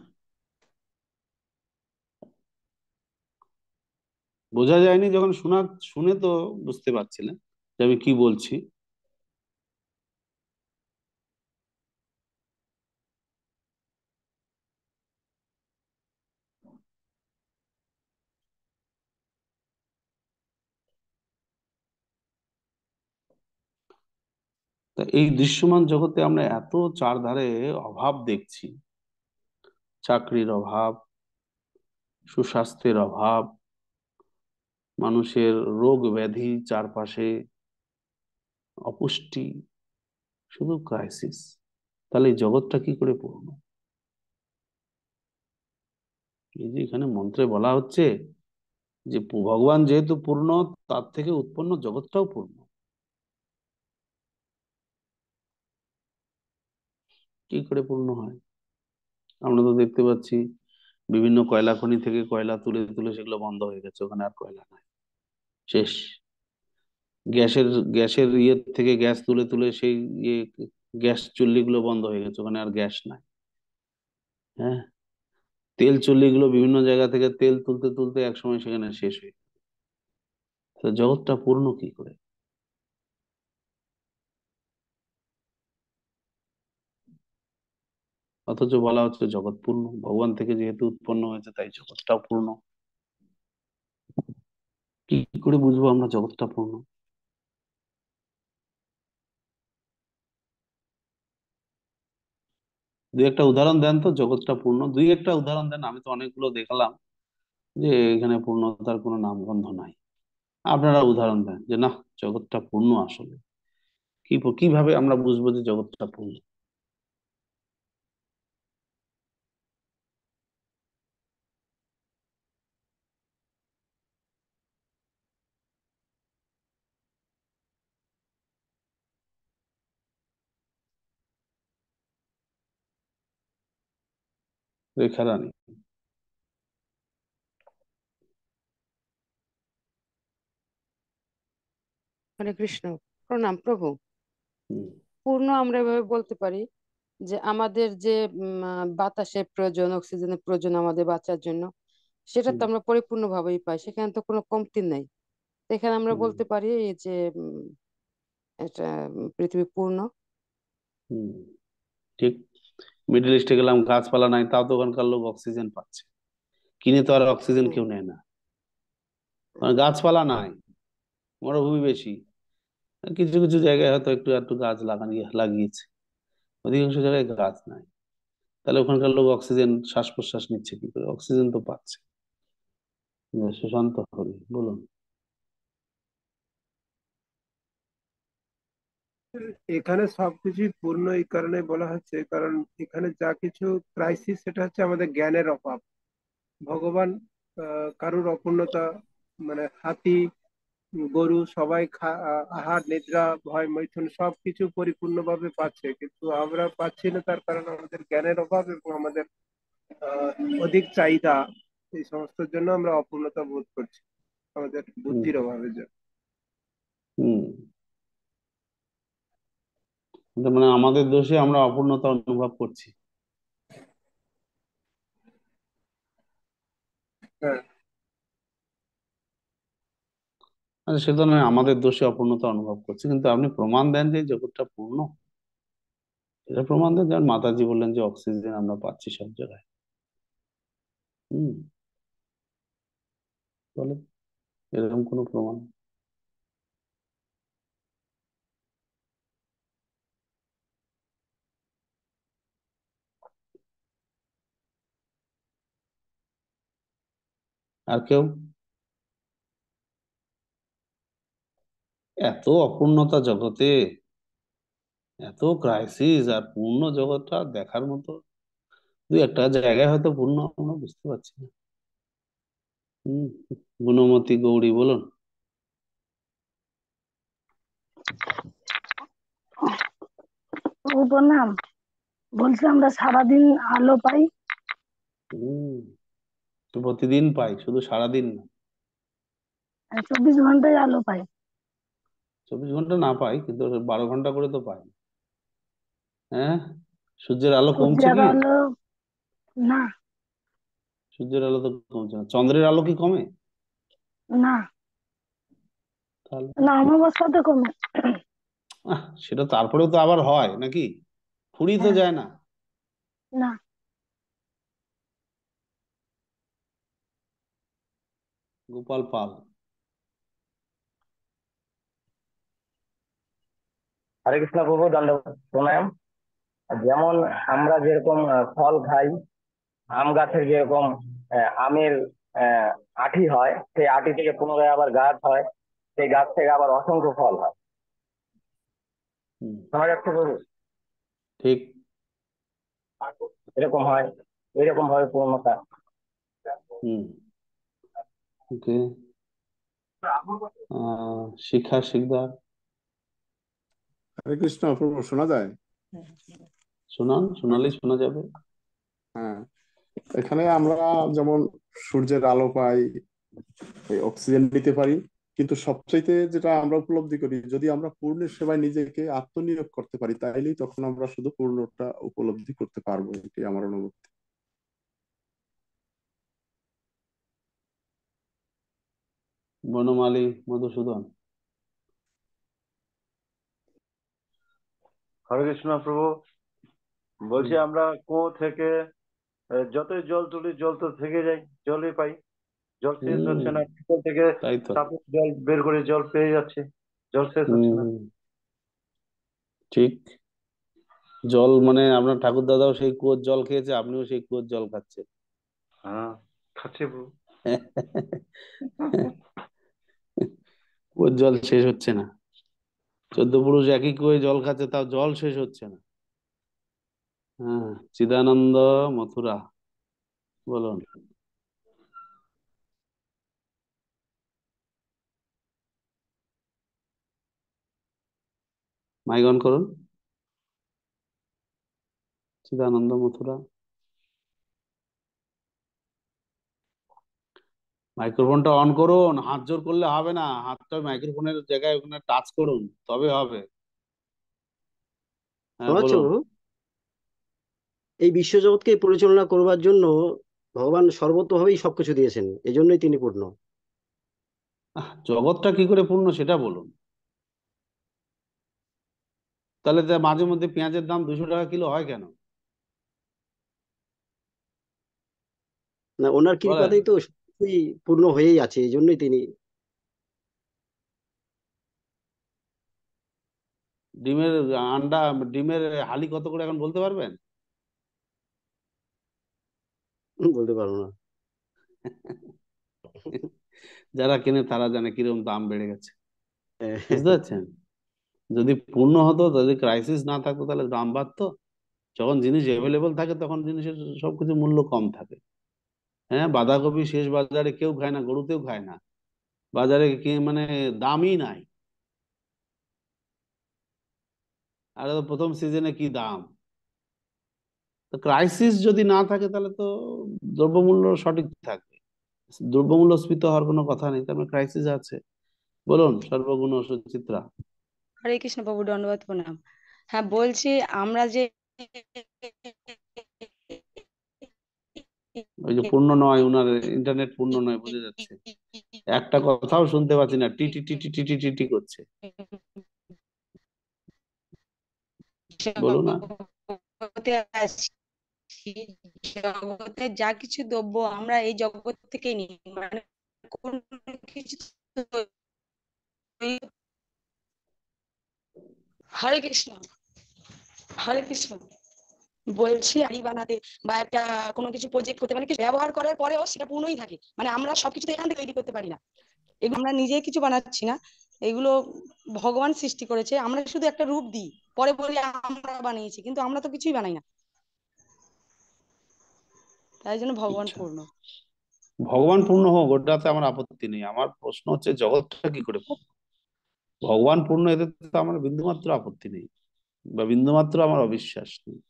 বোঝা যায়নি যখন শুনে তো বুঝতে পারছিলেন যে আমি কি বলছি। তা এই দৃশ্যমান জগতে আমরা এত চারধারে অভাব দেখছি, চাকরির অভাব, সুস্বাস্থ্যের অভাব, মানুষের রোগ ব্যাধি চারপাশে, অপুষ্টি, শুধু ক্রাইসিস। তাহলে এই জগৎটা কি করে পূর্ণ? এই যে এখানে মন্ত্রে বলা হচ্ছে যে ভগবান যেহেতু পূর্ণ, তার থেকে উৎপন্ন জগৎটাও পূর্ণ। কি করে পূর্ণ হয়? আমরা তো দেখতে পাচ্ছি বিভিন্ন কয়লা খনি থেকে কয়লা তুলে তুলে সেগুলো বন্ধ হয়ে গেছে, ওখানে আর কয়লা নাই, শেষ। গ্যাসের গ্যাসের থেকে গ্যাস তুলে তুলে সেই ইয়ে গ্যাস চুল্লিগুলো বন্ধ হয়ে গেছে, ওখানে আর গ্যাস নাই। হ্যাঁ, তেল চুল্লিগুলো বিভিন্ন জায়গা থেকে তেল তুলতে তুলতে একসময় সেখানে শেষ হয়ে গেছে। তো জগৎটা পূর্ণ কি করে? অথচ বলা হচ্ছে জগৎ পূর্ণ, ভগবান থেকে যেহেতু উৎপন্ন হয়েছে তাই জগৎটাও পূর্ণ। কি করে বুঝবো আমরা জগৎটা পূর্ণ? দুই একটা উদাহরণ দেন তো, জগৎটা পূর্ণ দুই একটা উদাহরণ দেন। আমি তো অনেকগুলো দেখালাম যে এখানে পূর্ণতার কোনো নামগন্ধ নাই। আপনারা উদাহরণ দেন যে না, জগৎটা পূর্ণ আসলে। কিভাবে আমরা বুঝবো যে জগৎটা পূর্ণ? রেখা রানী।
হরে কৃষ্ণ। প্রণাম প্রভু।
হুম।
পূর্ণ আমরা এভাবে বলতে পারি যে আমাদের যে বাতাসের প্রয়োজন, অক্সিজেনের প্রয়োজন আমাদের বাঁচার জন্য, সেটা তো
হুম।
আমরা পরিপূর্ণভাবেই পাই, সেখানে তো কোনো কমতি নাই। তো এখানে আমরা
হুম।
বলতে পারি যে এটা পৃথিবী পূর্ণ।
হুম। ঠিক। মিডল ইস্টে গেলাম, গাছপালা নাই, তাও তো ওখানকার লোক অক্সিজেন পাচ্ছে। কিনে তো আর অক্সিজেন
হ্যাঁ,
কেউ নেয় না, কারণ গাছপালা নাই, মরুভূমি বেশি। কিছু কিছু জায়গায় হয়তো একটু একটু গাছ লাগিয়েছে, অধিকাংশ জায়গায় গাছ নাই। তাহলে ওখানকার লোক অক্সিজেন শ্বাস প্রশ্বাস নিচ্ছে কি করে? অক্সিজেন তো পাচ্ছে। সুশান্ত হরি বলুন।
এখানে সবকিছুই পূর্ণ এই কারণে বলা হচ্ছে, কারণ এখানে যা কিছু ক্রাইসিস সেটা হচ্ছে আমাদের জ্ঞানের অভাব। ভগবান কারুর অপূর্ণতা, মানে হাতি গরু সবাই আহার নিদ্রা ভয় মৈথুন সবকিছু পরিপূর্ণভাবে পাচ্ছে, কিন্তু আমরা পাচ্ছি না। তার কারণ আমাদের জ্ঞানের অভাব এবং আমাদের আহ, অধিক চাহিদা। এই সমস্তের জন্য আমরা অপূর্ণতা বোধ করছি, আমাদের
হুম।
বুদ্ধির অভাবের জন্য।
হুম। তার মানে আমাদের দোষে আমরা অপূর্ণতা অনুভব করছি।
হ্যাঁ।
আচ্ছা, সেটা নয় আমাদের দোষে অপূর্ণতা অনুভব করছি, কিন্তু আপনি প্রমাণ দেন যে এই জগৎটা পূর্ণ। এটা প্রমাণ দেন, যেমন মাতাজি বললেন যে অক্সিজেন আমরা পাচ্ছি সব জায়গায়। হুম। বলে এরকম কোনো প্রমাণ? আর কেউ? এত অপূর্ণতা জগতে, এত ক্রাইসিস, আর পূর্ণ জগৎটা দেখার মতো দুই একটা জায়গায় হয়তো পূর্ণ, আমরা বুঝতে পারছি না। হম। গুণমতী গৌরী বলুন।
ও প্রণাম। বলছি আমরা সারাদিন আলো পাই।
হম। তো প্রতিদিন পাই, শুধু সারাদিন না।
24 ঘন্টায় আলো পাই।
24 ঘন্টা না পাই, কিন্তু 12 ঘন্টা করে তো পাই। হ্যাঁ। সূর্যের আলো কমছে
সূর্যের
কি?
আলো না।
সূর্যের আলো তো কমছে না। চন্দ্রের আলো কি কমে?
না,
তাহলে
না অমাবস্যাতে কমে।
সেটা তারপরেও তো আবার হয় নাকি? ফুরিয়ে তো
হ্যাঁ,
যায় না।
না।
গোপাল পাল।
হরে কৃষ্ণ প্রভু, দণ্ডবত প্রণাম। যেমন আমরা যেরকম ফল খাই, আম গাছের যেরকম আমের আহ, আঁটি হয়, সেই আঁটি থেকে পুনরায় আবার গাছ হয়, সেই গাছ থেকে আবার অসংখ্য ফল হয়।
হুম,
শোনা যাচ্ছে প্রভু?
ঠিক।
এরকম হয়, এরকম ভাবে পূর্ণতা।
হুম, ওকে। শিক্ষা শিকদার।
হরে কৃষ্ণ প্রভু, শোনা যায়?
শোনান, শোনালেই শোনা যাবে।
হ্যাঁ, এখানে আমরা যেমন সূর্যের আলো পাই, এই অক্সিজেন নিতে পারি, কিন্তু সবচাইতে যেটা আমরা উপলব্ধি করি, যদি আমরা পূর্ণের সেবায় নিজেকে আত্মনিয়োগ করতে পারি, তাইলেই তখন আমরা শুধু পূর্ণটা উপলব্ধি করতে পারবো। এটি আমার অনুভূতি।
বনমালী মধুসূদন।
হরে কৃষ্ণ প্রভু, বলছি আমরা কুয়ো থেকে যতই জল তুলি জল তো থেকে যায়, জলই পাই, জল শেষ
হুম,
হচ্ছে না। টিউবওয়েল থেকে
তাই তো।
সাপোজ জল বের করে জল পেয়ে যাচ্ছে, জল শেষ হচ্ছে না।
হুম, ঠিক। জল মানে আপনার ঠাকুর দাদাও সেই কুয়োর জল খেয়েছে, আপনিও সেই কুয়োর জল খাচ্ছেন।
হ্যাঁ, খাচ্ছে প্রভু।
কুয়োর জল শেষ হচ্ছে না। 14 পুরুষ একই কুয়োয় জল খাচ্ছে, তাও জল শেষ হচ্ছে না। হ্যাঁ, চিদানন্দ মথুরা, বলুন। মাইক অন করুন। চিদানন্দ মথুরা, মাইক্রোফোনটা অন করুন। হাত জোর করলে হবে না, হাতটা মাইক্রোফোনের জায়গায় ওখানে টাচ করুন, তবে হবে। হ্যাঁ,
শোনা যাচ্ছে
বলুন।
প্রভু? এই বিশ্বজগৎকে পরিচালনা করবার জন্য ভগবান সর্বতোভাবেই সবকিছু দিয়েছেন, এজন্যই তিনি পূর্ণ।
জগৎটা কি করে পূর্ণ সেটা বলুন। তাহলে তো মাঝে মধ্যে পেঁয়াজের দাম 200 টাকা কিলো হয় কেন?
না, ওনার
বলেন।
কৃপাতেই তো সবকিছুই পূর্ণ হয়েই আছে, এই জন্যই তিনি
ডিমের আন্ডা, ডিমের হালি কত করে এখন বলতে পারবেন?
বলতে পারবো না।
যারা কেনে তারা জানে কিরকম দাম বেড়ে গেছে। বুঝতে পারছেন? যদি পূর্ণ হতো, যদি ক্রাইসিস না থাকতো, তাহলে দাম বাড়তো। যখন জিনিস অ্যাভেলেবল থাকে তখন জিনিসের সবকিছু মূল্য কম থাকে। হ্যাঁ, বাঁধাকপি শেষ বাজারে কেউ খায় না, গরুতেও খায় না। বাজারে কি মানে দামই নাই। আর তো প্রথম সিজনে কি দাম। তো ক্রাইসিস যদি না থাকে তাহলে তো দ্রব্যমূল্য সঠিক থাকবে। দ্রব্যমূল্যস্ফীত হওয়ার কোনো কথা নেই, তার মানে ক্রাইসিস আছে। বলুন সর্বগুণ সুচিত্রা।
হরে কৃষ্ণ প্রভু, দণ্ডবত প্রণাম। হ্যাঁ, বলছি আমরা যে
ওই যে পূর্ণ নয়, উনার ইন্টারনেট পূর্ণ নয়, বুঝে যাচ্ছে। একটা কথাও শুনতে পাচ্ছি না, টি টি টি টি টি টি টি টি করছে। বলুন না।
জগতে আছি, জগতে যা কিছু দ্রব্য আমরা এই জগৎ থেকে নিই, মানে কোন কিছু তৈরি- হরে কৃষ্ণ, হরে কৃষ্ণ। বলছি বাড়ি বানাতে বা একটা কোনো কিছু প্রজেক্ট করতে, মানে কিছু ব্যবহার করার পরেও সেটা পূর্ণই থাকে, মানে আমরা সবকিছু তো এখান থেকে তৈরি করতে পারি না। এগুলো আমরা নিজে কিছু বানাচ্ছি না, এগুলো ভগবান সৃষ্টি করেছে, আমরা শুধু একটা রূপ দিই, পরে বলি আমরা বানিয়েছি, কিন্তু আমরা তো কিছুই বানাই না। তাই জন্য ভগবান
আচ্ছা,
পূর্ণ।
ভগবান পূর্ণ হোক, ওটাতে আমার আপত্তি নেই। আমার প্রশ্ন হচ্ছে জগৎটা কি করে পূর্ণ? ভগবান পূর্ণ, এতে তো আমার বিন্দুমাত্র আপত্তি নেই, বা বিন্দুমাত্র আমার অবিশ্বাস নেই।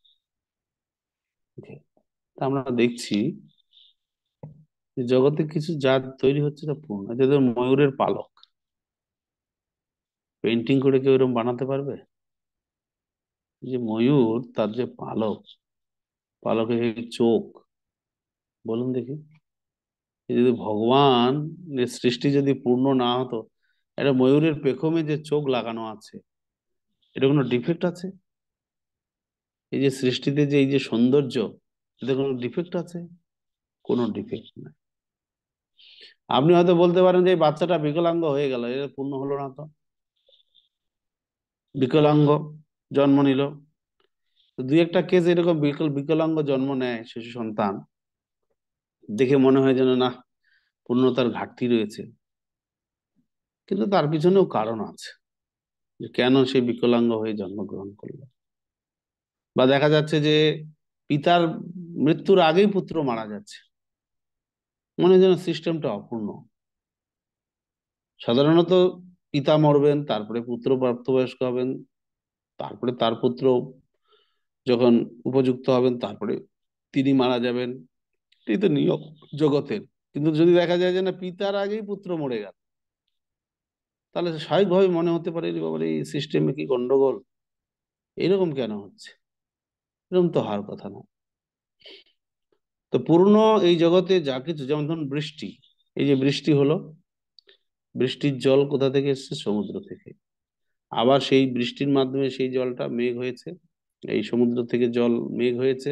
Okay? তা আমরা দেখছি যে জগতে কিছু যা তৈরি হচ্ছে তা পূর্ণ। যেমন ময়ূরের পালক, পেন্টিং করে কেউ এরকম বানাতে পারবে? যে ময়ূর, তার যে পালক, পালকের চোখ, বলুন দেখি। যদি ভগবানের সৃষ্টি যদি পূর্ণ না হতো, একটা ময়ূরের পেখমে যে চোখ লাগানো আছে, এটা কোনো ডিফেক্ট আছে? এই যে সৃষ্টিতে যে এই যে সৌন্দর্য, এতে কোনো ডিফেক্ট আছে? কোনো ডিফেক্ট নাই। আপনি হয়তো বলতে পারেন যে এই বাচ্চাটা বিকলাঙ্গ হয়ে গেল, এটা পূর্ণ হলো না তো। বিকলাঙ্গ জন্ম নিল, তো দুই একটা কেস এরকম বিকলাঙ্গ জন্ম নেয় শিশু সন্তান, দেখে মনে হয় যেন না, পূর্ণতার ঘাটতি রয়েছে। কিন্তু তার পিছনেও কারণ আছে, যে কেন সে বিকলাঙ্গ হয়ে জন্মগ্রহণ করলো। বা দেখা যাচ্ছে যে পিতার মৃত্যুর আগেই পুত্র মারা যাচ্ছে, মনে হয় যেন সিস্টেমটা অপূর্ণ। সাধারণত পিতা মরবেন, তারপরে পুত্র প্রাপ্তবয়স্ক হবেন, তারপরে তার পুত্র যখন উপযুক্ত হবেন, তারপরে তিনি মারা যাবেন। এই তো নিয়ম জগতের। কিন্তু যদি দেখা যায় যে না, পিতার আগেই পুত্র মরে গেল, তাহলে স্বাভাবিকভাবে মনে হতে পারে যে বাবা, এই সিস্টেমে কি গন্ডগোল, এরকম কেন হচ্ছে? এরকম তো হওয়ার কথা না। তো পূর্ণ এই জগতে যা কিছু, যেমন ধরুন বৃষ্টি, এই যে বৃষ্টি হলো, বৃষ্টির জল কোথা থেকে এসছে? সমুদ্র থেকে। আবার সেই বৃষ্টির মাধ্যমে সেই জলটা মেঘ হয়েছে, এই সমুদ্র থেকে জল মেঘ হয়েছে,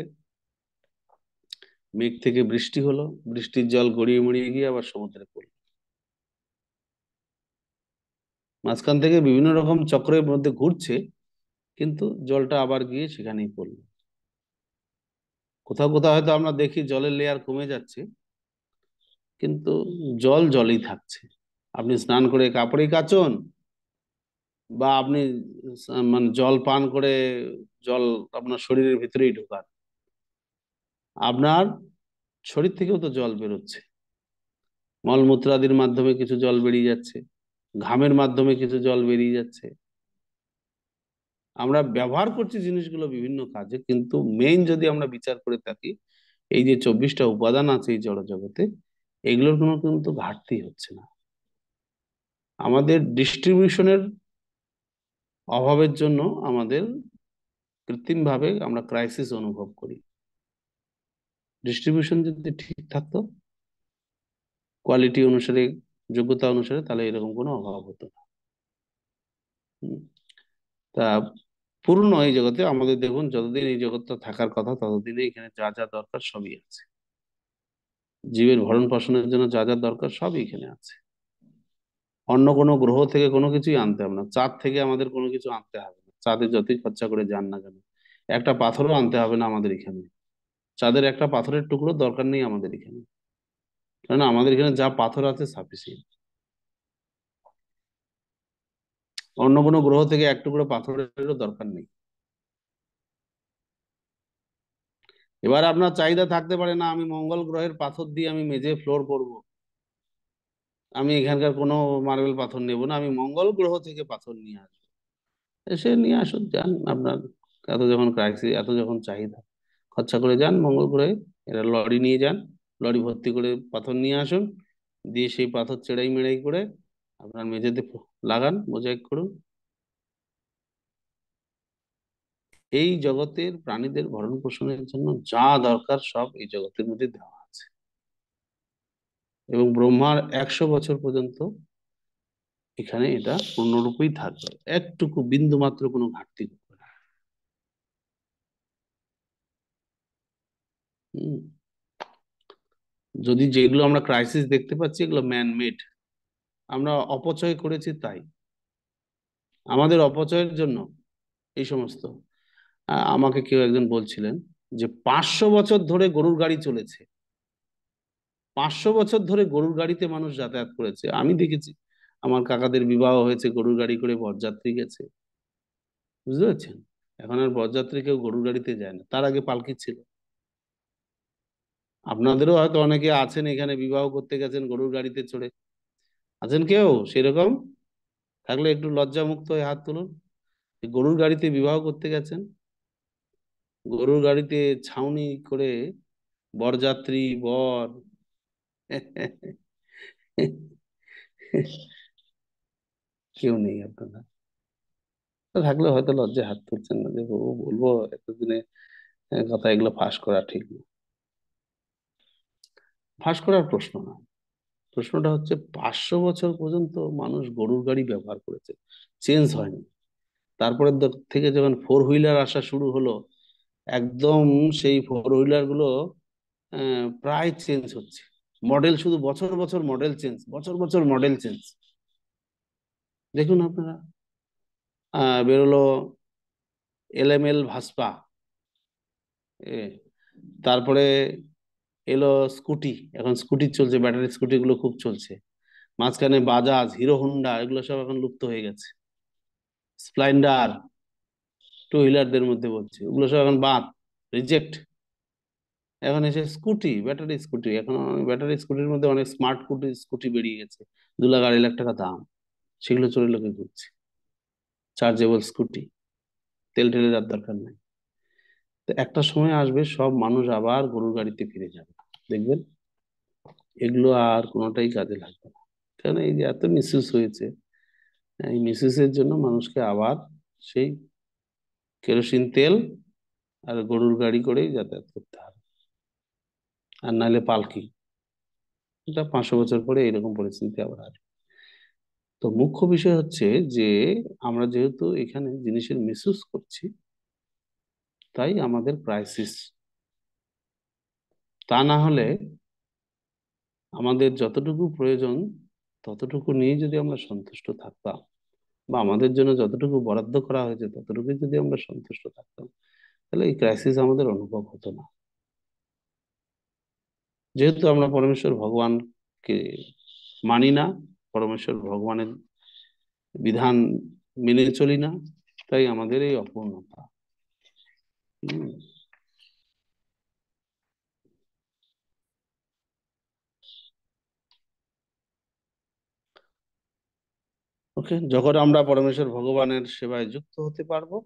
মেঘ থেকে বৃষ্টি হলো, বৃষ্টির জল গড়িয়ে মড়িয়ে গিয়ে আবার সমুদ্রে পড়লো। মাঝখান থেকে বিভিন্ন রকম চক্রের মধ্যে ঘুরছে, কিন্তু জলটা আবার গিয়ে সেখানেই পড়লো। কোথাও কোথাও হয়তো আমরা দেখি জলের লেয়ার কমে যাচ্ছে, কিন্তু জল জলই থাকছে। আপনি স্নান করে কাপড়ই কাচুন, বা আপনি মানে জল পান করে জল আপনার শরীরের ভিতরেই ঢোকান, আপনার শরীর থেকেও তো জল বেরোচ্ছে। মলমূত্রাদির মাধ্যমে কিছু জল বেরিয়ে যাচ্ছে, ঘামের মাধ্যমে কিছু জল বেরিয়ে যাচ্ছে। আমরা ব্যবহার করছি জিনিসগুলো বিভিন্ন কাজে, কিন্তু মেইন যদি আমরা বিচার করে থাকি, এই যে 24টা উপাদান আছে এই জড় জগতে, এগুলোর কোনো কিন্তু ঘাটতি হচ্ছে না। আমাদের ডিস্ট্রিবিউশনের অভাবের জন্য আমাদের কৃত্রিম ভাবে আমরা ক্রাইসিস অনুভব করি। ডিস্ট্রিবিউশন যদি ঠিক থাকতো কোয়ালিটি অনুসারে, যোগ্যতা অনুসারে, তাহলে এরকম কোনো অভাব হতো না। হুম। তা পূর্ণ এই জগতে আমাদের দেখুন, যতদিন এই জগৎটা থাকার কথা, ততদিনে এখানে যা যা দরকার সবই আছে। জীবের ভরণ পোষণের জন্য যা যা দরকার সবই এখানে আছে। অন্য কোনো গ্রহ থেকে কোনো কিছুই আনতে হবে না, চাঁদ থেকে আমাদের কোনো কিছু আনতে হবে না। চাঁদে যতই খরচা করে যান না কেন, একটা পাথরও আনতে হবে না আমাদের এখানে। চাঁদের একটা পাথরের টুকরো দরকার নেই আমাদের এখানে, কারণ আমাদের এখানে যা পাথর আছে সাফিসিয়েন্ট। অন্য কোনো গ্রহ থেকে এক টুকরো পাথরেরও দরকার নেই। এবার আপনার চাহিদা থাকতে পারে, না আমি মঙ্গল গ্রহের পাথর দিয়ে আমি মেঝে ফ্লোর করব, আমি এখানকার কোনো মার্বেল পাথর নেব না, আমি মঙ্গল গ্রহ থেকে পাথর নিয়ে আসবো। এসে নিয়ে আসুন, যান আপনার, এত যখন ক্রাইসিস, এত যখন চাহিদা, খরচা করে যান মঙ্গল গ্রহে। এরা লরি নিয়ে যান, লরি ভর্তি করে পাথর নিয়ে আসুন, দিয়ে সেই পাথর চেড়াই মেড়াই করে আপনার মেঝেতে লাগান, মোজাইক করুন। এই জগতের প্রাণীদের ভরণ পোষণের জন্য যা দরকার সব এই জগতের মধ্যে দেওয়া আছে, এবং ব্রহ্মার 100 বছর পর্যন্ত এখানে এটা পূর্ণরূপেই থাকবে, একটুকু বিন্দু মাত্র কোনো ঘাটতি হবে না। হুম। যদি যেগুলো আমরা ক্রাইসিস দেখতে পাচ্ছি, এগুলো ম্যান মেড, আমরা অপচয় করেছি তাই। আমাদের অপচয়ের জন্য এই সমস্ত। আমাকে কেউ একজন বলছিলেন যে 500 বছর ধরে গরুর গাড়ি চলেছে, 500 বছর ধরে গরুর গাড়িতে মানুষ যাতায়াত করেছে। আমি দেখেছি, আমার কাকাদের বিবাহ হয়েছে গরুর গাড়ি করে, বরযাত্রী গেছে, বুঝতে পারছেন? এখন আর বরযাত্রী কেউ গরুর গাড়িতে যায় না, তার আগে পালকি ছিল। আপনাদেরও হয়তো অনেকে আছেন এখানে, বিবাহ করতে গেছেন গরুর গাড়িতে চড়ে, আছেন কেউ সেরকম? থাকলে একটু লজ্জা মুক্ত হয়ে হাত তুলুন, যে গরুর গাড়িতে বিবাহ করতে গেছেন, গরুর গাড়িতে ছাউনি করে বরযাত্রী বর। কেউ নেই আপনারা, থাকলে হয়তো লজ্জায় হাত তুলছেন না, যে বাবু বলবো এতদিনে কথা, এগুলো ফাঁস করা ঠিক না। ফাঁস করার প্রশ্ন না, প্রশ্নটা হচ্ছে 500 বছর পর্যন্ত মানুষ গরুর গাড়ি ব্যবহার করেছে, চেঞ্জ হয়নি। তারপরে থেকে যখন ফোর হুইলার আসা শুরু হলো, একদম সেই ফোর হুইলার গুলো প্রায় চেঞ্জ হচ্ছে। মডেল শুধু বছর বছর মডেল চেঞ্জ, বছর বছর মডেল চেঞ্জ। দেখুন আপনারা, বেরোলো এলএমএল ভাস্পা, তারপরে এলো স্কুটি, এখন স্কুটি চলছে, ব্যাটারি স্কুটি গুলো খুব চলছে। মাঝখানে বাজাজ, হিরো হোন্ডা, এগুলো সব এখন লুপ্ত হয়ে গেছে। স্প্লেন্ডার, টু হুইলারদের মধ্যে বলছি, ওগুলো সব এখন বাদ, রিজেক্ট। এখন এসে স্কুটি, ব্যাটারি স্কুটি। এখন ব্যাটারি স্কুটির মধ্যে অনেক স্মার্ট স্কুটি স্কুটি বেরিয়ে গেছে, 2 লাখ 2.5 লাখ টাকা দাম, সেগুলো চড়ে লোকে ঘুরছে। চার্জেবল স্কুটি, তেল টেলের আর দরকার নাই। তো একটা সময় আসবে সব মানুষ আবার গরুর গাড়িতে ফিরে যাবে, দেখবেন এগুলো আর কোনোটাই কাজে লাগবে না। কারণ এই যে এত মিসইউজ হয়েছে, এই মিসইউজের জন্য মানুষকে আবার সেই কেরোসিন তেল আর গরুর গাড়ি করেই যাতায়াত করতে হবে, আর নাহলে পালকি। এটা 500 বছর পরে এরকম পরিস্থিতি আবার আসবে। তো মুখ্য বিষয় হচ্ছে যে আমরা যেহেতু এখানে জিনিসের মিসইউজ করছি, তাই আমাদের ক্রাইসিস। তা না হলে আমাদের যতটুকু প্রয়োজন ততটুকু নিয়ে যদি আমরা সন্তুষ্ট থাকতাম, বা আমাদের জন্য যতটুকু বরাদ্দ করা হয়েছে ততটুকু যদি আমরা সন্তুষ্ট থাকতাম, তাহলে এই ক্রাইসিস আমাদের অনুভব হতো না। যেহেতু আমরা পরমেশ্বর ভগবানকে মানি না, পরমেশ্বর ভগবানের বিধান মেনে চলি না, তাই আমাদের এই অপূর্ণতা। হম। ওকে, যখন আমরা পরমেশ্বর ভগবানের সেবায় যুক্ত হতে পারবো,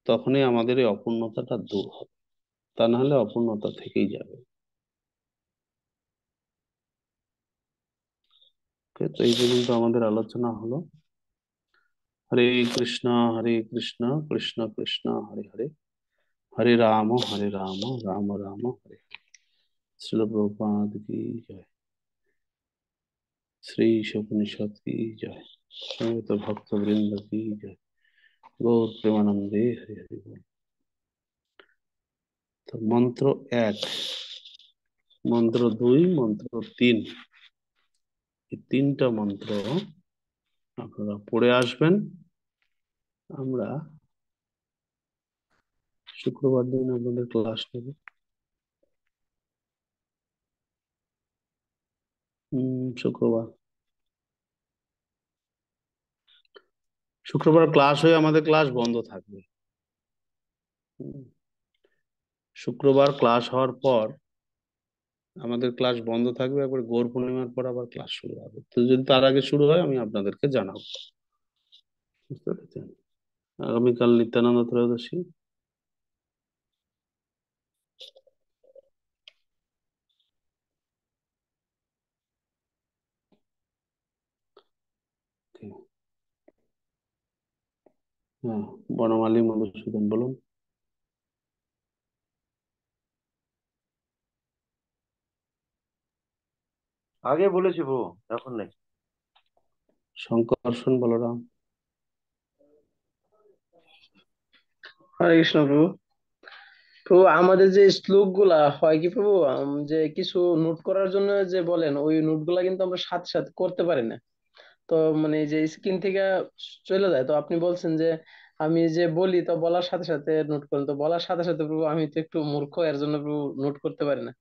তখনই আমাদের এই অপূর্ণতাটা দূর হবে। তা না হলে অপূর্ণতা থেকেই যাবে। ওকে, তো এই পর্যন্ত আমাদের আলোচনা হলো। হরে কৃষ্ণ, হরে কৃষ্ণ, কৃষ্ণ কৃষ্ণ হরে হরে, হরে রাম রাম রাম হরে হরে। শ্রীল প্রভুপাদ কি জয়, শ্রী উপনিষদ কি জয়, সমবেত ভক্ত বৃন্দ কি জয়, গৌর প্রেমানন্দে হরে হরে বল। তো মন্ত্র 1, মন্ত্র 2, মন্ত্র 3, এই 3টা মন্ত্র আপনারা পড়ে আসবেন। আমরা শুক্রবার দিন আপনাদের ক্লাস নেব। শুক্রবার শুক্রবার ক্লাস হয়ে আমাদের ক্লাস বন্ধ থাকবে। হুম, শুক্রবার ক্লাস হওয়ার পর আমাদের ক্লাস বন্ধ থাকবে, একবার গৌর পূর্ণিমার পর আবার ক্লাস শুরু হবে। তো যদি তার আগে শুরু হয় আমি আপনাদেরকে জানাবো। বুঝতে পেরেছেন? আগামীকাল নিত্যানন্দ ত্রয়োদশী। ঠিক। হ্যাঁ, বনমালী মধুসূদন বলুন।
আগে বলেছি প্রভু, এখন নেই।
শঙ্কর্ষণ বলরাম।
হরে কৃষ্ণ প্রভু। প্রভু আমাদের যে শ্লোক গুলা হয় কি প্রভু, যে কিছু নোট করার জন্য যে বলেন, ওই নোট গুলা কিন্তু আমরা সাথে সাথে করতে পারি না। তো মানে যে স্ক্রিন থেকে চলে যায়। তো আপনি বলছেন যে আমি যে বলি তো বলার সাথে সাথে নোট করেন, তো বলার সাথে সাথে প্রভু আমি তো একটু মূর্খ, এর জন্য প্রভু নোট করতে পারি না।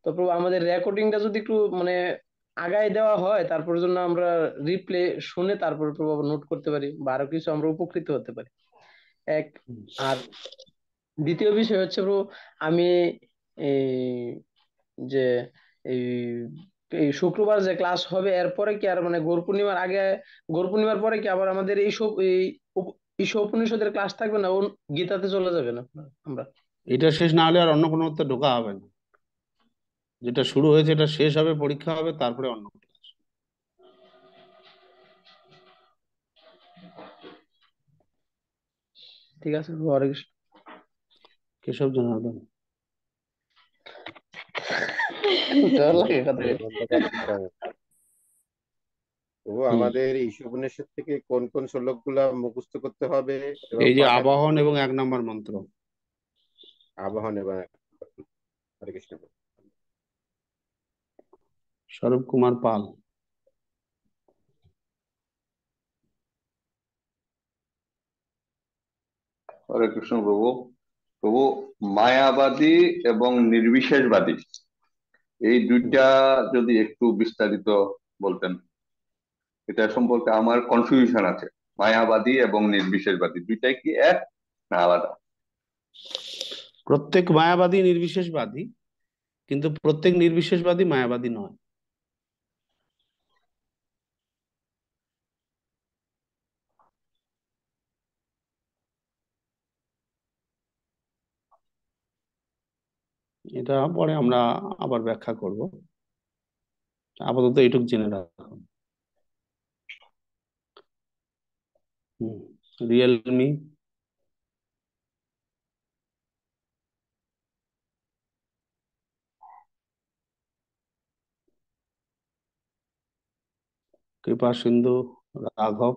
তো প্রভু আমাদের রেকর্ডিংটা যদি একটু মানে আগায় দেওয়া হয়, তারপর জন্য আমরা রিপ্লে শুনে তারপর প্রভু নোট করতে পারি, বা আরো কিছু আমরা উপকৃত হতে পারি। এক, আর দ্বিতীয় বিষয় হচ্ছে ব্রো, আমি এই যে এই এই শুক্রবার যে ক্লাস হবে এরপরে কি আর মানে গৌর পূর্ণিমার আগে, গৌর পূর্ণিমার পরে কি আবার আমাদের এইসব ঈশো উপনিষদের ক্লাস থাকবে না, গীতাতে চলে যাবে না আমরা?
এটা শেষ না হলে আর অন্য কোনো মধ্যে ঢোকা হবে না। যেটা শুরু হয়েছে এটা শেষ হবে, পরীক্ষা হবে, তারপরে অন্য ক্লাস।
ঠিক আছে, হরে কৃষ্ণ।
কেশব জনার্দন।
ডর লাগে কথা
এই মন্ত্রটা শিখতে হবে। তবু
হুম
আমাদের ঈশা উপনিষদ থেকে কোন কোন শ্লোকগুলা মুখস্থ করতে হবে এবং
এই যে
পাঠে
আবাহন এবং 1 নম্বর মন্ত্র।
আবাহন এবং হরে কৃষ্ণ।
স্বরূপ কুমার পাল।
হরে কৃষ্ণ প্রভু। প্রভু, মায়াবাদী এবং নির্বিশেষবাদী এই দুইটা যদি একটু বিস্তারিত বলতেন। এটা সম্পর্কে আমার কনফিউশন আছে। মায়াবাদী এবং নির্বিশেষবাদী দুইটাই কি এক না আলাদা?
প্রত্যেক মায়াবাদী নির্বিশেষবাদী, কিন্তু প্রত্যেক নির্বিশেষবাদী মায়াবাদী নয়। এটা পরে আমরা আবার ব্যাখ্যা করব, আপাতত এইটুক জেনে রাখুন। রিয়েলমি, কৃপা সিন্ধু, রাঘব,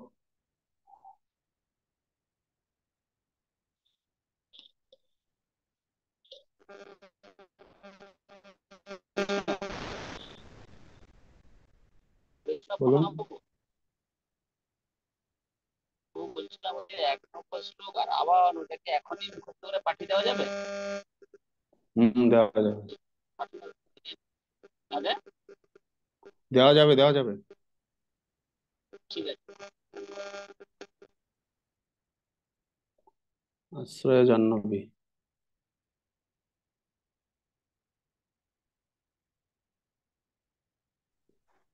বলুন।
বলছিলাম যে 1 নম্বর শ্লোক আর আবার ওটাকে এখনই মুখস্থ করে পাঠিয়ে দেওয়া যাবে?
দেওয়া যাবে,
যাবে?
দেওয়া যাবে, দেওয়া যাবে।
ঠিক আছে।
আশ্রয় জাহ্নবী।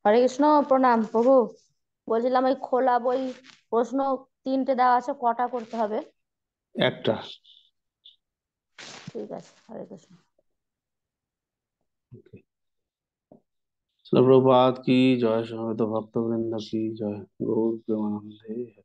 হরে কৃষ্ণ, প্রণাম প্রভু। বলছিলাম ওই খোলা বই প্রশ্ন 3টে দেওয়া আছে, কটা করতে হবে?
একটা।
ঠিক আছে, হরে কৃষ্ণ।
प्रभुपाद की जय, समवेत भक्तवृंद की जय, गौर प्रेमानंदे।